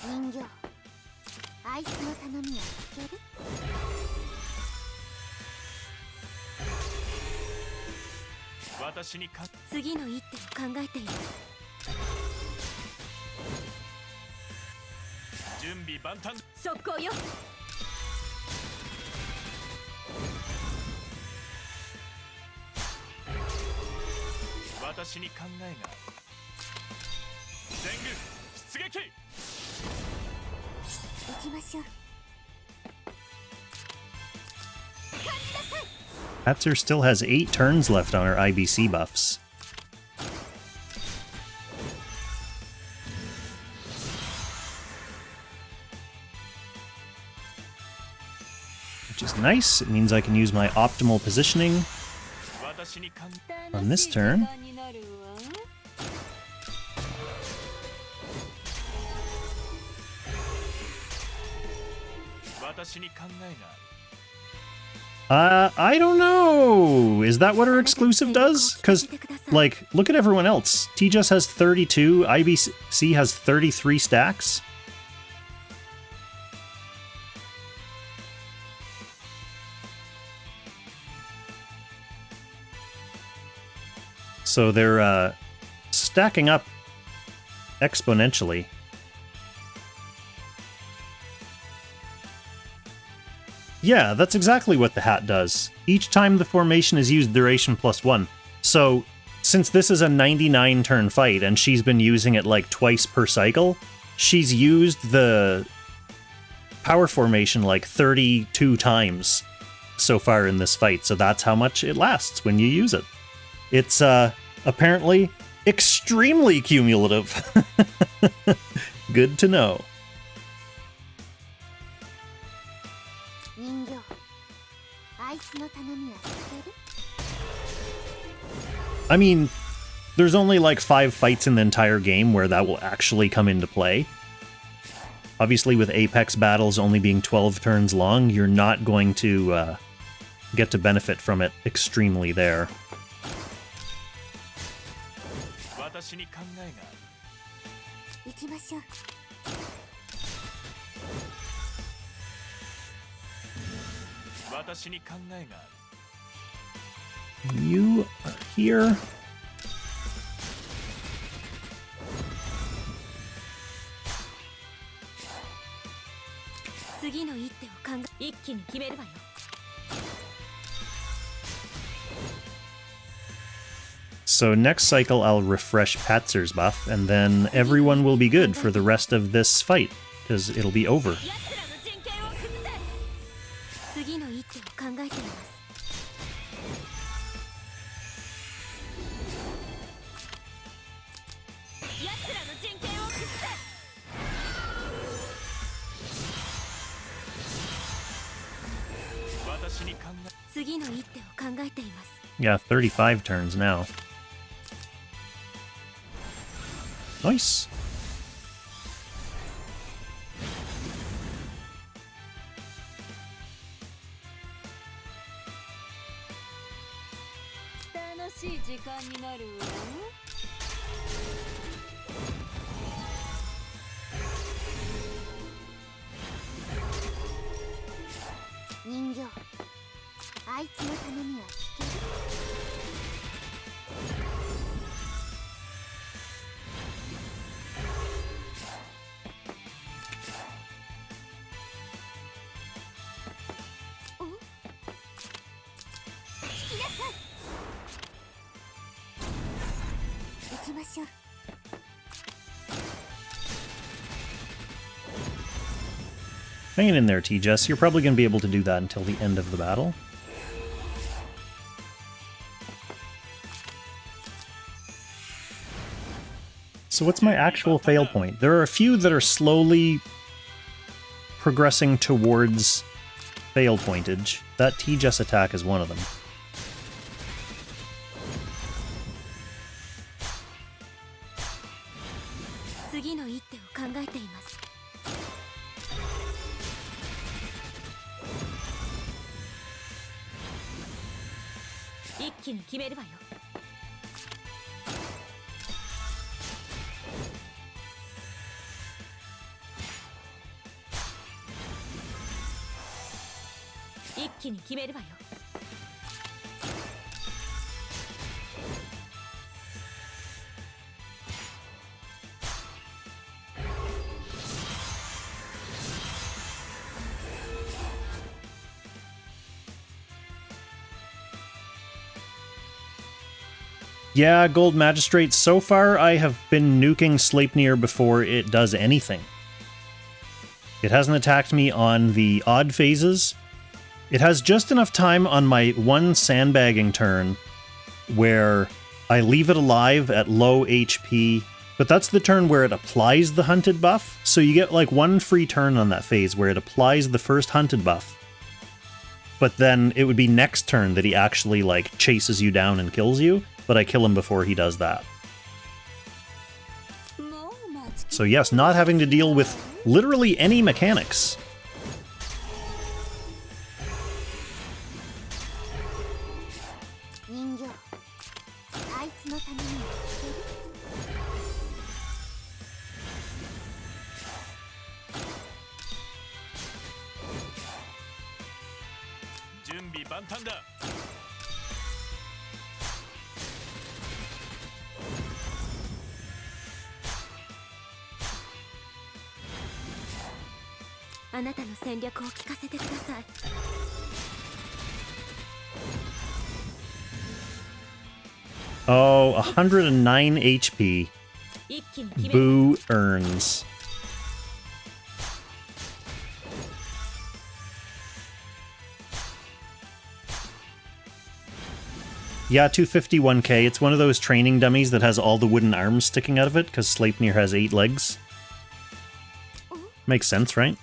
人形、あいつの頼みは聞ける？私にか次の一手を考えています。準備万端。速攻よ。私に考えがある。全軍出撃。行きましょう。 Patzer still has 8 turns left on her IBC buffs. Which is nice. It means I can use my optimal positioning on this turn. I don't know. Is that what her exclusive does? Because, like, look at everyone else. TJS has 32, IBC has 33 stacks. So they're stacking up exponentially. Yeah, that's exactly what the hat does. Each time the formation is used, duration +1. So, since this is a 99 turn fight and she's been using it like twice per cycle, she's used the power formation like 32 times so far in this fight, so that's how much it lasts when you use it. It's apparently extremely cumulative. Good to know. I mean, there's only like 5 fights in the entire game where that will actually come into play. Obviously, with Apex battles only being 12 turns long, you're not going to get to benefit from it extremely there. You are here. So next cycle I'll refresh Patzer's buff, and then everyone will be good for the rest of this fight, because it'll be over. Yeah, 35 turns now. Nice. Hang it in there, T-Jess. You're probably going to be able to do that until the end of the battle. So what's my actual fail point? There are a few that are slowly progressing towards fail pointage. That T-Jess attack is one of them. 一気に決めるわよ。一気に決めるわよ。Yeah, Gold Magistrate, so far I have been nuking Sleipnir before it does anything. It hasn't attacked me on the odd phases. It has just enough time on my one sandbagging turn where I leave it alive at low HP, but that's the turn where it applies the hunted buff, so you get like one free turn on that phase where it applies the first hunted buff. But then it would be next turn that he actually like chases you down and kills you, but I kill him before he does that. So yes, not having to deal with literally any mechanics. Oh, 109 HP. Boo earns. Yeah, 251k. It's one of those training dummies that has all the wooden arms sticking out of it, because Sleipnir has 8 legs. Makes sense, right?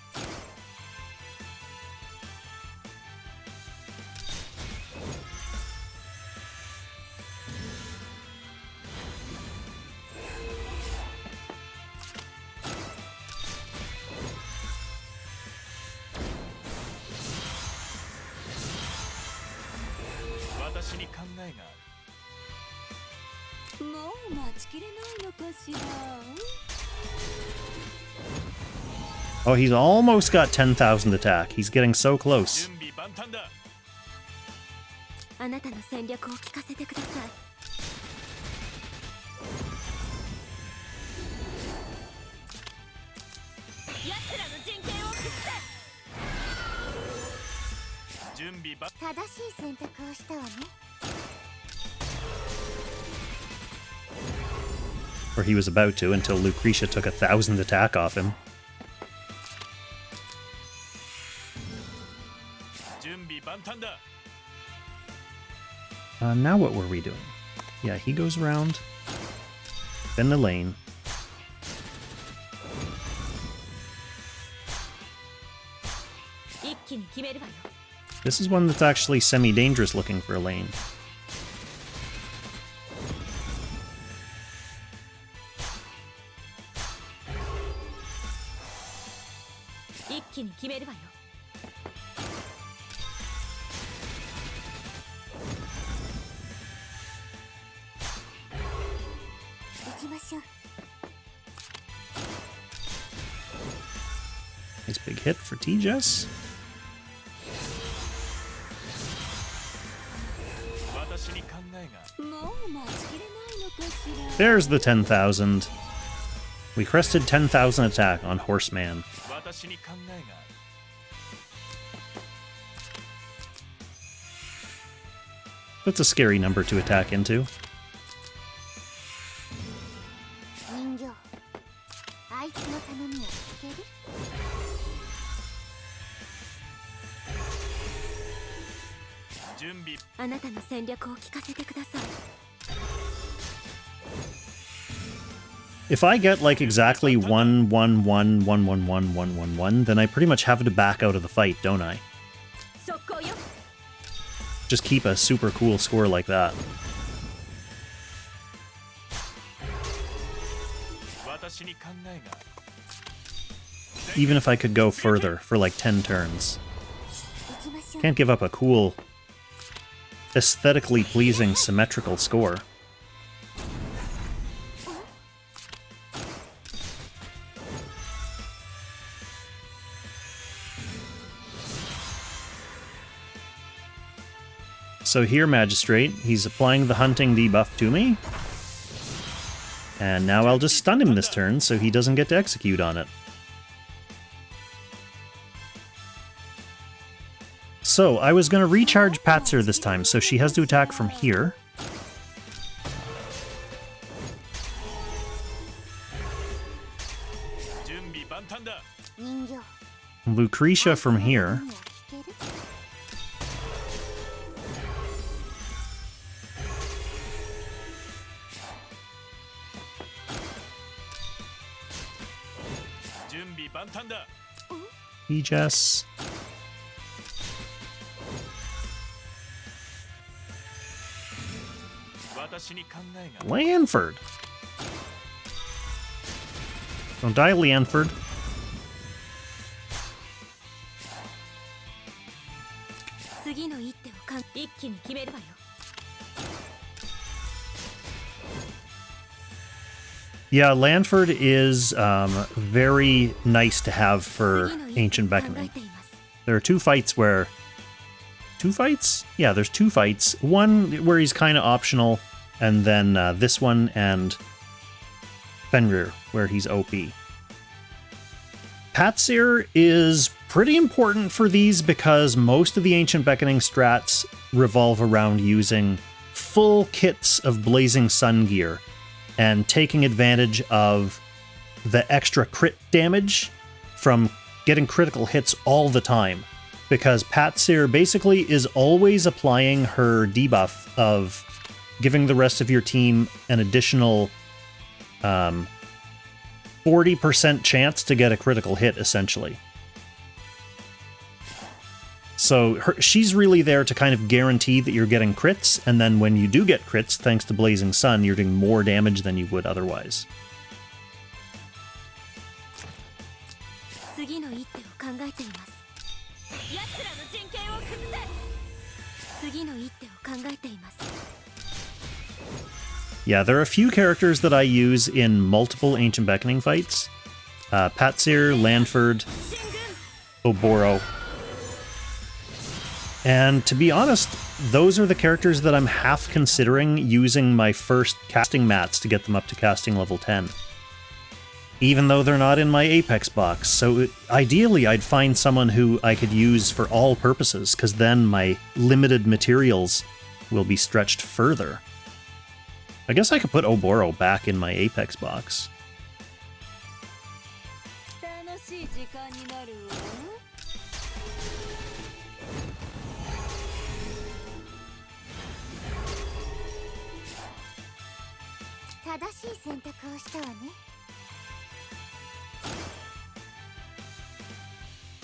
Oh, he's almost got 10,000 attack. He's getting so close. Or he was about to, until Lucretia took 1,000 attack off him. Now what were we doing? Yeah, he goes around. Then the lane. This is one that's actually semi-dangerous looking for a lane. Nice big hit for T-Jess. There's the 10,000. We crested 10,000 attack on Horseman. That's a scary number to attack into. If I get like exactly 1, 1, 1, 1, 1, 1, 1, 1, 1, then I pretty much have to back out of the fight, don't I? Just keep a super cool score like that. Even if I could go further for like 10 turns. Can't give up a cool aesthetically pleasing symmetrical score. So here, Magistrate, he's applying the hunting debuff to me. And now I'll just stun him this turn so he doesn't get to execute on it. So, I was going to recharge Patzer this time, so she has to attack from here. Lucretia from here. Jess. Lanford. Don't die, Lanford. Yeah, Lanford is very nice to have for Ancient Beckoning. There are two fights where... Two fights? Yeah, there's two fights. One where he's kind of optional, and then this one and Fenrir, where he's OP. Patzer is pretty important for these because most of the Ancient Beckoning strats revolve around using full kits of Blazing Sun gear and taking advantage of the extra crit damage from getting critical hits all the time. Because Patzer basically is always applying her debuff of giving the rest of your team an additional 40% chance to get a critical hit, essentially. So she's really there to kind of guarantee that you're getting crits, and then when you do get crits, thanks to Blazing Sun, you're doing more damage than you would otherwise. Yeah, there are a few characters that I use in multiple Ancient Beckoning fights. Patzer, Lanford, Oboro. And to be honest, those are the characters that I'm half considering using my first casting mats to get them up to casting level 10. Even though they're not in my Apex box, so ideally I'd find someone who I could use for all purposes, because then my limited materials will be stretched further. I guess I could put Oboro back in my Apex box.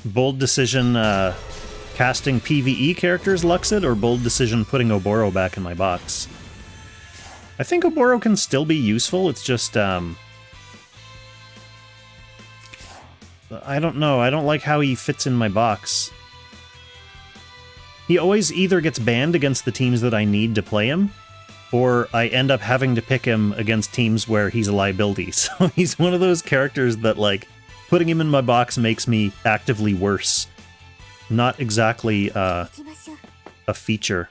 Bold decision casting PvE characters Luxid, or bold decision putting Oboro back in my box? I think Oboro can still be useful, it's just, I don't know, I don't like how he fits in my box. He always either gets banned against the teams that I need to play him, or I end up having to pick him against teams where he's a liability. So he's one of those characters that, like, putting him in my box makes me actively worse. Not exactly a feature.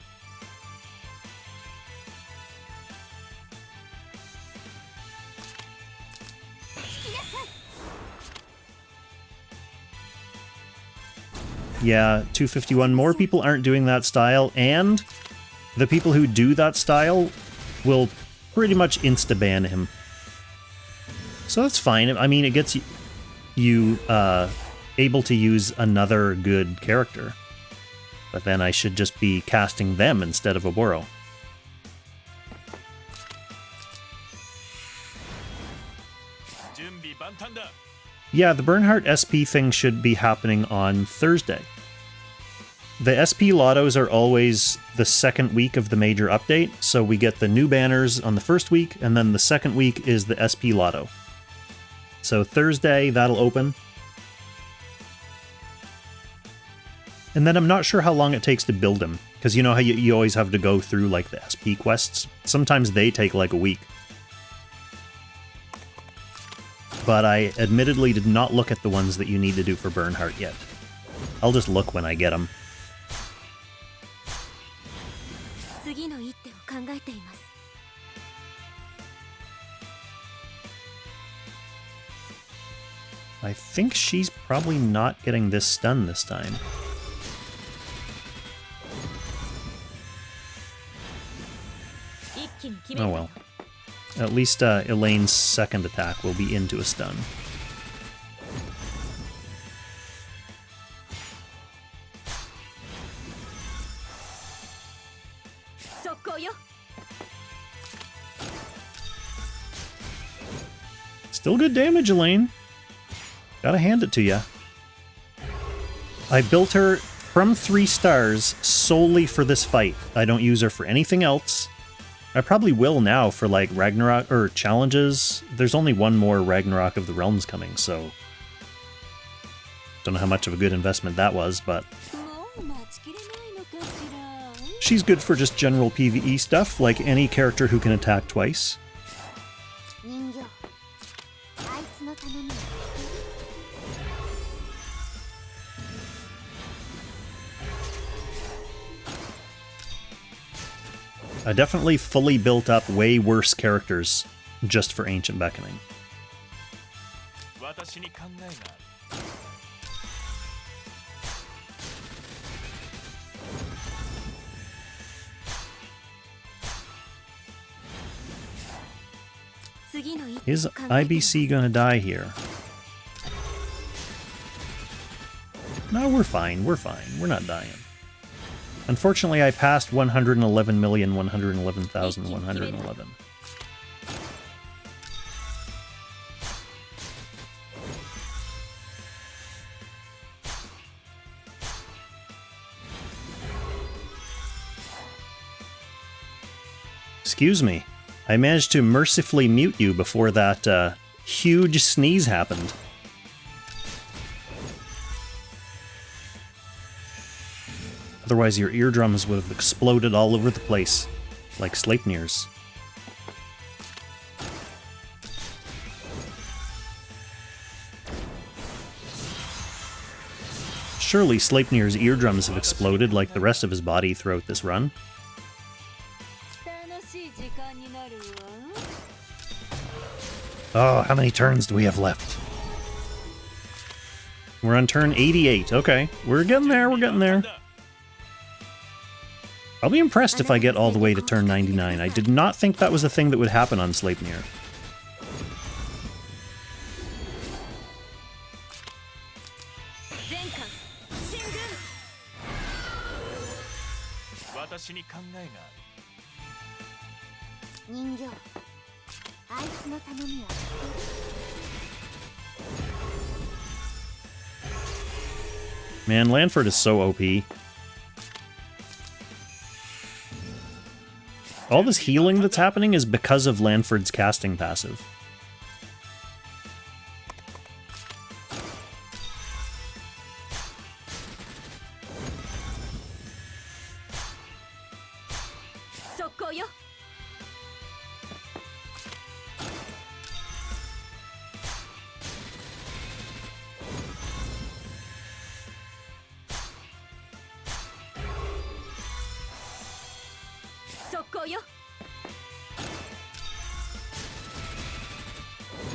Yeah, 251. More people aren't doing that style, and the people who do that style will pretty much insta-ban him. So that's fine. I mean, it gets you able to use another good character. But then I should just be casting them instead of Oboro. Yeah, the Bernhardt SP thing should be happening on Thursday. The SP Lottos are always the second week of the major update, so we get the new banners on the first week, and then the second week is the SP Lotto. So Thursday, that'll open. And then I'm not sure how long it takes to build him, because you know how you always have to go through like the SP quests? Sometimes they take like a week. But I admittedly did not look at the ones that you need to do for Bernhardt yet. I'll just look when I get them. 次の一手を考えています。 I think she's probably not getting this stun this time. Oh well. At least Elaine's second attack will be into a stun. Still good damage, Elaine. Gotta hand it to ya. I built her from 3 stars solely for this fight. I don't use her for anything else. I probably will now for like Ragnarok or challenges. There's only one more Ragnarok of the Realms coming, so don't know how much of a good investment that was, but she's good for just general PvE stuff, like any character who can attack twice. I definitely fully built up way worse characters just for Ancient Beckoning. Is IBC gonna die here? No, we're fine, we're not dying. Unfortunately, I passed 111,111,111. Excuse me. I managed to mercifully mute you before that huge sneeze happened. Otherwise your eardrums would have exploded all over the place, like Sleipnir's. Surely Sleipnir's eardrums have exploded like the rest of his body throughout this run. Oh, how many turns do we have left? We're on turn 88. Okay, we're getting there, we're getting there. I'll be impressed if I get all the way to turn 99. I did not think that was a thing that would happen on Sleipnir. Man, Lanford is so OP. All this healing that's happening is because of Lanford's casting passive.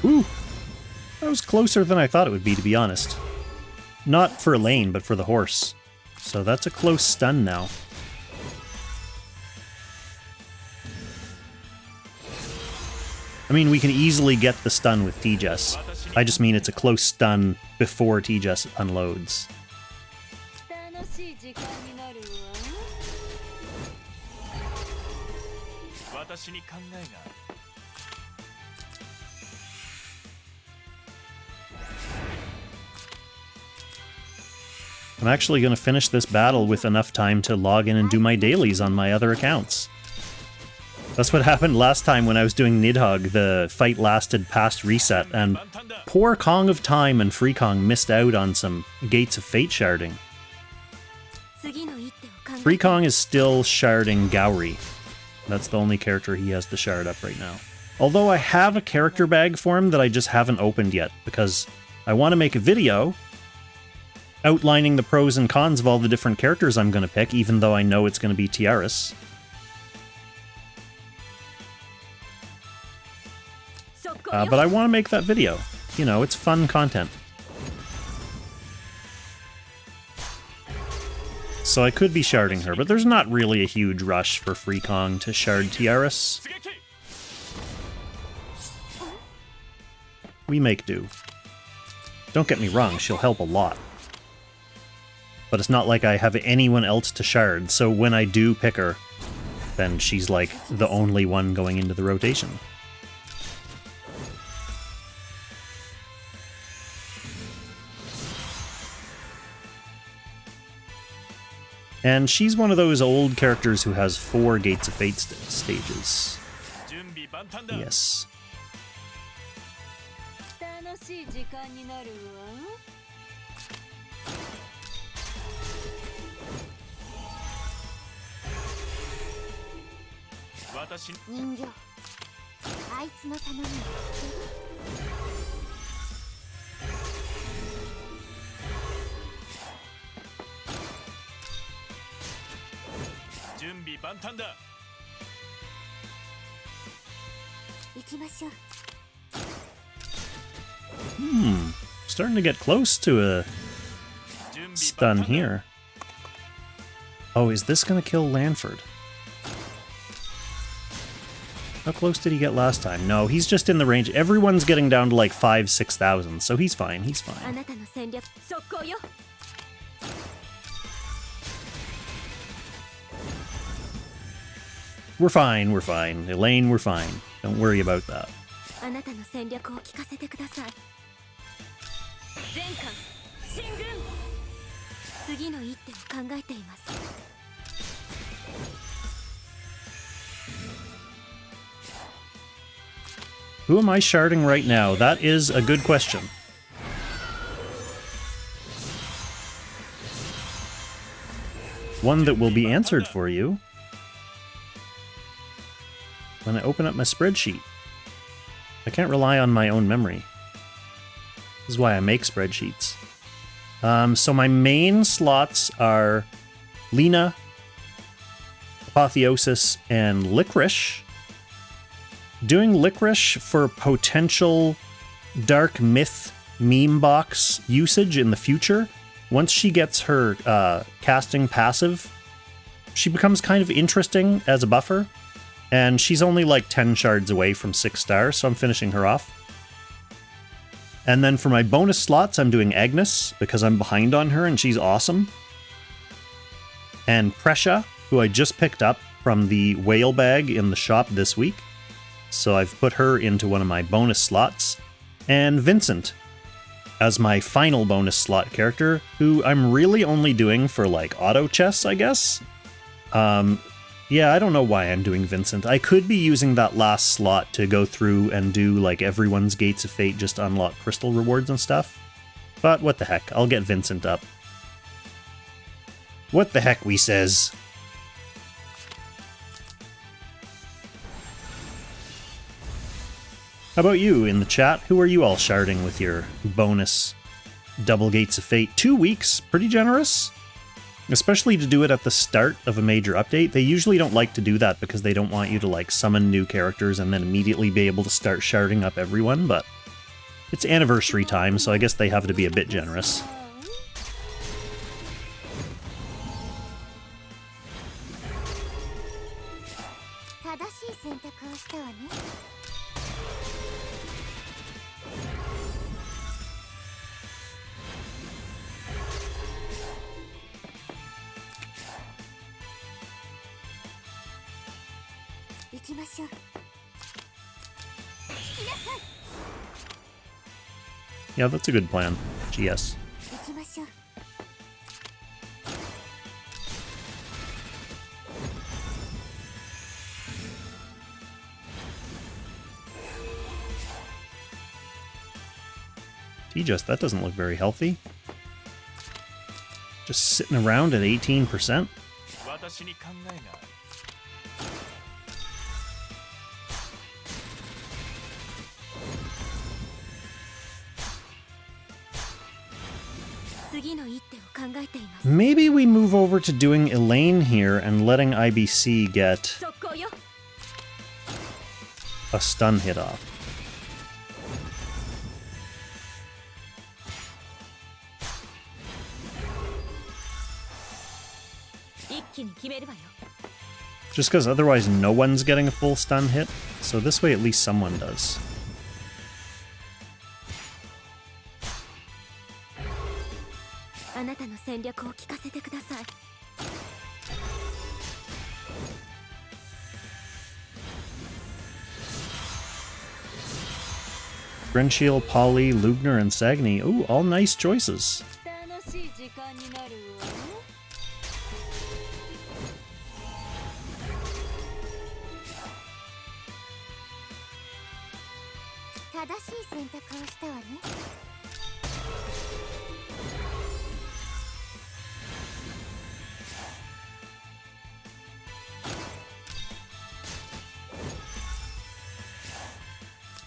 Ooh, that was closer than I thought it would be, to be honest. Not for Elaine, but for the horse. So that's a close stun now. I mean, we can easily get the stun with T-Jess. I just mean it's a close stun before T-Jess unloads. I'm actually going to finish this battle with enough time to log in and do my dailies on my other accounts. That's what happened last time when I was doing Nidhogg. The fight lasted past reset, and poor Kong of Time and Free Kong missed out on some Gates of Fate sharding. 次の一手を考えて Free Kong is still sharding Gowry. That's the only character he has to shard up right now. Although I have a character bag for him that I just haven't opened yet, because I want to make a video outlining the pros and cons of all the different characters I'm going to pick, even though I know it's going to be Tiaris. But I want to make that video. You know, it's fun content. So I could be sharding her, but there's not really a huge rush for Free Kong to shard Tiaris. We make do. Don't get me wrong, she'll help a lot. But it's not like I have anyone else to shard, so when I do pick her, then she's like the only one going into the rotation. And she's one of those old characters who has 4 Gates of Fate stages. Yes. 楽しい時間になるわ。人形あいつの頼みを聞準備万端だ。行きましょう Starting to get close to a stun here. Oh, is this gonna kill Lanford? How close did he get last time? No, he's just in the range. Everyone's getting down to like 5,000-6,000, so he's fine, he's あ fine. なたの戦略速攻よ We're fine, we're fine. Elaine, we're fine. Don't worry about that. あなたの戦略を聞かせてください全艦進軍次の一手を考えています Who am I sharding right now? That is a good question. One that will be answered for you when I open up my spreadsheet. I can't rely on my own memory. This is why I make spreadsheets. So my main slots are Lena, Apotheosis, and Licorice. Doing Licorice for potential Dark Myth meme box usage in the future. Once she gets her casting passive, she becomes kind of interesting as a buffer. And she's only like 10 shards away from 6 stars, so I'm finishing her off. And then for my bonus slots, I'm doing Agnes, because I'm behind on her and she's awesome. And Prescia, who I just picked up from the whale bag in the shop this week. So I've put her into one of my bonus slots. And Vincent as my final bonus slot character, who I'm really only doing for like auto chess, I guess. Yeah, I don't know why I'm doing Vincent. I could be using that last slot to go through and do like everyone's Gates of Fate, just unlock crystal rewards and stuff. But what the heck, I'll get Vincent up. What the heck, we says. How about you in the chat? Who are you all sharding with your bonus double Gates of Fate? 2 weeks, pretty generous. Especially to do it at the start of a major update. They usually don't like to do that because they don't want you to like summon new characters and then immediately be able to start sharding up everyone, but it's anniversary time, so I guess they have to be a bit generous. 正しい選択をしたわね 行きましょう Yeah, that's a good plan. GS. 行きましょう T-Just, that doesn't look very healthy. Just sitting around at 18%. 私に考えがある 次の一手を考えています。 Maybe we move over to doing Elaine here and letting IBC get 速攻よ。 a stun hit off. 一気に決めるわよ。 Just because otherwise no one's getting a full stun hit. So this way at least someone does. あなたの戦略を聞かせてください。 Grenshiel, Polly, Lugner, and Sagni. Ooh, all nice choices. 楽しい時間になるわ。正しい選択をしたわね。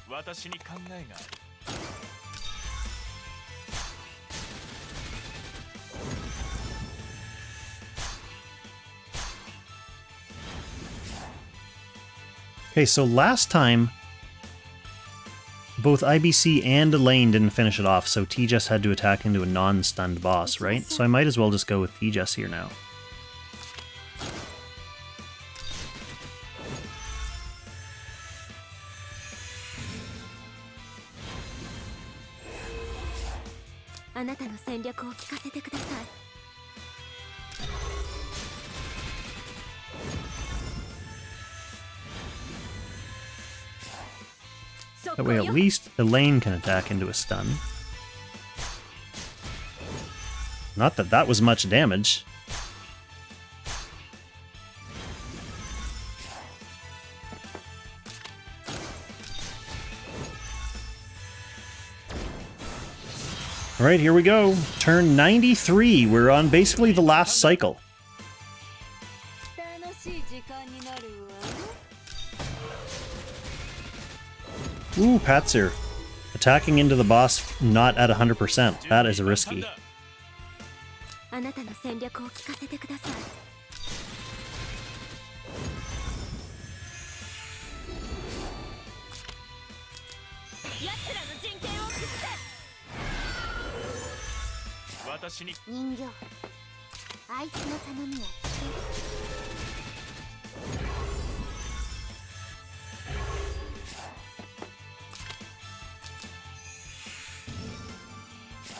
私に考えがある Okay, so last time, both IBC and Elaine didn't finish it off, so T-Jess had to attack into a non-stunned boss, right? So I might as well just go with T-Jess here now. That way at least Elaine can attack into a stun. Not that that was much damage. Alright, here we go. Turn 93. We're on basically the last cycle. 楽しい時間になるわ。 Ooh, Patzer. Attacking into the boss not at 100%. That is risky. あなたの戦略を聞かせてください。 奴らの人権を崩せ。 私に 人形、あいつの頼みは聞け。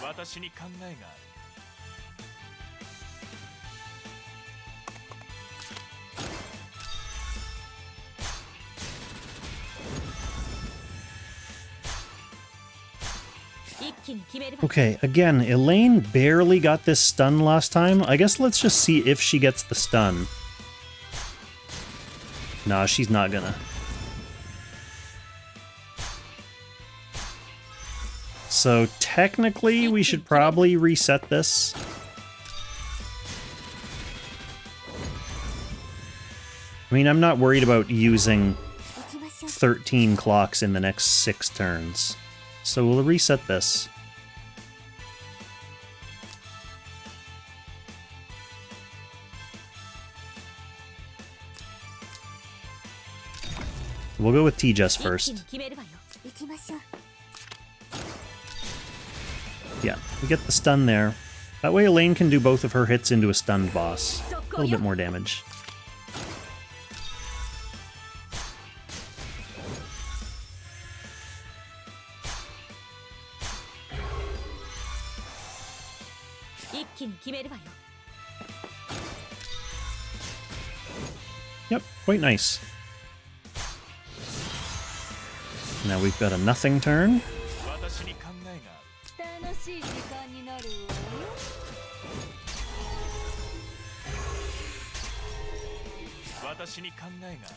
私に考えがある Okay, again, Elaine barely got this stun last time. I guess let's just see if she gets the stun. Nah, she's not gonna. So technically, we should probably reset this. I mean, I'm not worried about using 13 clocks in the next 6 turns. So we'll reset this. We'll go with T-Jess first. Yeah, we get the stun there. That way Elaine can do both of her hits into a stunned boss. A little bit more damage. Yep, quite nice. Now we've got a nothing turn. 私に考えがある 楽しい時間になるわ。 私に考えがある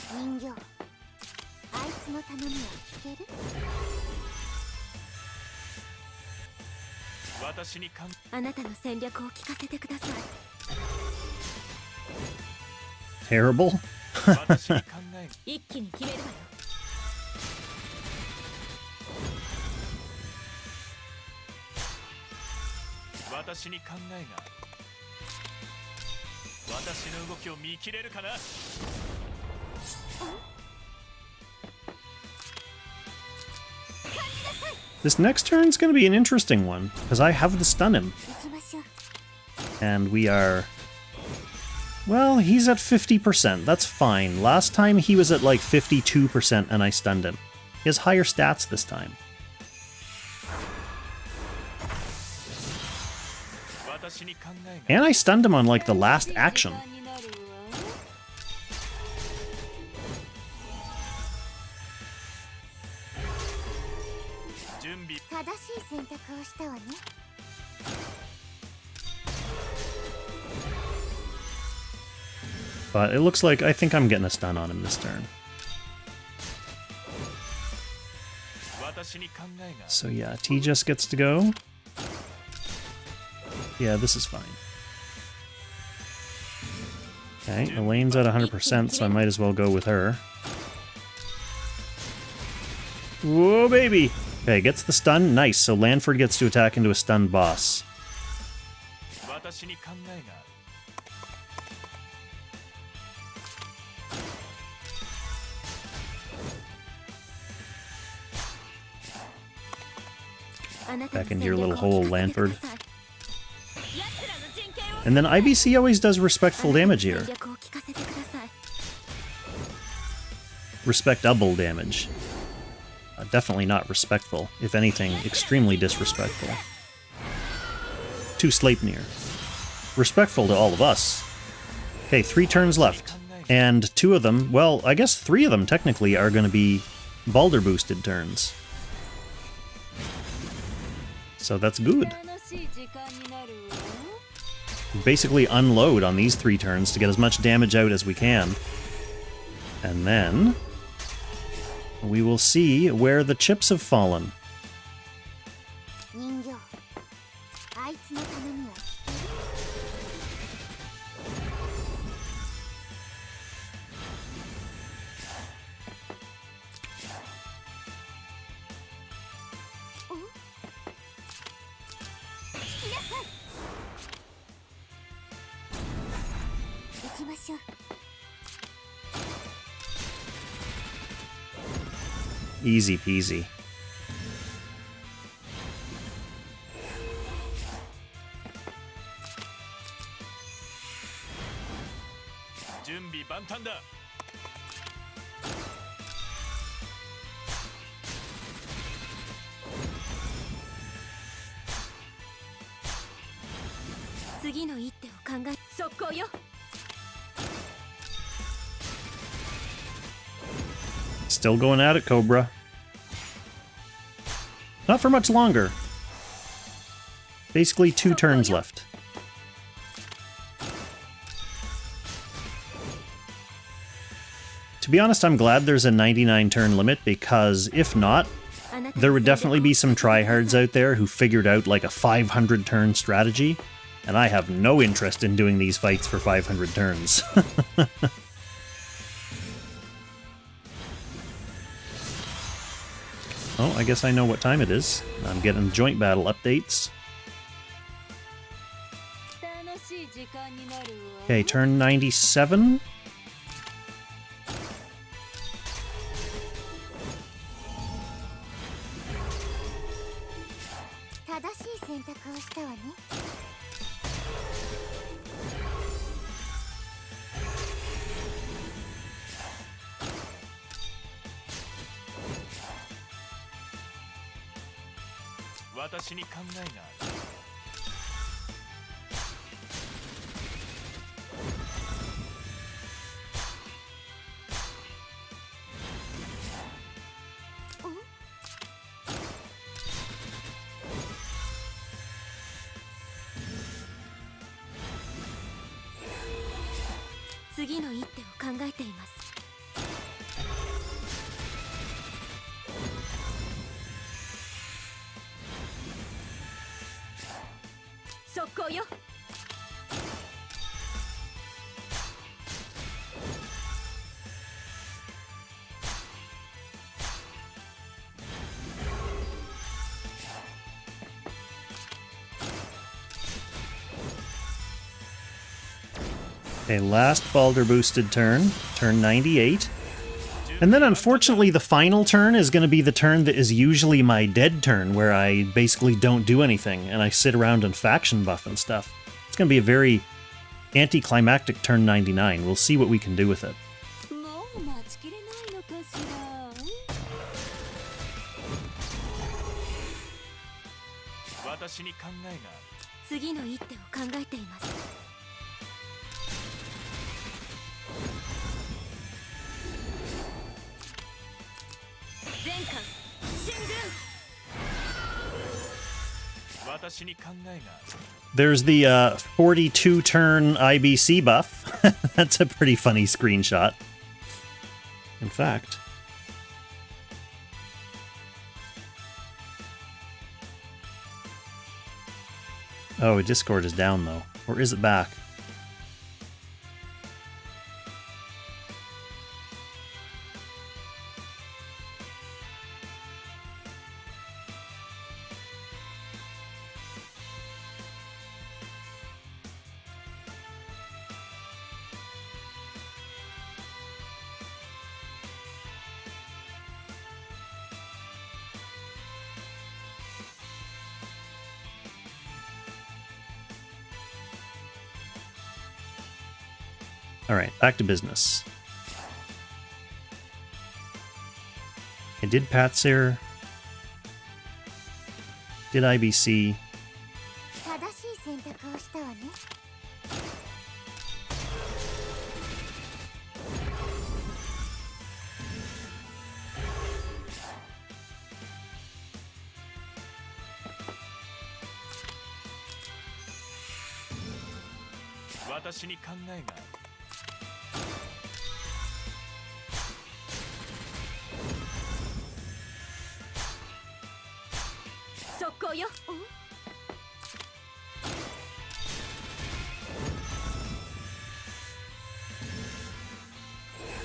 人みは聞ける？私に考あなたの戦略を聞かせてください。 Terrible? 私に考えが一気に決めるわよ。私に考えが私の動きを見切れるかな。 This next turn's gonna be an interesting one, because I have to stun him. 行きましょう。 And we are... Well, he's at 50%. That's fine. Last time he was at like 52% and I stunned him. He has higher stats this time. 私に考えが And I stunned him on like the last action. 時間になるわ。準備正しい選択をしたわね。 But it looks like I think I'm getting a stun on him this turn. 私に考えが So yeah, T just gets to go. Yeah, this is fine. Okay, Elaine's at 100%, so I might as well go with her. Whoa, baby! Okay, gets the stun. Nice, so Lanford gets to attack into a stunned boss. 私に考えが Back into your little hole, Lanford. And then IBC always does respectful damage here. Respectable damage. Definitely not respectful. If anything, extremely disrespectful. To Sleipnir. Respectful to all of us. Okay, 3 turns left. And 2 of them, well, I guess 3 of them technically are going to be Balder boosted turns. So that's good. 楽しい時間になるわ。 Basically unload on these 3 turns to get as much damage out as we can. And then we will see where the chips have fallen. 人形、あいつの頼みは聞きなさい。行きましょう。 Easy peasy. 準備万端だ。次の一手を考え、速攻よ。 Still going at it, Cobra. Not for much longer. Basically 2 turns left. To be honest, I'm glad there's a 99 turn limit, because if not, there would definitely be some tryhards out there who figured out like a 500 turn strategy, and I have no interest in doing these fights for 500 turns. Oh, I guess I know what time it is. I'm getting joint battle updates. 楽しい時間になるわ。 Okay, turn 97. 正しい選択をしたわね。私に考えがある。次の一手を考えています。攻よ。 Okay, last Balder boosted turn, turn 98. And then unfortunately the final turn is going to be the turn that is usually my dead turn, where I basically don't do anything and I sit around and faction buff and stuff. It's going to be a very anticlimactic turn 99. We'll see what we can do with it. もう待ちきれないのかしら。私に考えがある。次の一手を考えています。 全艦進軍。 私に考えがある。 There's the 42 turn IBC buff. That's a pretty funny screenshot. In fact. Oh, Discord is down though. Or is it back? Alright, back to business. I did Patser. Did IBC. 正しい選択をしたわね。 私に考えがある。 速攻よ。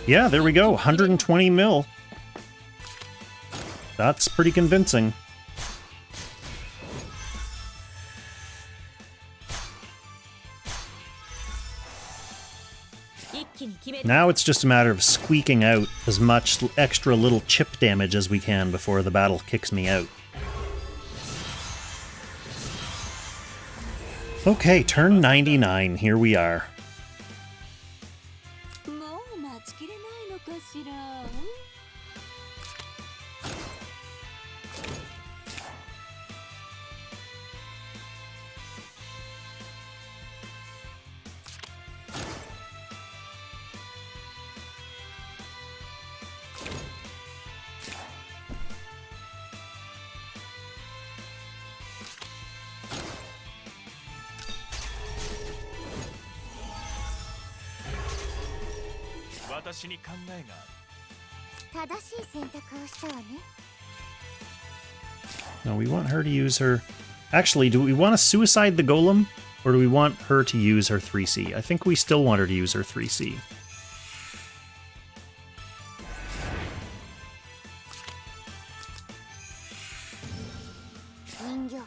Yeah, there we go. 120 mil. That's pretty convincing. Now it's just a matter of squeaking out as much extra little chip damage as we can before the battle kicks me out. Okay, turn 99. Here we are. もう待ちきれないのかしら。 私に考えがある。 正しい選択をしたわね。 No, we want her to use her... Actually, do we want to suicide the golem? Or do we want her to use her 3C? I think we still want her to use her 3C. 人形、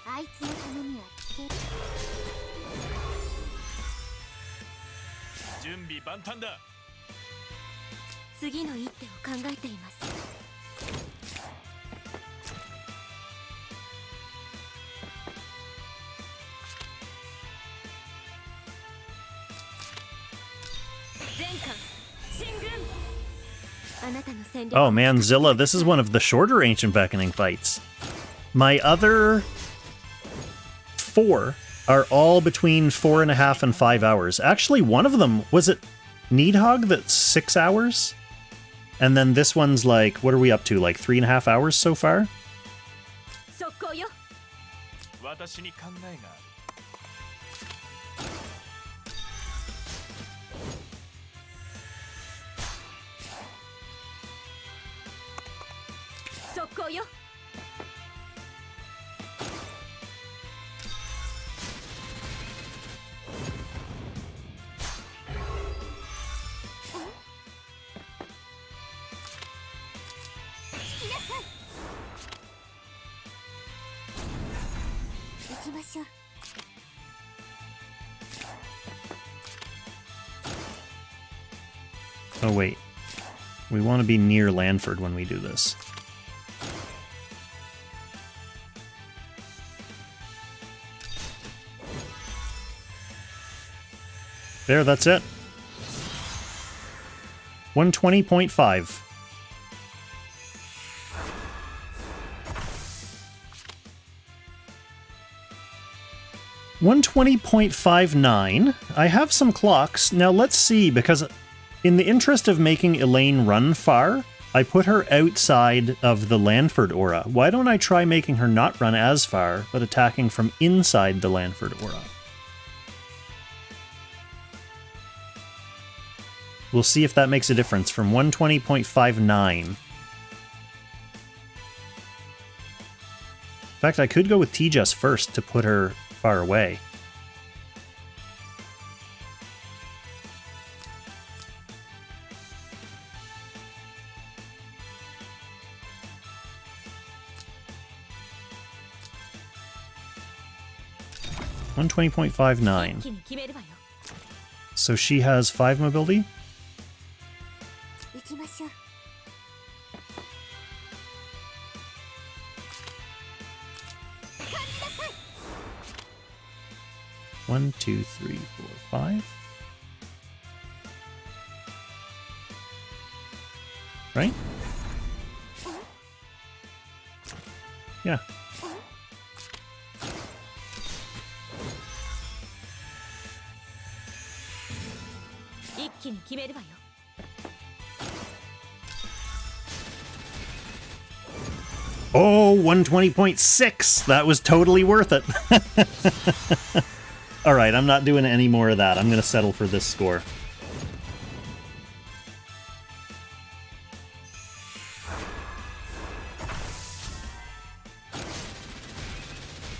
あいつの頼みは聞ける。 準備万端だ。 次の一手を考えています。 全艦進軍。 あなたの戦略。 Oh man, Zilla, this is one of the shorter Ancient Beckoning fights. My other 4 are all between 4.5 and 5 hours. Actually, one of them, was it Needhog that's 6 hours? And then this one's like, what are we up to? Like 3.5 hours so far? 速攻よ。 私に考えがある。 速攻よ。行きましょう。 Oh, wait. We want to be near Lanford when we do this. There, that's it. 120.5. $120.59. I have some clocks. Now let's see, because in the interest of making Elaine run far, I put her outside of the Lanford aura. Why don't I try making her not run as far, but attacking from inside the Lanford aura? We'll see if that makes a difference from 120.59. In fact, I could go with Tejas first to put her far away. $120.59. So she has 5 mobility? 行きましょう。 1, 2, 3, 4, 5. Right? Yeah. Oh, 120.6! That was totally worth it. Alright, I'm not doing any more of that. I'm going to settle for this score.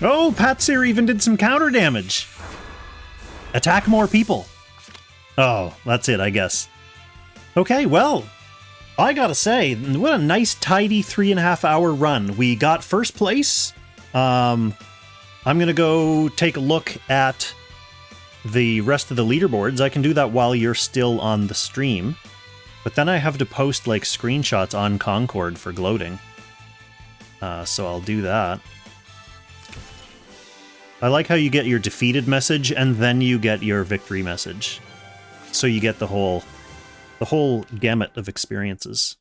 Oh, Patsir even did some counter damage! Attack more people! Oh, that's it, I guess. Okay, well, I gotta say, what a nice, tidy 3.5 hour run. We got first place. I'm gonna go take a look at the rest of the leaderboards. I can do that while you're still on the stream. But then I have to post, like, screenshots on Concord for gloating. So I'll do that. I like how you get your defeated message, and then you get your victory message. So you get the whole gamut of experiences.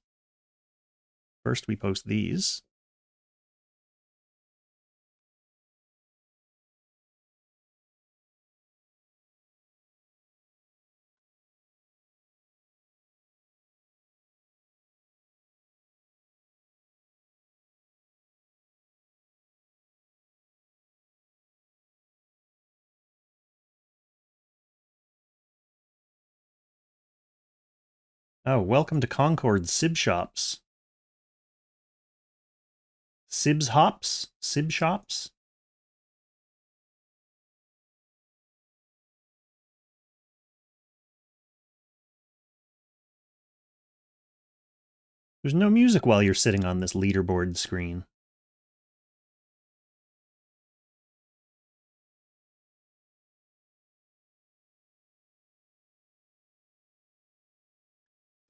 First, we post these. Oh, welcome to Concord's Sib Shops. Sibs Hops? Sib Shops? There's no music while you're sitting on this leaderboard screen.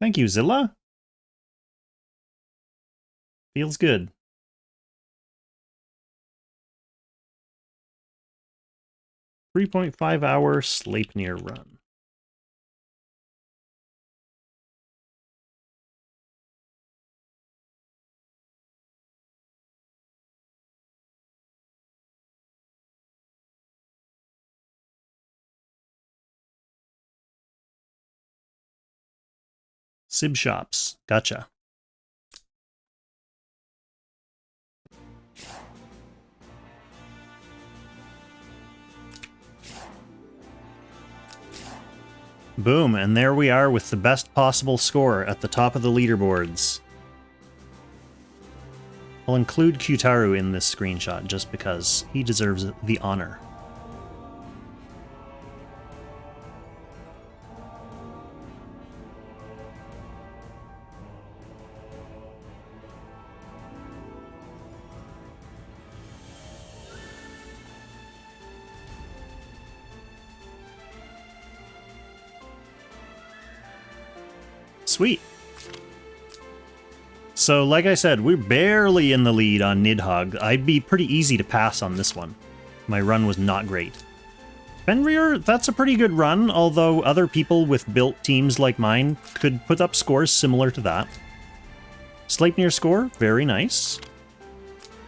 Thank you, Zilla. Feels good. $3.5 Sleipnir run. Sib Shops. Gotcha. Boom, and there we are with the best possible score at the top of the leaderboards. I'll include Qtaru in this screenshot just because he deserves the honor. Sweet. So, like I said, we're barely in the lead on Nidhogg. I'd be pretty easy to pass on this one. My run was not great. Fenrir, that's a pretty good run, although other people with built teams like mine could put up scores similar to that. Sleipnir score, very nice.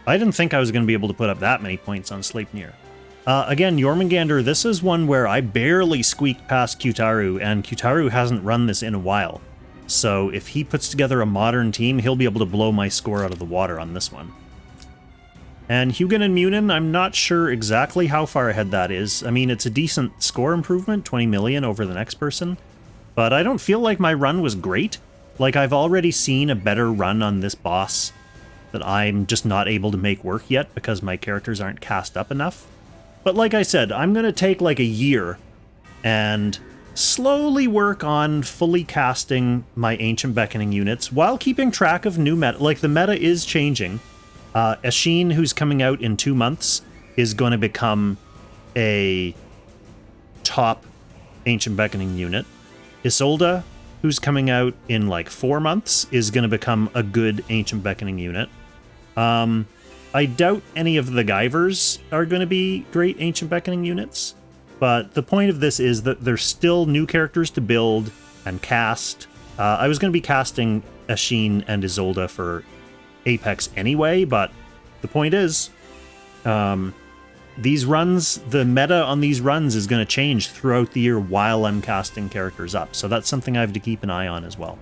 I didn't think I was going to be able to put up that many points on Sleipnir. Again, Jormungandr, this is one where I barely squeaked past Qtaru, and Qtaru hasn't run this in a while. So if he puts together a modern team, he'll be able to blow my score out of the water on this one. And Hugin and Munin, I'm not sure exactly how far ahead that is. I mean, it's a decent score improvement, 20 million over the next person. But I don't feel like my run was great. Like, I've already seen a better run on this boss that I'm just not able to make work yet because my characters aren't cast up enough. But like I said, I'm going to take like a year and slowly work on fully casting my Ancient Beckoning units while keeping track of new meta. Like, the meta is changing. Ashin, who's coming out in 2 months, is going to become a top Ancient Beckoning unit. Isolde, who's coming out in like 4 months, is going to become a good Ancient Beckoning unit. I doubt any of the Guyvers are going to be great Ancient Beckoning units, but the point of this is that there's still new characters to build and cast. I was going to be casting Ashin and Isolde for Apex anyway, but the point is, these runs, the meta on these runs is going to change throughout the year while I'm casting characters up, so that's something I have to keep an eye on as well.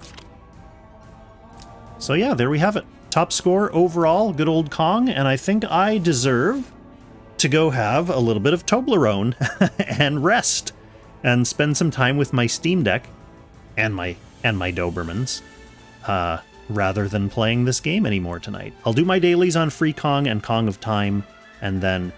So yeah, there we have it. Top score overall, good old Kong, and I think I deserve to go have a little bit of Toblerone and rest and spend some time with my Steam Deck and my Dobermans rather than playing this game anymore tonight. I'll do my dailies on Free Kong and Kong of Time, and then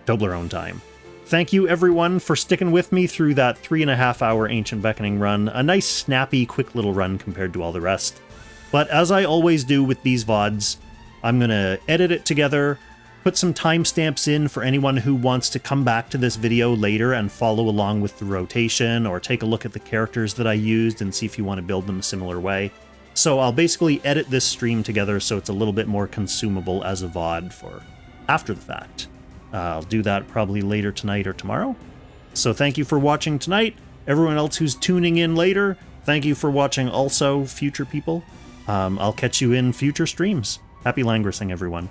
Toblerone time. Thank you everyone for sticking with me through that 3.5 hour Ancient Beckoning run. A nice, snappy, quick little run compared to all the rest. But as I always do with these VODs, I'm going to edit it together, put some timestamps in for anyone who wants to come back to this video later and follow along with the rotation, or take a look at the characters that I used and see if you want to build them a similar way. So I'll basically edit this stream together so it's a little bit more consumable as a VOD for after the fact. I'll do that probably later tonight or tomorrow. So thank you for watching tonight. Everyone else who's tuning in later, thank you for watching also, future people. I'll catch you in future streams. Happy Langrissing, everyone.